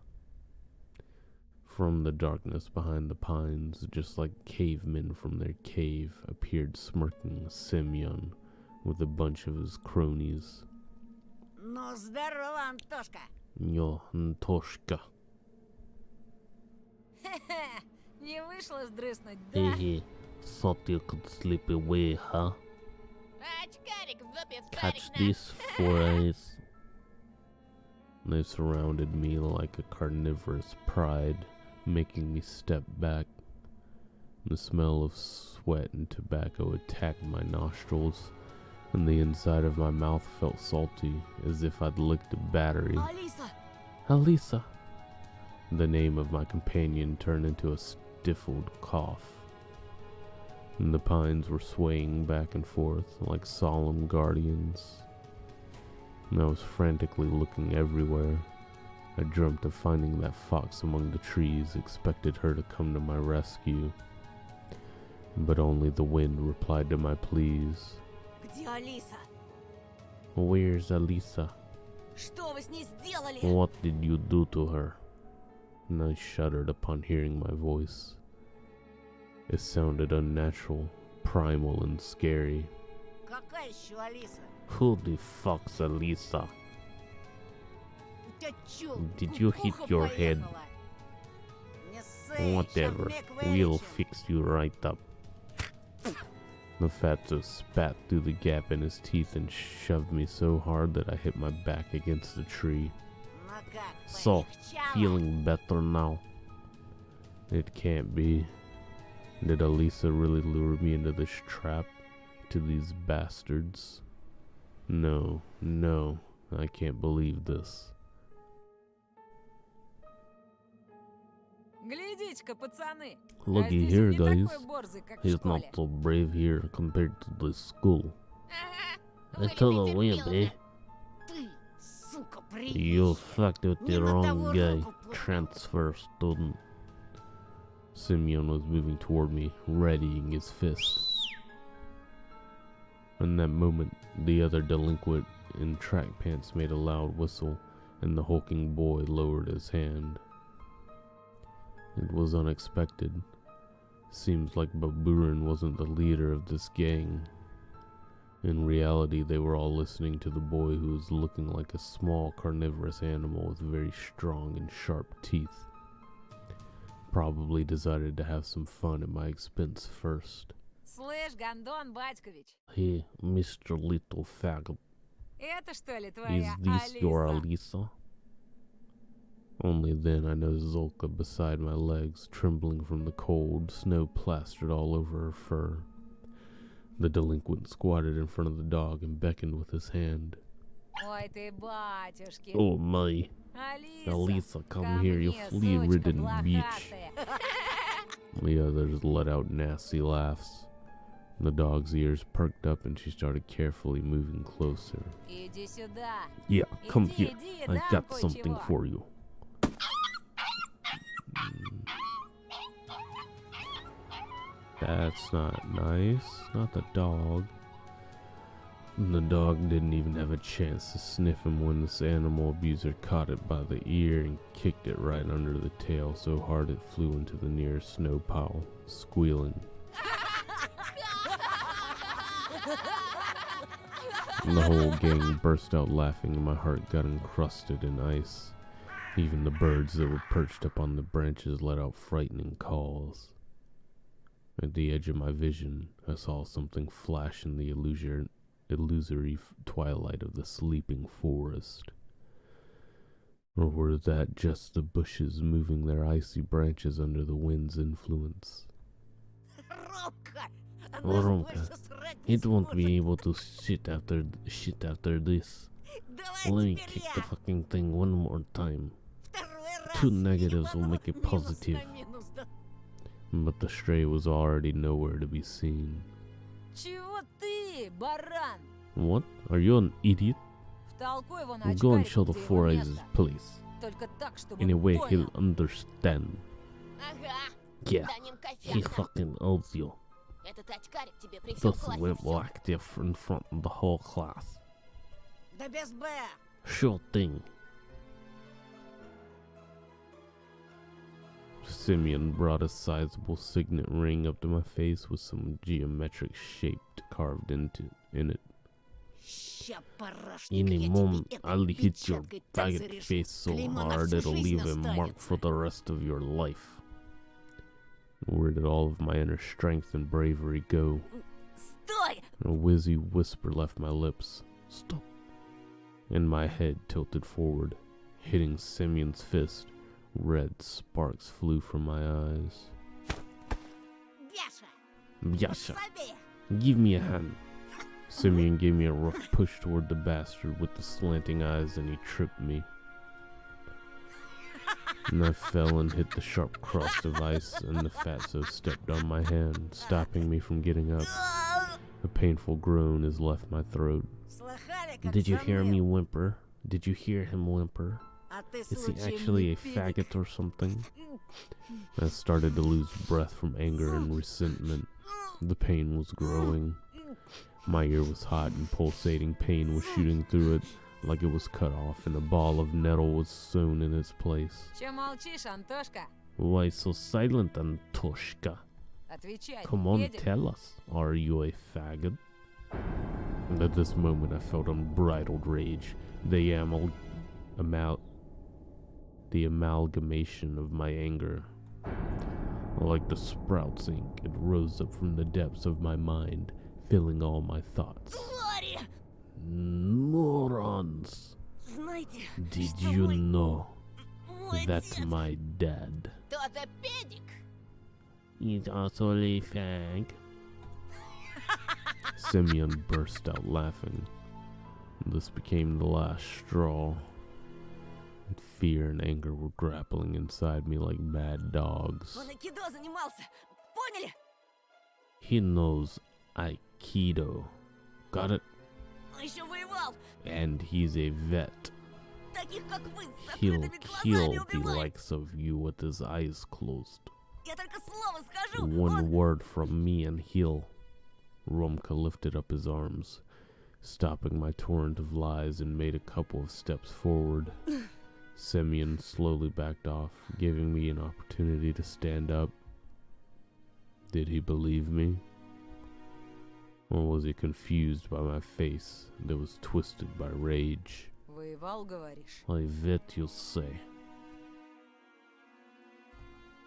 From the darkness behind the pines, just like cavemen from their cave, appeared smirking Semyon with a bunch of his cronies. Ну, здорово, Антошка. Yo, Antoshka. Не вышло сдрыснуть, да? Hey, thought you could slip away, huh? Очкарик в жопе, Catch вторик, these 4 eyes. They surrounded me like a carnivorous pride, making me step back. The smell of sweat and tobacco attacked my nostrils, and the inside of my mouth felt salty, as if I'd licked a battery. Алиса! Alisa! The name of my companion turned into a stifled cough. And the pines were swaying back and forth like solemn guardians. And I was frantically looking everywhere. I dreamt of finding that fox among the trees, expected her to come to my rescue. But only the wind replied to my pleas. Где Алиса? Where's Alisa? Что вы с ней сделали? What did you do to her? And I shuddered upon hearing my voice. It sounded unnatural, primal, and scary. Какая еще Алиса? Who the fuck's Alisa? У тебя чё, Did you hit кукуха your head? поехала? Не ссы, Whatever, щас век we'll вылечим. fix you right up. The fatso spat through the gap in his teeth and shoved me so hard that I hit my back against the tree. Ну как, So, полегчало? feeling better now? It can't be. Did Alisa really lure me into this trap? To these bastards? No, no, I can't believe this. Глядите-ка, пацаны. Looky здесь here, он не guys. такой борзый, как в He's not школе. so brave here compared to the school. Ага. I tell the wind, Вылезай eh? терпелка. Ты, сука, You приезжий. fucked with Не the на wrong того guy. руку поднял. Transfer student. Simeon was moving toward me, readying his fist. In that moment, the other delinquent in track pants made a loud whistle, and the hulking boy lowered his hand. It was unexpected. Seems like Baburin wasn't the leader of this gang. In reality, they were all listening to the boy who was looking like a small carnivorous animal with very strong and sharp teeth. Probably decided to have some fun at my expense first. Слышь, Гондон Батькович, Hey, Mr. Little Faggot, это что ли is твоя this your Алиса? Alisa? Only then I noticed Zolka beside my legs, trembling from the cold, snow plastered all over her fur. The delinquent squatted in front of the dog and beckoned with his hand. Ой ты, батюшки. Oh my, Алиса, Alisa, come ко here, you мне, flea-ridden сучка bitch. блохастая. The others let out nasty laughs. The dog's ears perked up and she started carefully moving closer. Иди сюда. Yeah, come Иди, here. иди, I дам got кое-чего. something for you. That's not nice. Not the dog. The dog didn't even have a chance to sniff him when this animal abuser caught it by the ear and kicked it right under the tail so hard it flew into the nearest snow pile, squealing. The whole gang burst out laughing and my heart got encrusted in ice. Even the birds that were perched up on the branches let out frightening calls. At the edge of my vision, I saw something flash in the illusory twilight of the sleeping forest. Or were that just the bushes moving their icy branches under the wind's influence? Ромка, она Oh, ж Ромка, больше срать не It won't сможет. be able to shit after this. Давай Let me теперь kick я. the fucking thing one more time. Второй раз. Two negatives will Ебану make it минус на positive. минус, да. But the stray was already nowhere to be seen. Чего ты, баран? What? Are you an idiot? Втолкуй его на Go and очкарику, show the где его Four Eyes место. his place. Только так, чтобы In a он way понял. he'll understand. Ага. Yeah, Станем he кофе. fucking owes you. Этот очкарик тебе при всем This классе went всё. active in front of the whole class. Да без Б. Sure thing. Simeon brought a sizable signet ring up to my face with some geometric shape carved in it. Ща, парашник, In a я тебе moment, этой I'll hit your печаткой так faggot зарежу. face so Клеймо на hard всю it'll жизнь leave a mark останется. for the rest of your life. Where did all of my inner strength and bravery go? Стой! A wheezy whisper left my lips. Stop. And my head tilted forward, hitting Simeon's fist. Red sparks flew from my eyes. Яша! Yasha, Слабее! give me a hand. Simeon gave me a rough push toward the bastard with the slanting eyes and he tripped me. And I fell and hit the sharp crust of ice and the fatso stepped on my hand, stopping me from getting up. A painful groan has left my throat. Слыхали, как Did you hear me заныл? whimper? Did you hear him whimper? А ты, Is he случаем, actually не a педик? faggot or something? I started to lose breath from anger and resentment. The pain was growing. My ear was hot and pulsating pain was shooting through it like it was cut off and a ball of nettle was sewn in its place. Че молчишь, Антошка? Why so silent, Antoshka? Отвечай, Come on, педик. tell us. Are you a faggot? And at this moment I felt unbridled rage. The amalgamation of my anger. Like the sprouts ink, it rose up from the depths of my mind, filling all my thoughts. Твари! Morons! Знаете, Did что you мой- know мой that дед my dad тот-то педик? is also a fag? Simeon burst out laughing. This became the last straw. Fear and anger were grappling inside me like mad dogs. Он айкидо занимался. Поняли? He knows Aikido. Got it? Он еще воевал. And he's a vet. Таких, как вы, с He'll закрытыми kill глазами the убивает. likes of you with his eyes closed. Я только слово скажу. One word from me and he'll... Rumka lifted up his arms, stopping my torrent of lies, and made a couple of steps forward. Semyon slowly backed off, giving me an opportunity to stand up. Did he believe me? Or was he confused by my face that was twisted by rage? Воевал, говоришь? I vet, you'll say.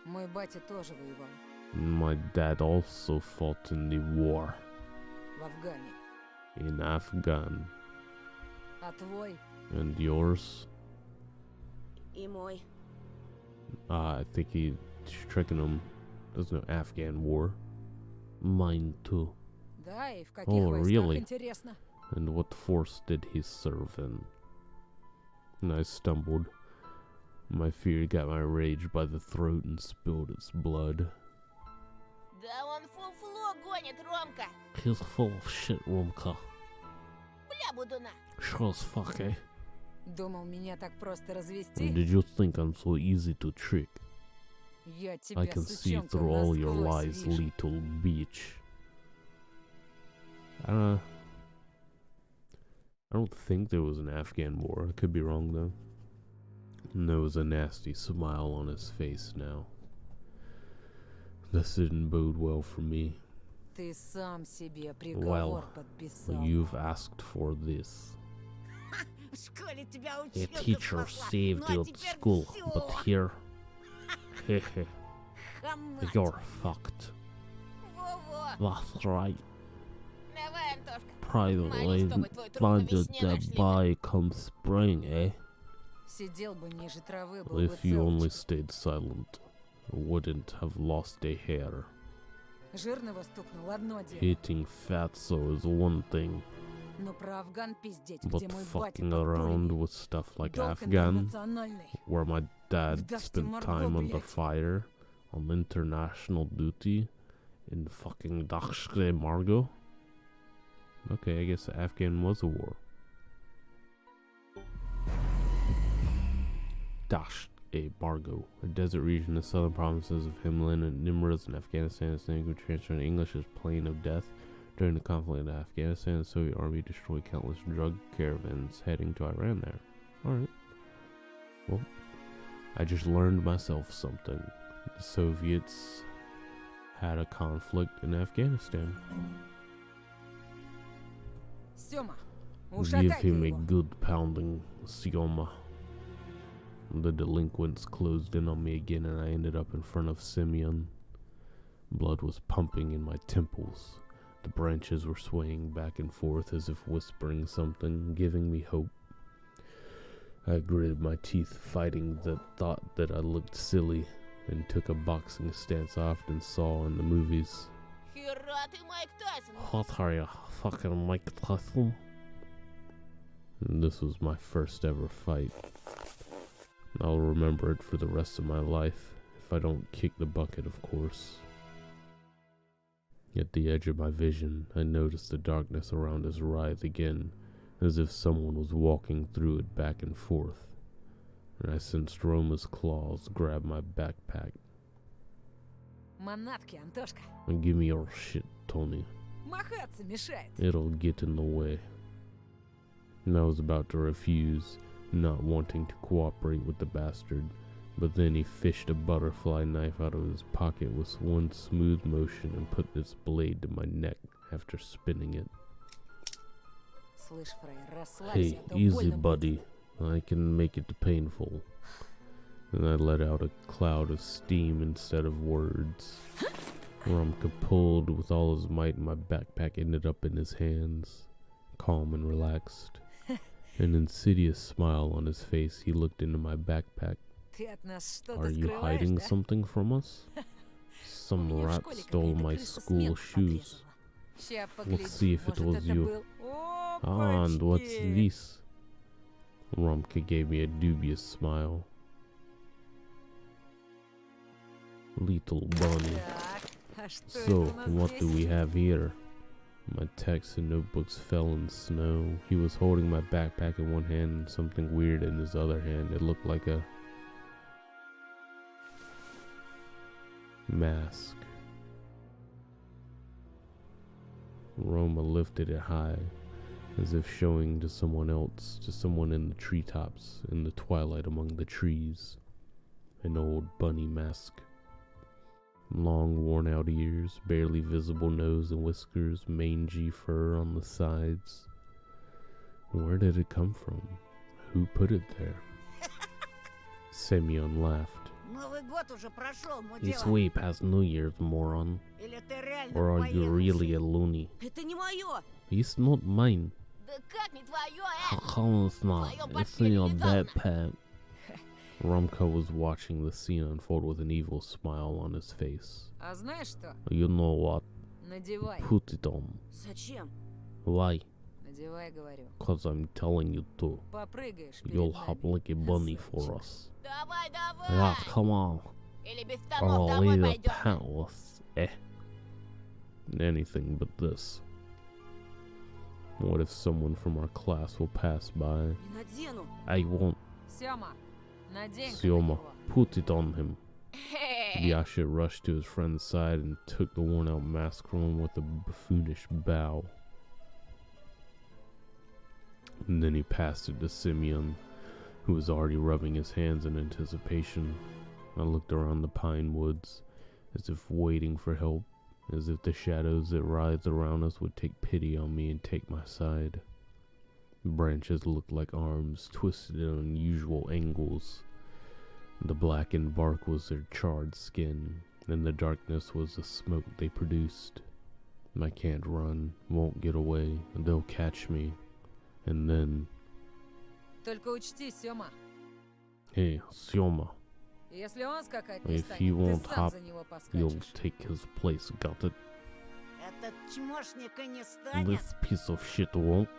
Мой батя тоже воевал. My dad also fought in the war В Афгане. in Afghan. А твой? And yours? И мой. I think he's tricking him. There's no Afghan war. Mine too. Да, и в каких Oh, войсках, really? интересно? And what force did he serve in? And I stumbled. My fear got my rage by the throat and spilled its blood. Да он фуфло гонит, Ромка. He's full of shit, Rumka. Бля, будуна. Sure as fuck, eh? Думал, меня так просто развести? Did you think I'm so easy to trick? Я тебя, I can see сучонка, through all your насквозь lies, вижу. little bitch. I don't think there was an Afghan war. I could be wrong though. And there was a nasty smile on his face now. This didn't bode well for me. Ты сам себе приговор Well, подписал. you've asked for this. В школе тебя A училка teacher спасла. saved Ну, you а at теперь school, всё. but here, hehe, Хамать. you're fucked. Во-во. That's right. Давай, Антошка. Privately Молись, чтобы твой труп на funded весне нашли. by come spring, eh? Сидел бы ниже травы, был бы If you only целочка. stayed silent, I wouldn't have lost a hair. Жирного стукнул, одно дело. Hitting fatso is one thing, Но про Афган пиздеть, but где мой батя fucking под around пулями. with stuff like Долг Afghan, интернациональный. where my dad Вдашь ты spent морду, time under блядь. fire on international duty in fucking Dachshre Margo. Okay, I guess the Afghan was a war. Margo, a desert region in the southern provinces of Himalayan and Nimruz in Afghanistan. Its name translated in English as Plain of Death. During the conflict in Afghanistan, the Soviet army destroyed countless drug caravans heading to Iran there. Alright. Well, I just learned myself something. The Soviets had a conflict in Afghanistan. Сёма, Give ушатай him a его. good pounding, Sioma. The delinquents closed in on me again, and I ended up in front of Simeon. Blood was pumping in my temples. The branches were swaying back and forth as if whispering something, giving me hope. I gritted my teeth, fighting the thought that I looked silly, and took a boxing stance I often saw in the movies. Хера ты, Майк Тайсон. What are you, fucking Mike Tyson? And this was my first ever fight. I'll remember it for the rest of my life, if I don't kick the bucket, of course. At the edge of my vision, I noticed the darkness around us writhe again, as if someone was walking through it back and forth, and I sensed Roma's claws grab my backpack. Манатки, Антошка. And give me your shit, Tony. Махаться мешает. It'll get in the way. And I was about to refuse, not wanting to cooperate with the bastard, but then he fished a butterfly knife out of his pocket with one smooth motion and put its blade to my neck after spinning it. Слышь, фраер, расслабься, Hey, а то easy больно будет. buddy, I can make it painful. And I let out a cloud of steam instead of words. Rumka pulled with all his might and my backpack ended up in his hands. Calm and relaxed. An insidious smile on his face, he looked into my backpack. Ты от нас что-то Are you скрываешь, hiding да? something from us? У Some меня в rat школе stole какая-то my крыса school смен shoes. подрезала. Ща Let's погляди, see if it может, was это you. был... And what's Опачки! this? Rumka gave me a dubious smile. Little bunny. Так, а что So, это у нас what do здесь? we have here? My texts and notebooks fell in snow. He was holding my backpack in one hand and something weird in his other hand. It looked like a mask. Roma lifted it high, as if showing to someone else, to someone in the treetops, in the twilight among the trees. An old bunny mask. Long worn-out ears, barely visible nose and whiskers, mangy fur on the sides. Where did it come from? Who put it there? Semyon laughed. Новый год уже прошел, It's мудила. way past New Year's, moron. Или ты реально Or are you поехавший? really a loony? Это не мое. It's not mine. Да как не твое, How it's not? It's in your backpack. Rumka was watching the scene unfold with an evil smile on his face. А знаешь что? You know what? Надевай. Put it on. Зачем? Why? Надевай, говорю. Cause I'm telling you to. Попрыгаешь перед You'll нами. hop like a bunny for us. Давай, давай. Ah, come on. Или без Or штанов I'll домой leave the пойдем. palace. Anything but this. What if someone from our class will pass by? Не надену. I won't. Сёма, надень Syoma, put it on him. Хе-хе. Yasha rushed to his friend's side and took the worn-out mask from him with a buffoonish bow. And then he passed it to Simeon, who was already rubbing his hands in anticipation. I looked around the pine woods, as if waiting for help, as if the shadows that writhed around us would take pity on me and take my side. The branches looked like arms, twisted at unusual angles. The blackened bark was their charred skin, and the darkness was the smoke they produced. I can't run, won't get away, they'll catch me. And then, Только учти, Сёма, hey, Syoma, если он скакать не if станет, he ты won't сам hop, за него you'll поскачешь. take his place, got it? Этот чмошник и не станет. This piece of shit won't.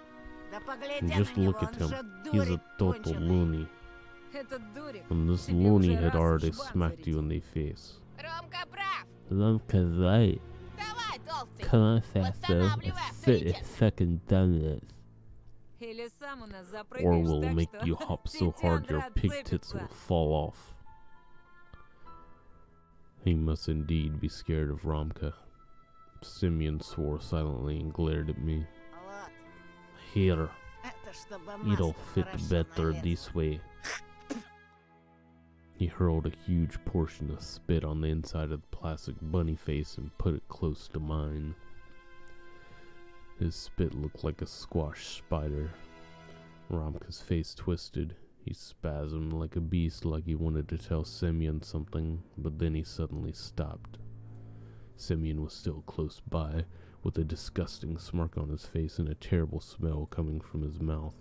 Да поглядя Just на него, look at он him. же He's a дурик total конченый. loony. Этот дурик. And this Тебе loony уже had раз already в жбан smacked you зарядил. in the face. Ромка прав. Lumka's right. Давай, толстый. Come on, faster. Восстанавливай Fit авторитет. fucking donuts. Или сам у нас Or запрыгаешь we'll так, make что you hop so hard your Титян pig tits will отцепится. fall off. He must indeed be scared of Ramka. Simeon swore silently and glared at me. Вот, Here, это чтобы it'll маску fit хорошо better налезть. this way. He hurled a huge portion of spit on the inside of the plastic bunny face and put it close to mine. His spit looked like a squash spider. Ramka's face twisted. He spasmed like a beast, like he wanted to tell Semyon something, but then he suddenly stopped. Semyon was still close by, with a disgusting smirk on his face and a terrible smell coming from his mouth.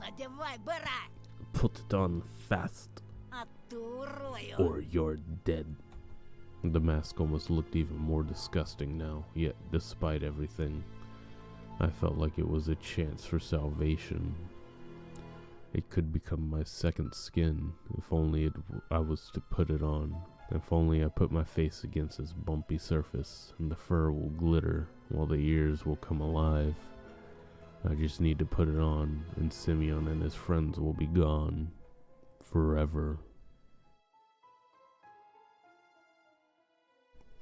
Надевай, быра, Put it on fast, а ту урою. Or you're dead. The mask almost looked even more disgusting now, yet despite everything, I felt like it was a chance for salvation. It could become my second skin, if only I was to put it on. If only I put my face against its bumpy surface, and the fur will glitter, while the ears will come alive. I just need to put it on, and Simeon and his friends will be gone. Forever.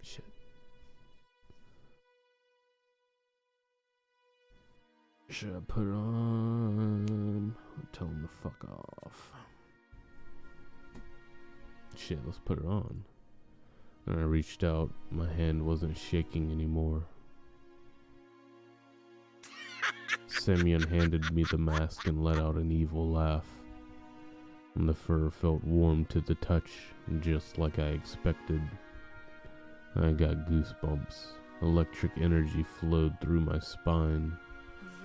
Shit. Should I put it on? Tell him to fuck off. Shit, let's put it on. And I reached out. My hand wasn't shaking anymore. Semyon handed me the mask and let out an evil laugh. And the fur felt warm to the touch, just like I expected. I got goosebumps. Electric energy flowed through my spine.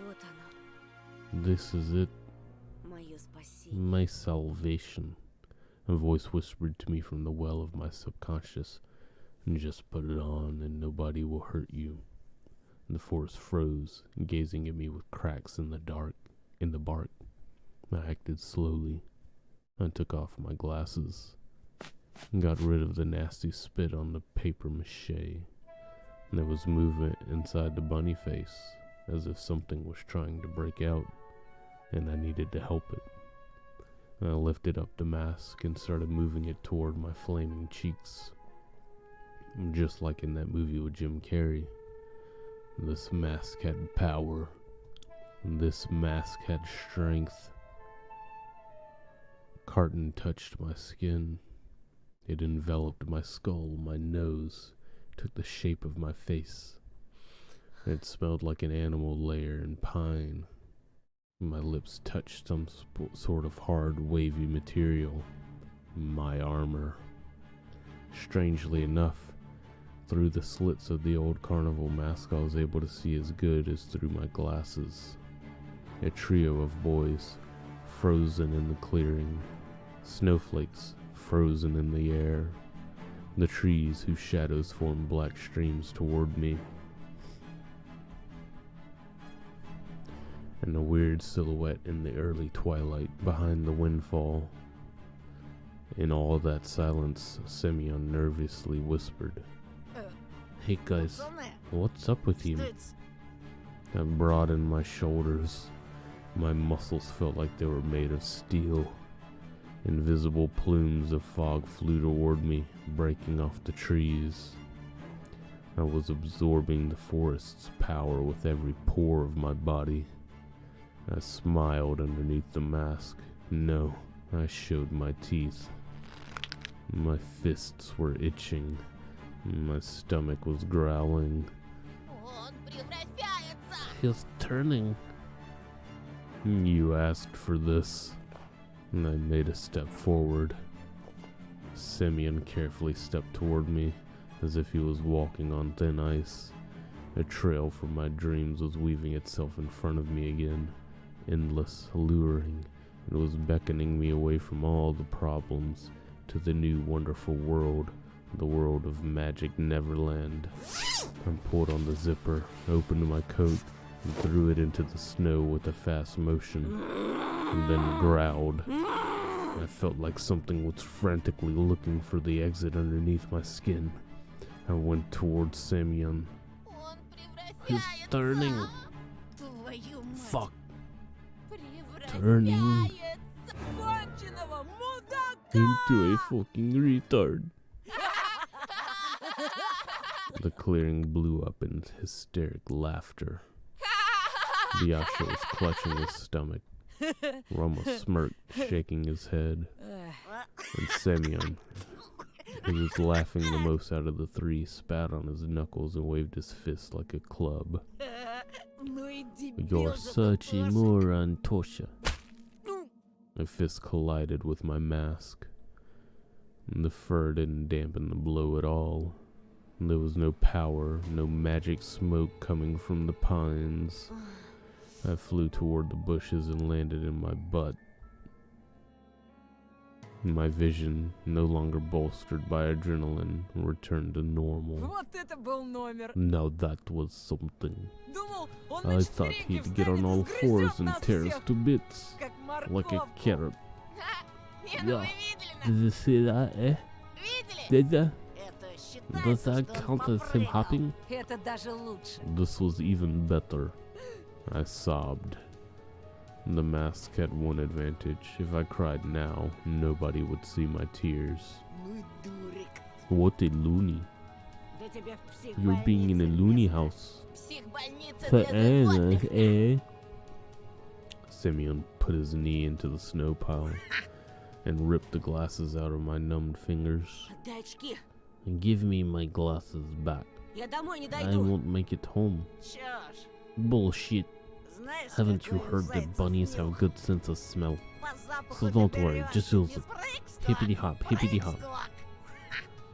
Вот оно, This is it, мое спасение. my salvation. A voice whispered to me from the well of my subconscious, just put it on and nobody will hurt you. The forest froze, gazing at me with cracks in the bark. I acted slowly. I took off my glasses and got rid of the nasty spit on the paper mache. There was movement inside the bunny face, as if something was trying to break out, and I needed to help it. I lifted up the mask and started moving it toward my flaming cheeks. Just like in that movie with Jim Carrey, this mask had power. This mask had strength. Carton touched my skin. It enveloped my skull, my nose, took the shape of my face. It smelled like an animal lair and pine. My lips touched some sort of hard, wavy material. My armor. Strangely enough, through the slits of the old carnival mask, I was able to see as good as through my glasses. A trio of boys, frozen in the clearing. Snowflakes, frozen in the air. The trees whose shadows formed black streams toward me. And a weird silhouette in the early twilight behind the windfall. In all that silence, Semyon nervously whispered, "Hey guys, what's up with you?" I broadened my shoulders. My muscles felt like they were made of steel. Invisible plumes of fog flew toward me, breaking off the trees. I was absorbing the forest's power with every pore of my body. I smiled underneath the mask. No, I showed my teeth. My fists were itching. My stomach was growling. Он превращается! He's turning. You asked for this. And I made a step forward. Semyon carefully stepped toward me, as if he was walking on thin ice. A trail from my dreams was weaving itself in front of me again. Endless, alluring. It was beckoning me away from all the problems to the new wonderful world, the world of Magic Neverland. I pulled on the zipper, opened my coat, and threw it into the snow with a fast motion, and then growled. I felt like something was frantically looking for the exit underneath my skin. I went towards Semyon. Он He's превращается! turning. Твою мать. Fuck. Превращается! Конченого мудака! Into a fucking retard. The clearing blew up in hysteric laughter. Biasha was clutching his stomach. Roma smirked, shaking his head. And Semyon, who was laughing the most out of the three, spat on his knuckles and waved his fist like a club. Ну и You're дебил such a закупорщик. moron, Tosha. My fist collided with my mask. The fur didn't dampen the blow at all. There was no power, no magic smoke coming from the pines. I flew toward the bushes and landed in my butt. My vision, no longer bolstered by adrenaline, returned to normal. Вот это был номер. Now that was something. Думал, он I на thought четвереньки he'd get on встанет и all сгрызет fours and нас tear us всех, to bits, как like a морковку. carrot. Не, ну Yeah. вы видели нас? Did you see that, eh? Видели? Did ya? Это Does считается, that что count он as him попрыгал. hopping? Это даже лучше. This was even better. I sobbed. The mask had one advantage. If I cried now, nobody would see my tears. Ну и дурик. What a loony. Да тебя в You're being in a психбольнице loony вместо. house. Психбольница For для животных. eh? Semyon put his knee into the snow pile and ripped the glasses out of my numbed fingers. Отдай очки. Give me my glasses back. Я домой не I дойду. won't make it home. Чё ж, Bullshit. знаешь, Haven't you какой у heard that зайцев bunnies have нюх? good sense of smell? По запаху So ты don't worry, берёшь just и use it. спрыг-сток, Hippity hop, hippity hop. спрыг-сток.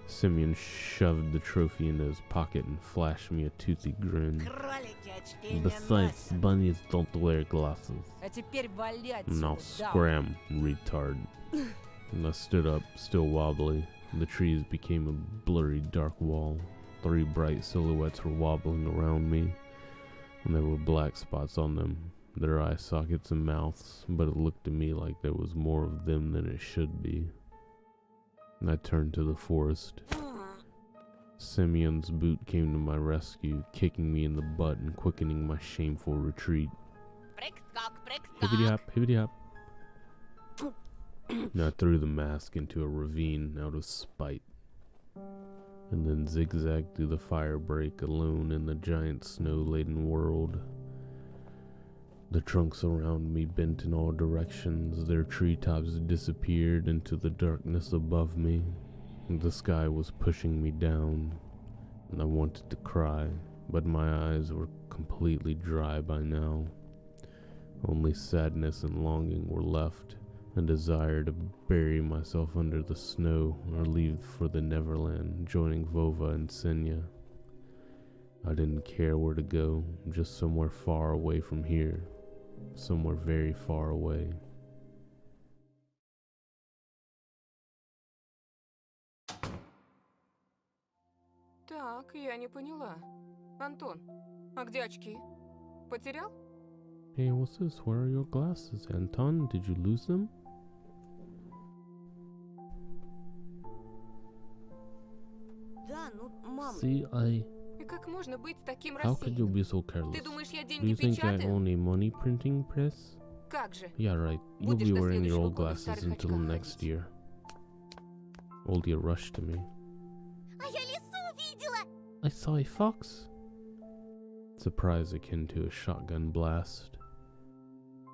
Semyon shoved the trophy into his pocket and flashed me a toothy grin. Кролики очки не Besides, носят. bunnies don't wear glasses. А теперь вали Now отсюда, scram, retard. And I stood up, still wobbly. The trees became a blurry dark wall. 3 bright silhouettes were wobbling around me, and there were black spots on them. their eye sockets and mouths, but it looked to me like there was more of them than it should be. I turned to the forest. Simeon's boot came to my rescue, kicking me in the butt and quickening my shameful retreat. Hippity hop, hippity hop. I threw the mask into a ravine out of spite, and then zigzagged through the fire break alone in the giant snow-laden world. The trunks around me bent in all directions, their treetops disappeared into the darkness above me. The sky was pushing me down, and I wanted to cry, but my eyes were completely dry by now. Only sadness and longing were left, a desire to bury myself under the snow or leave for the Neverland, joining Vova and Senya. I didn't care where to go, just somewhere far away from here, somewhere very far away. Так, я не поняла. Антон, а где очки? Потерял? Hey, what's this? Where are your glasses, Anton? Did you lose them? Да, ну, мам. See, И как можно быть таким How could you рассеянным? be so careless? Ты думаешь, я Do деньги you think I печатаю? own a money printing press? Как же? Yeah, right. You'll Будешь be до wearing your следующего old года в glasses старых until очках next ходить. year. Oldie rushed to me. А я лису видела. I saw a fox. Surprise akin to a shotgun blast.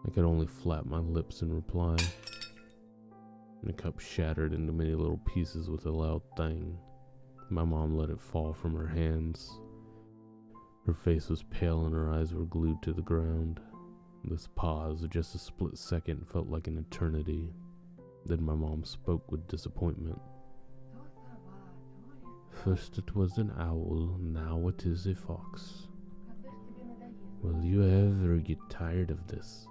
I could only flap my lips in reply. The cup shattered into many little pieces with a loud thang. My mom let it fall from her hands. Her face was pale and her eyes were glued to the ground. This pause, just a split second, felt like an eternity. Then my mom spoke with disappointment. First it was an owl, now it is a fox. Will you ever get tired of this?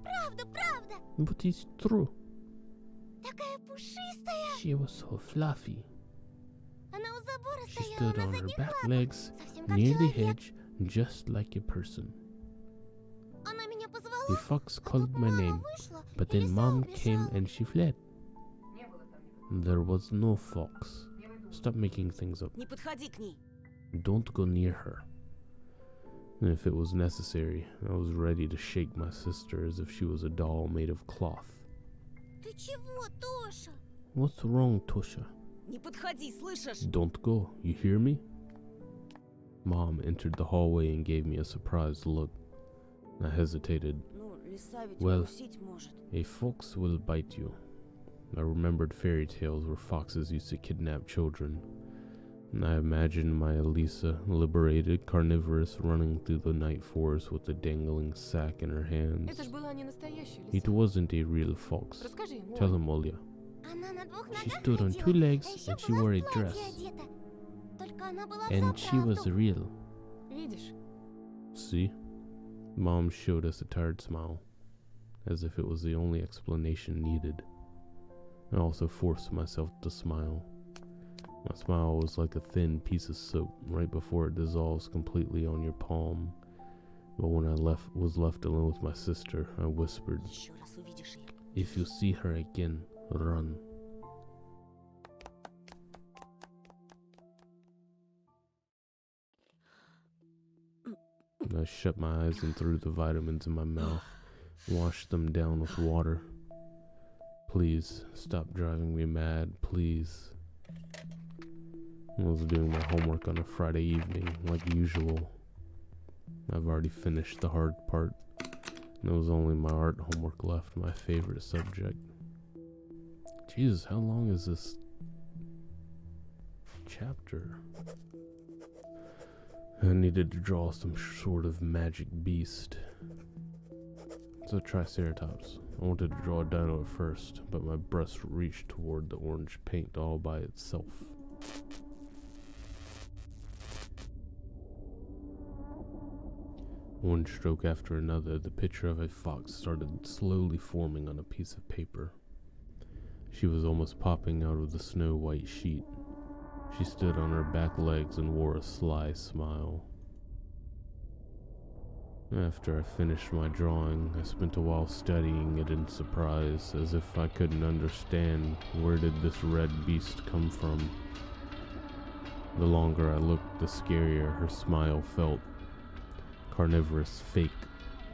Правда, правда. but it's true. Такая пушистая. She was so fluffy. Она у забора She стояла stood на on her задних back лапах. legs Совсем как near the человек. hedge, just like a person. Она меня позвала. The fox А called тут my мама name, вышла, but и then лиса mom came убежала. and she fled. There was no fox. Stop making things up. Не подходи к ней. Don't go near her. And if it was necessary, I was ready to shake my sister as if she was a doll made of cloth. Ты чего, Тоша? What's wrong, Tosha? Не подходи, слышишь? Don't go, you hear me? Mom entered the hallway and gave me a surprised look. I hesitated. Ну, лиса ведь Well, укусить может. A fox will bite you. I remembered fairy tales where foxes used to kidnap children. And I imagined my Elisa, liberated, carnivorous, running through the night forest with a dangling sack in her hands. Это ж была не настоящая It лиса. wasn't a real fox. Расскажи ему. Tell him, Olya. Она на двух She ногах stood on ходила, two legs а еще and she была wore в a платье dress. одета. Только она была And she was взаправду. real. Видишь? See? Mom showed us a tired smile, as if it was the only explanation needed. I also forced myself to smile. My smile was like a thin piece of soap right before it dissolves completely on your palm. But when I was left alone with my sister, I whispered, Еще раз увидишь ее. If you see her again, run. I shut my eyes and threw the vitamins in my mouth, washed them down with water. Please, stop driving me mad, please. I was doing my homework on a Friday evening, like usual. I've already finished the hard part. There was only my art homework left, my favorite subject. Jesus, how long is this chapter? I needed to draw some sort of magic beast. It's a Triceratops. I wanted to draw a dino at first, but my breast reached toward the orange paint all by itself. One stroke after another, the picture of a fox started slowly forming on a piece of paper. She was almost popping out of the snow-white sheet. She stood on her back legs and wore a sly smile. After I finished my drawing, I spent a while studying it in surprise, as if I couldn't understand where did this red beast come from. The longer I looked, the scarier her smile felt. Carnivorous, fake,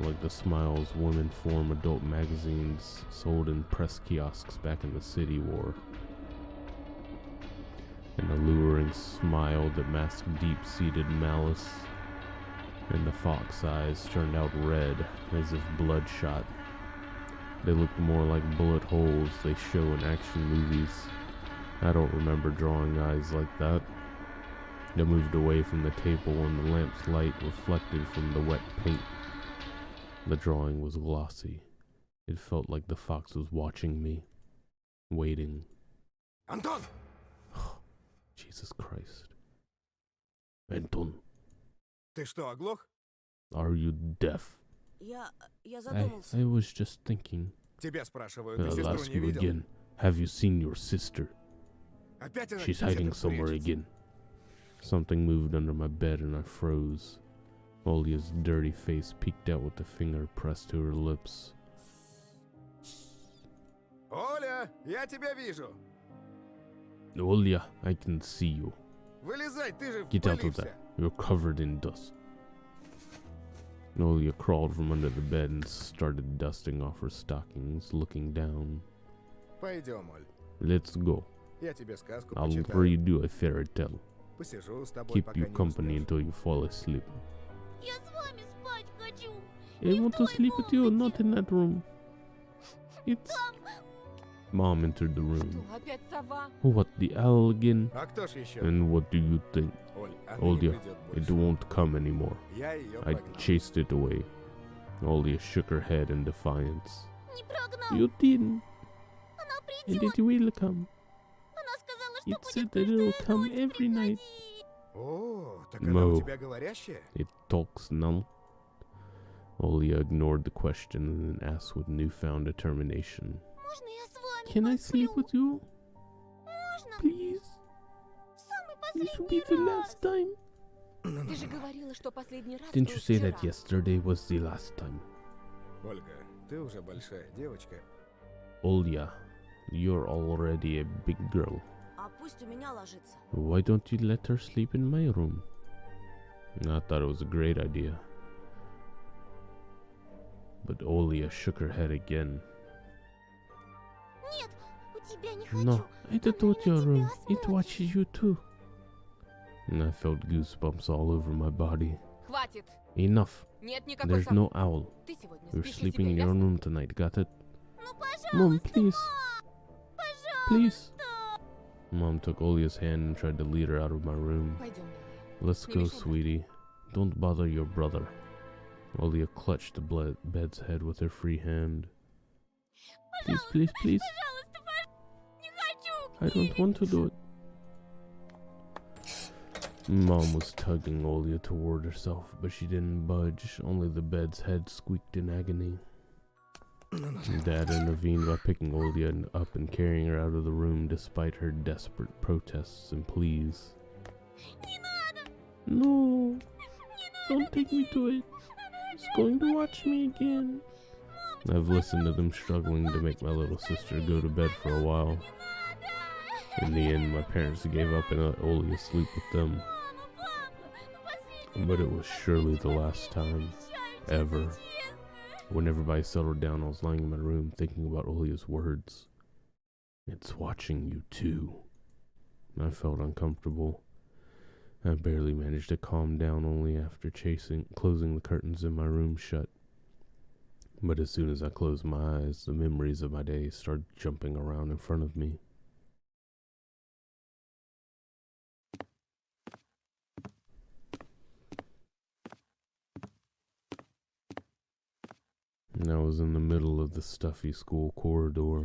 like the smiles women form adult magazines sold in press kiosks back in the city wore. An alluring smile that masked deep-seated malice, and the fox eyes turned out red, as if bloodshot. They looked more like bullet holes they show in action movies. I don't remember drawing eyes like that. I moved away from the table and the lamp's light reflected from the wet paint. The drawing was glossy. It felt like the fox was watching me, waiting. Антон! Jesus Christ. Anton, Ты что, оглох? are you deaf? Я I задумался. was just thinking. Тебя спрашиваю, ты I'll сестру ask не you видел? again. Have you seen your sister? Опять она She's где-то hiding somewhere прячется. again. Something moved under my bed and I froze. Olia's dirty face peeked out with a finger pressed to her lips. Оля, я тебя вижу. Olia, I can see you. Вылезай, ты же в Get out пыли of вся. there. You're covered in dust. Olia crawled from under the bed and started dusting off her stockings, looking down. Пойдем, Оль. Let's go. Я тебе сказку I'll почитаю. read you a fairy tale. Посижу с тобой, Keep пока you не company уснешь. until you fall asleep. Я с вами спать хочу. I want to sleep with you, not in that room. It's... Mom entered the room. Что, опять сова? What, the owl again? А кто ж еще? And what do you think? Оль, она Olia, не придет it больше. won't come anymore. Я ее I прогнал. chased it away. Olia shook her head in defiance. Не прогнал. You didn't, Она and придет. it will come. Она сказала, что It будет said that it'll каждую come ночь every night. приходить. О, так она Мо. у тебя говорящая? It talks none. Olia ignored the question and then asked with newfound determination. Можно я с вами Can I sleep посплю? with you? Можно. Please? В самый This will последний be the раз. last time. Ты же говорила, что последний раз Didn't был you say вчера. that yesterday was the last time? Ольга, ты уже большая девочка. Olia, you're already a big girl. А пусть у меня ложится. Why don't you let her sleep in my room? I thought it was a great idea. But Olia shook her head again. Нет, у тебя не хочу. No, это Она not на your тебя room. It смотрит. watches you too. And I felt goosebumps all over my body. Хватит. Enough. Нет никакой There's совы. no owl. Ты сегодня You're спишь у sleeping in себя, your own ясно? room tonight, got it? Ну, пожалуйста, Mom, please. пожалуйста. Please. Mom took Olia's hand and tried to lead her out of my room. Пойдем, милая. Let's Не go, мешай. sweetie. Don't bother your brother. Olia clutched the bed's head with her free hand. Please, please, please. Пожалуйста, не хочу. I don't want to do it. Mom was tugging Olia toward herself, but she didn't budge. Only the bed's head squeaked in agony. Dad intervened by picking Olia up and carrying her out of the room despite her desperate protests and pleas. No, don't take me to it. He's going to watch me again. I've listened to them struggling to make my little sister go to bed for a while. In the end, my parents gave up and let Olia sleep with them. But it was surely the last time, ever. When everybody settled down, I was lying in my room thinking about Olia's words. It's watching you too. I felt uncomfortable. I barely managed to calm down only after closing the curtains in my room shut. But as soon as I closed my eyes, the memories of my day started jumping around in front of me. And I was in the middle of the stuffy school corridor.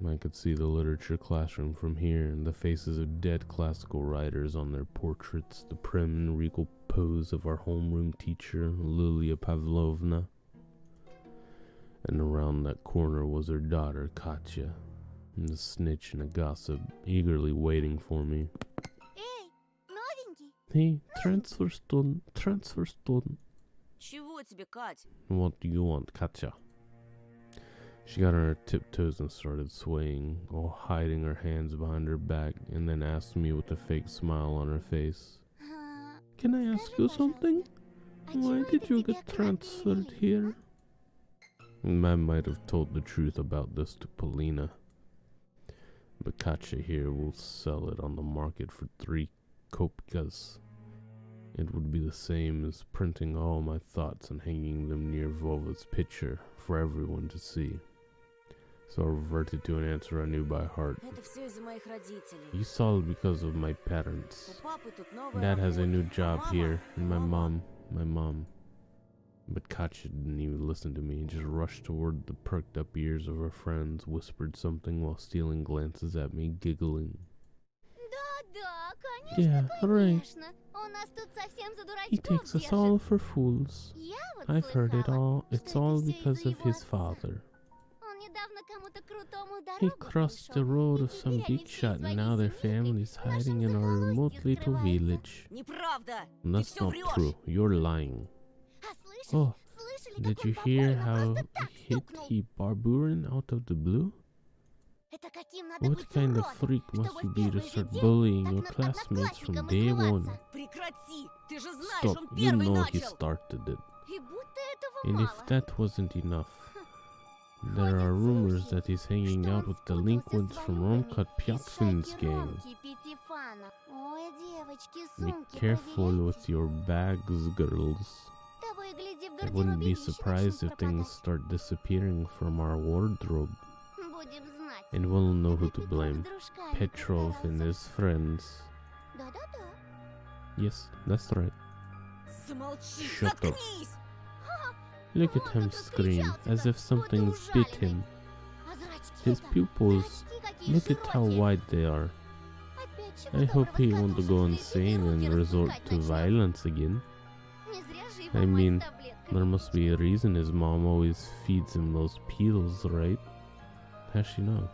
I could see the literature classroom from here, and the faces of dead classical writers on their portraits, the prim and regal pose of our homeroom teacher, Lilia Pavlovna. And around that corner was her daughter, Katya, and a snitch and a gossip, eagerly waiting for me. Эй, новенький, Hey, transfer stone, transfer stone. Чего тебе, Кать? What do you want, Katya? She got on her tiptoes and started swaying, all hiding her hands behind her back, and then asked me with a fake smile on her face. Can I ask you something? Why did you get transferred here? I might have told the truth about this to Polina, but Katya here will sell it on the market for 3 kopkas. It would be the same as printing all my thoughts and hanging them near Volva's picture for everyone to see. So I reverted to an answer I knew by heart. Это все из-за моих родителей. You saw it because of my parents. У папы тут новая Dad has a работа. new job Мама, here, and my мама. mom. But Katya didn't even listen to me and just rushed toward the perked up ears of her friends, whispered something while stealing glances at me, giggling. Да, Yeah, right. конечно. У нас тут совсем за He дурачков takes us держат. all for fools. Я вот I've heard it слыхала, all. что It's это all всё because из-за of его his отца. father. Он недавно кому-то крутому He дорогу crossed the перешёл, road и of some теперь они big всей shot, and своей now their семейкой family's в нашем hiding in our remote захолустье little скрываются. village. Неправда. That's всё not врёшь. true. You're lying. А слышали? Oh, Слышали, did как you он hear Бабурина how просто так hit стукнул? he Barburin out of the blue? Это каким надо What быть kind of уродом, freak must чтобы you в be to первый же start день bullying так your над classmates from одноклассником day one? измываться? Прекрати. Ты же знаешь, Stop, он you первый know he начал. started it. И будто этого And мало. if that wasn't enough, there are rumors that he's hanging Что out он with спутался delinquents с from ворами Romkat из Pyakfin's шайки gang. Ромки Пятифана. Ой, девочки, Be сумки careful with проверяйте. your bags, girls. Того и гляди, в I wouldn't гардеробе be вещи surprised начнут if things пропадать. start disappearing from our wardrobe, Будем знать. and we'll know who Где to Петров с blame. дружками Petrov and постарался. his friends. Да-да-да. Yes, that's right. Замолчи. Shut up. Заткнись. Look at Вот him он scream, раскричался, as if будто something's bit ужаленный. him. А зрачки-то, His pupils, зрачки какие look at how широкие. wide they are. Опять чего I hope доброго he won't go скатушится и insane тебе and руки resort распускать to начнет. violence again. Не зря же его I мать mean, с таблетками There must be a reason his mom always feeds him those pills, right? How's she know?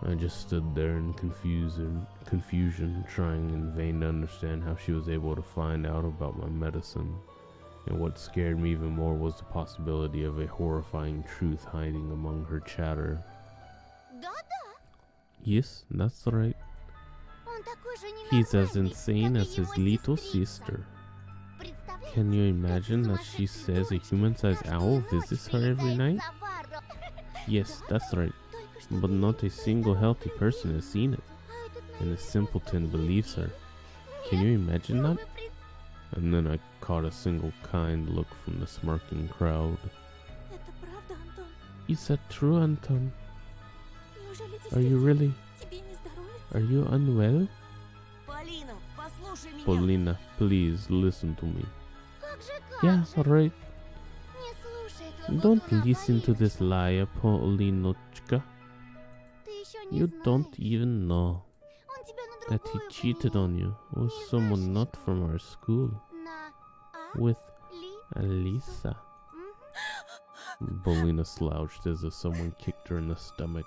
I just stood there in confusion, trying in vain to understand how she was able to find out about my medicine. And what scared me even more was the possibility of a horrifying truth hiding among her chatter. Да-да, Yes, that's right. он такой же He's as ненормальный, insane как и as his его little сестрица. sister. Представляете, Can you как imagine that she сумасшедший says a дочь human-sized каждую owl ночь visits her every прилетает night? за баром. Yes, that's right. Только что But not a перед single этим healthy было. person has seen it, А этот and the наивный simpleton упырь believes her. видел. Can you imagine Ну that? вы представляете, And then I caught a single kind look from the smirking crowd. это правда, Антон? Is that true, Anton? Неужели Are you really? тебе не здоровится? Are you unwell? Полина, послушай меня. Paulina, please listen to me. Как же, как Yeah, же? alright. Не слушай этого Don't болтуна, listen to this Полиночка. liar, Paulinochka. Ты еще не You знаешь. don't even know Он тебя на that he другую cheated поменял. on you with someone not from our school, На with Ли. Alisa. Мгм. Paulina slouched as if someone kicked her in the stomach,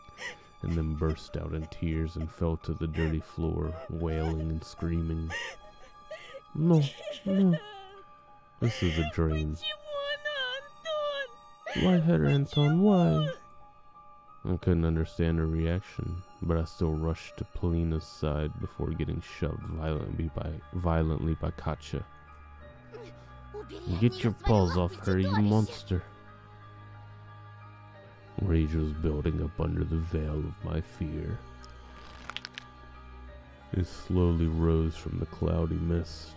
and then burst out in tears and fell to the dirty floor, wailing and screaming. No, no, this is a dream. Почему она, Антон? Why her, Anton? Why? I couldn't understand her reaction, but I still rushed to Paulina's side before getting shoved violently by Katya. Убери от Get неё your свои paws лапы, off her, you чудовище. monster! Rage was building up under the veil of my fear. It slowly rose from the cloudy mist,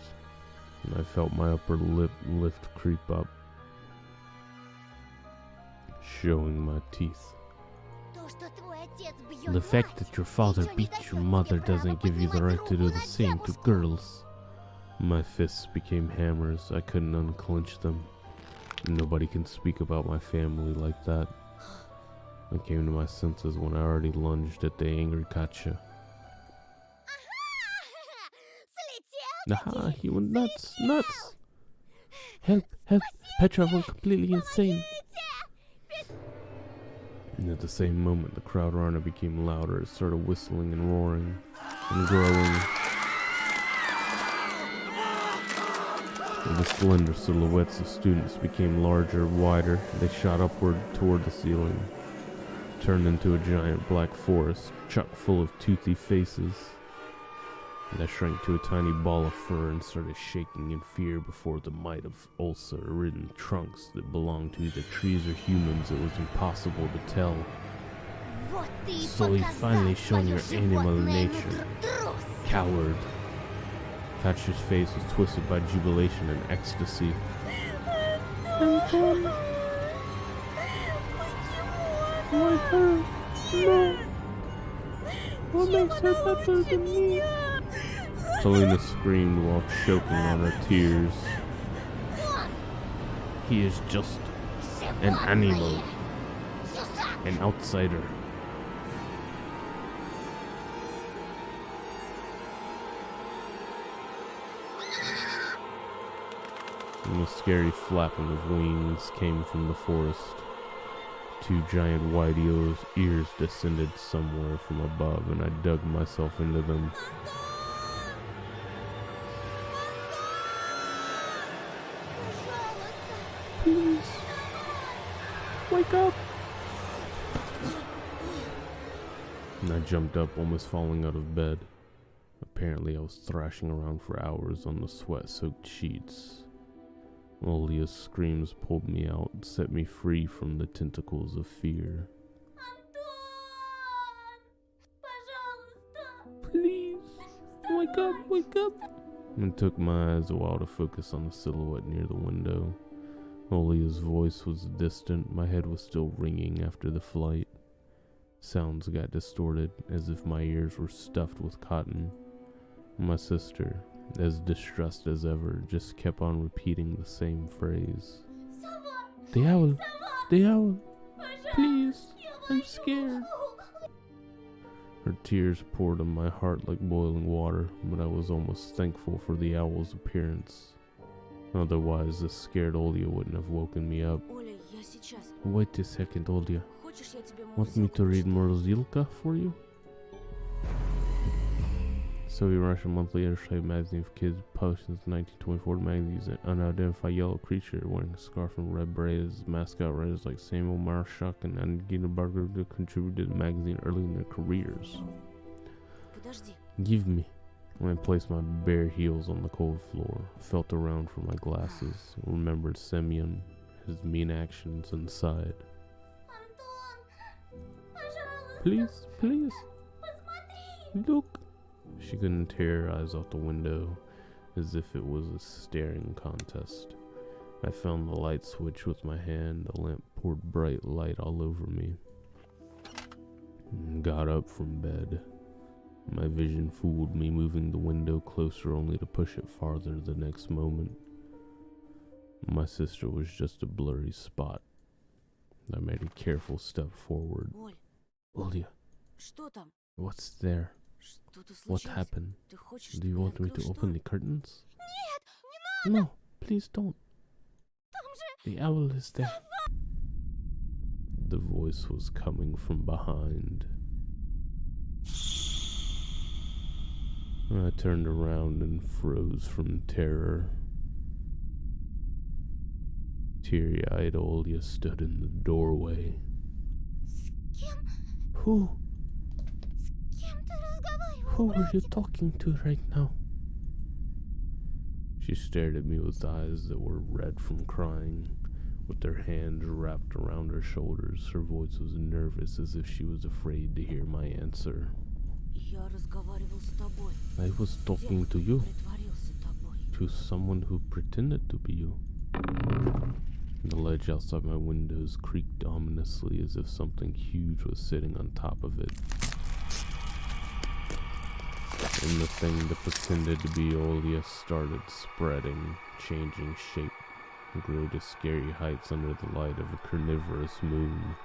and I felt my upper lip lift creep up, showing my teeth. То, что твой отец бьёт The fact мать, that your father ещё не beat даёт your тебе mother права doesn't give you the поднимать right to do руку the на same to девушку. girls. My fists became hammers. I couldn't unclench them. Nobody can speak about my family like that. I came to my senses when I already lunged at the angry Katya. Слетел Aha, he went nuts, nuts! Help, help! Petrov went completely insane. And at the same moment, the crowd around it became louder. It started whistling and roaring and growing. The slender silhouettes of students became larger, wider. They shot upward toward the ceiling, turned into a giant black forest, chock full of toothy faces. And I shrank to a tiny ball of fur and started shaking in fear before the might of ulcer-ridden trunks that belonged to either trees or humans. It was impossible to tell. Вот ты и So you've показал finally shown свою your animal животное nature. нутро, трус. Coward. Katya's face was twisted by jubilation and ecstasy. Anton, why her? No. What makes her better than me? Selena screamed while choking on her tears. He is just an animal, Сюзак, an outsider. And a scary flapping of wings came from the forest. Two giant white ears descended somewhere from above, and I dug myself into them. Please, wake up. And I jumped up, almost falling out of bed. Apparently I was thrashing around for hours on the sweat-soaked sheets. Olia's screams pulled me out and set me free from the tentacles of fear. Please, wake up, wake up. It took my eyes a while to focus on the silhouette near the window. Olia's voice was distant. My head was still ringing after the flight. Sounds got distorted, as if my ears were stuffed with cotton. My sister, as distressed as ever, just kept on repeating the same phrase. The owl, the owl. Please, I'm scared. Her tears poured on my heart like boiling water, but I was almost thankful for the owl's appearance. Otherwise, the scared Olia wouldn't have woken me up. Оля, я сейчас. Wait a second, Olya. Хочешь, я тебе Want me to read Morzilka for you? Soviet Russian monthly illustrated magazine for kids, published since 1924. The magazine is an unidentified yellow creature wearing a scarf and red berets. Mascot writers like Samuel Marshak and Angina Barger contributed to the magazine early in their careers. Подожди. Give me. I placed my bare heels on the cold floor, felt around for my glasses, remembered Semyon, his mean actions, and sighed. Please, please, look. She couldn't tear her eyes out the window, as if it was a staring contest. I found the light switch with my hand. The lamp poured bright light all over me. And got up from bed. My vision fooled me, moving the window closer only to push it farther the next moment. My sister was just a blurry spot. I made a careful step forward. Оль, Olya, что там? what's there? Что-то What случилось? happened? Ты хочешь, Do you чтобы я want me to открыл open шторы? the curtains? No, please don't. The owl is there. The voice was coming from behind. I turned around and froze from terror. Teary-eyed Olya stood in the doorway. Who? С кем ты разговаривал, Who are you братик? talking to right now? She stared at me with eyes that were red from crying. With her hands wrapped around her shoulders, her voice was nervous, as if she was afraid to hear my answer. Я разговаривал с тобой. I was talking to you, Притворился тобой. to someone who pretended to be you. The ledge outside my windows creaked ominously, as if something huge was sitting on top of it. And the thing that pretended to be Olya started spreading, changing shape, and grew to scary heights under the light of a carnivorous moon.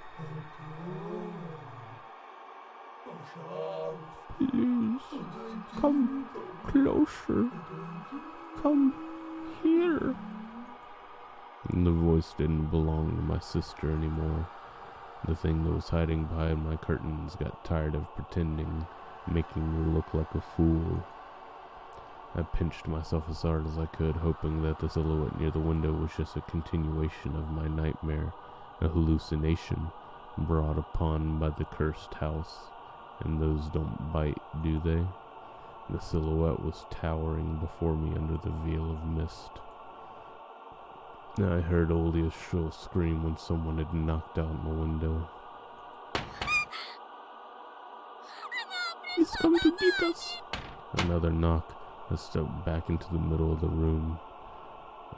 Please, come closer. Come here. And the voice didn't belong to my sister anymore. The thing that was hiding behind my curtains got tired of pretending, making me look like a fool. I pinched myself as hard as I could, hoping that the silhouette near the window was just a continuation of my nightmare, a hallucination brought upon by the cursed house. And those don't bite, do they? The silhouette was towering before me under the veil of mist. I heard Olia's shrill scream when someone had knocked out my window. He's coming to beat us. Another knock. I stepped back into the middle of the room,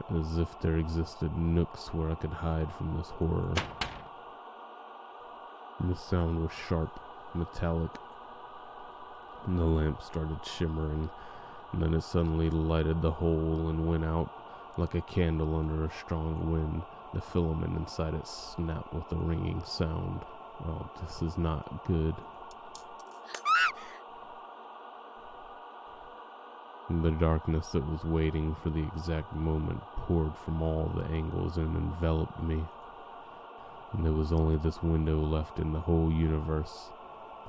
as if there existed nooks where I could hide from this horror. The sound was sharp, metallic, and the lamp started shimmering, and then it suddenly lighted the hole and went out like a candle under a strong wind. The filament inside it snapped with a ringing sound. Oh, this is not good. The darkness that was waiting for the exact moment poured from all the angles and enveloped me. And there was only this window left in the whole universe.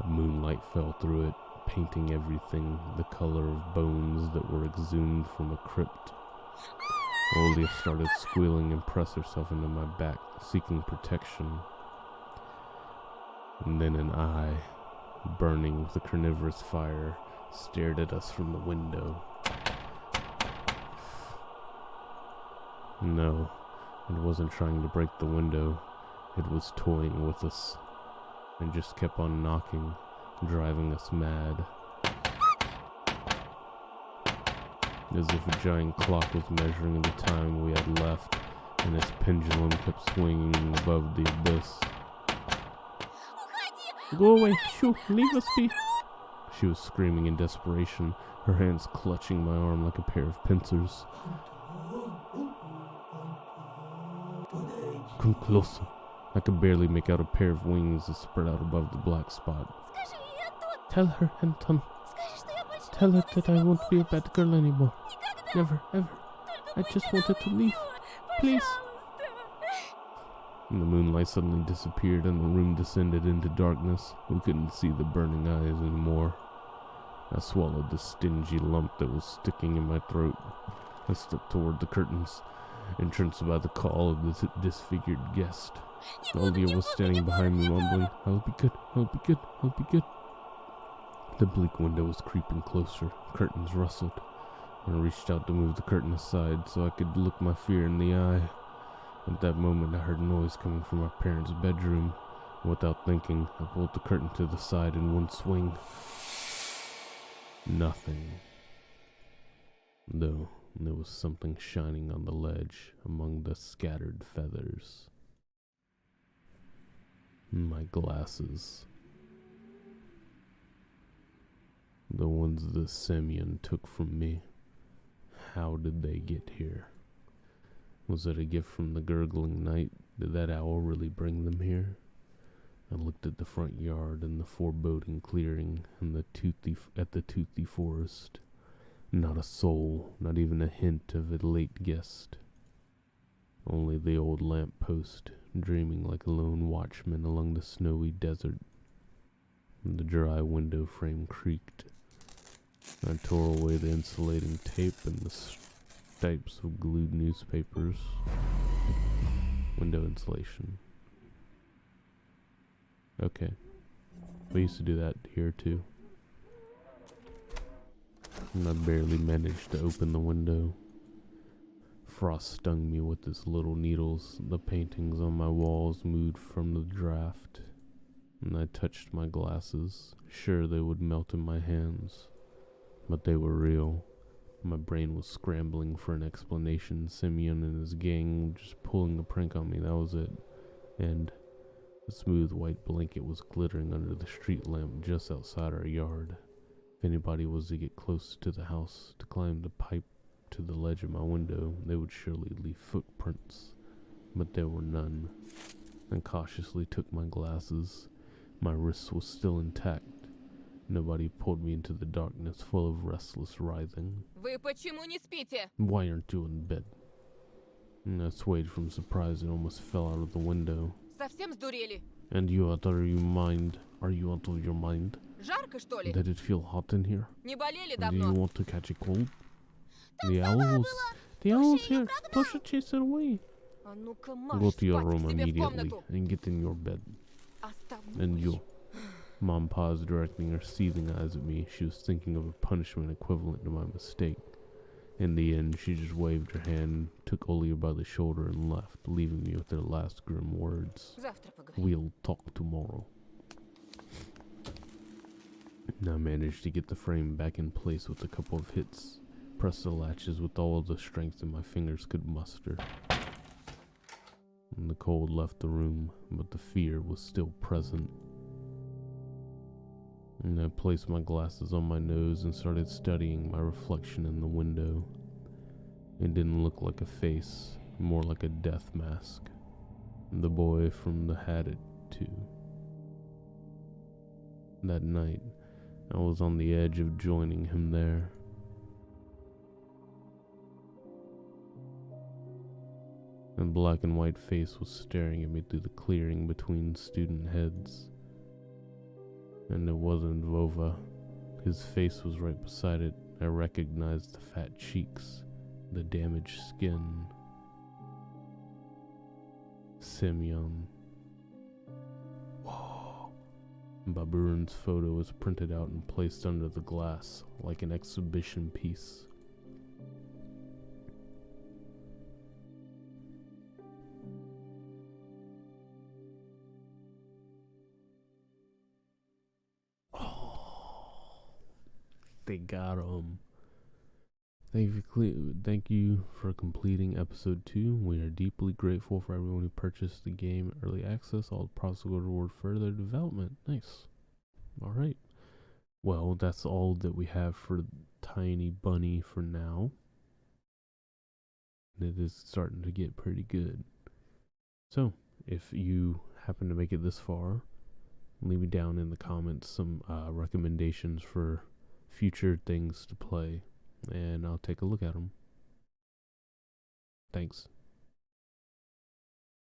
The moonlight fell through it, painting everything the color of bones that were exhumed from a crypt. Olia started squealing and pressed herself into my back, seeking protection. And then an eye, burning with a carnivorous fire, stared at us from the window. No, it wasn't trying to break the window. It was toying with us, and just kept on knocking, driving us mad. As if a giant clock was measuring the time we had left, and its pendulum kept swinging above the abyss. Go away, shoo, leave us be. She was screaming in desperation, her hands clutching my arm like a pair of pincers. Come closer. I could barely make out a pair of wings that spread out above the black spot. Скажи ей, Антон, Tell her, Anton. скажи, что я больше Tell не her буду that себя I won't be a мучить. bad girl anymore. Никогда. Never, ever. Только I пусть just она wanted to leave. уйдет. Please. Пожалуйста. And the moonlight suddenly disappeared and the room descended into darkness. We couldn't see the burning eyes anymore. I swallowed the stingy lump that was sticking in my throat. I stepped toward the curtains, entranced by the call of the disfigured guest. Olia was standing behind me, mumbling, "I'll be good, I'll be good, I'll be good." The bleak window was creeping closer. Curtains rustled. I reached out to move the curtain aside so I could look my fear in the eye. At that moment, I heard noise coming from my parents' bedroom. Without thinking, I pulled the curtain to the side in one swing. Nothing. Though there was something shining on the ledge among the scattered feathers. My glasses. The ones that Semyon took from me. How did they get here? Was it a gift from the gurgling night? Did that owl really bring them here? I looked at the front yard and the foreboding clearing and the toothy forest. Not a soul, not even a hint of a late guest. Only the old lamp post, dreaming like a lone watchman along the snowy desert. The dry window frame creaked. I tore away the insulating tape and the stipes of glued newspapers. Window insulation. Okay. We used to do that here too. And I barely managed to open the window. Frost stung me with its little needles. The paintings on my walls moved from the draft. And I touched my glasses, sure they would melt in my hands. But they were real. My brain was scrambling for an explanation. Semyon and his gang were just pulling a prank on me, that was it. And the smooth white blanket was glittering under the street lamp just outside our yard. If anybody was to get close to the house to climb the pipe to the ledge of my window, they would surely leave footprints. But there were none. I cautiously took my glasses. My wrist was still intact. Nobody pulled me into the darkness full of restless writhing. Вы почему не спите? Why aren't you in bed? And I swayed from surprise and almost fell out of the window. Совсем сдурели? And you out of your mind? Are you out of your mind? Жарко, что ли? Did it feel hot in here? Не болели Do you давно? want to catch a cold? The owl's here. Tosha, chase it away. А ну-ка, Go марш to your спать room к себе в immediately комнату. and get in your bed. А с тобой? And you. Mom paused, directing her seething eyes at me. She was thinking of a punishment equivalent to my mistake. In the end, she just waved her hand, took Olia by the shoulder, and left, leaving me with her last grim words. Завтра поговорим. We'll talk tomorrow. I managed to get the frame back in place with a couple of hits. Pressed the latches with all of the strength that my fingers could muster. And the cold left the room, but the fear was still present. And I placed my glasses on my nose and started studying my reflection in the window. It didn't look like a face, more like a death mask. The boy from the Had It too. That night, I was on the edge of joining him there. A black and white face was staring at me through the clearing between student heads. And it wasn't Vova. His face was right beside it. I recognized the fat cheeks, the damaged skin. Semyon. Whoa. Baburin's photo was printed out and placed under the glass, like an exhibition piece. They got him. Thank you for completing episode 2. We are deeply grateful for everyone who purchased the game early access. All the profits will go toward further development. Nice. Alright. Well, that's all that we have for Tiny Bunny for now. It is starting to get pretty good. So, if you happen to make it this far, leave me down in the comments some recommendations for future things to play, and I'll take a look at them. Thanks.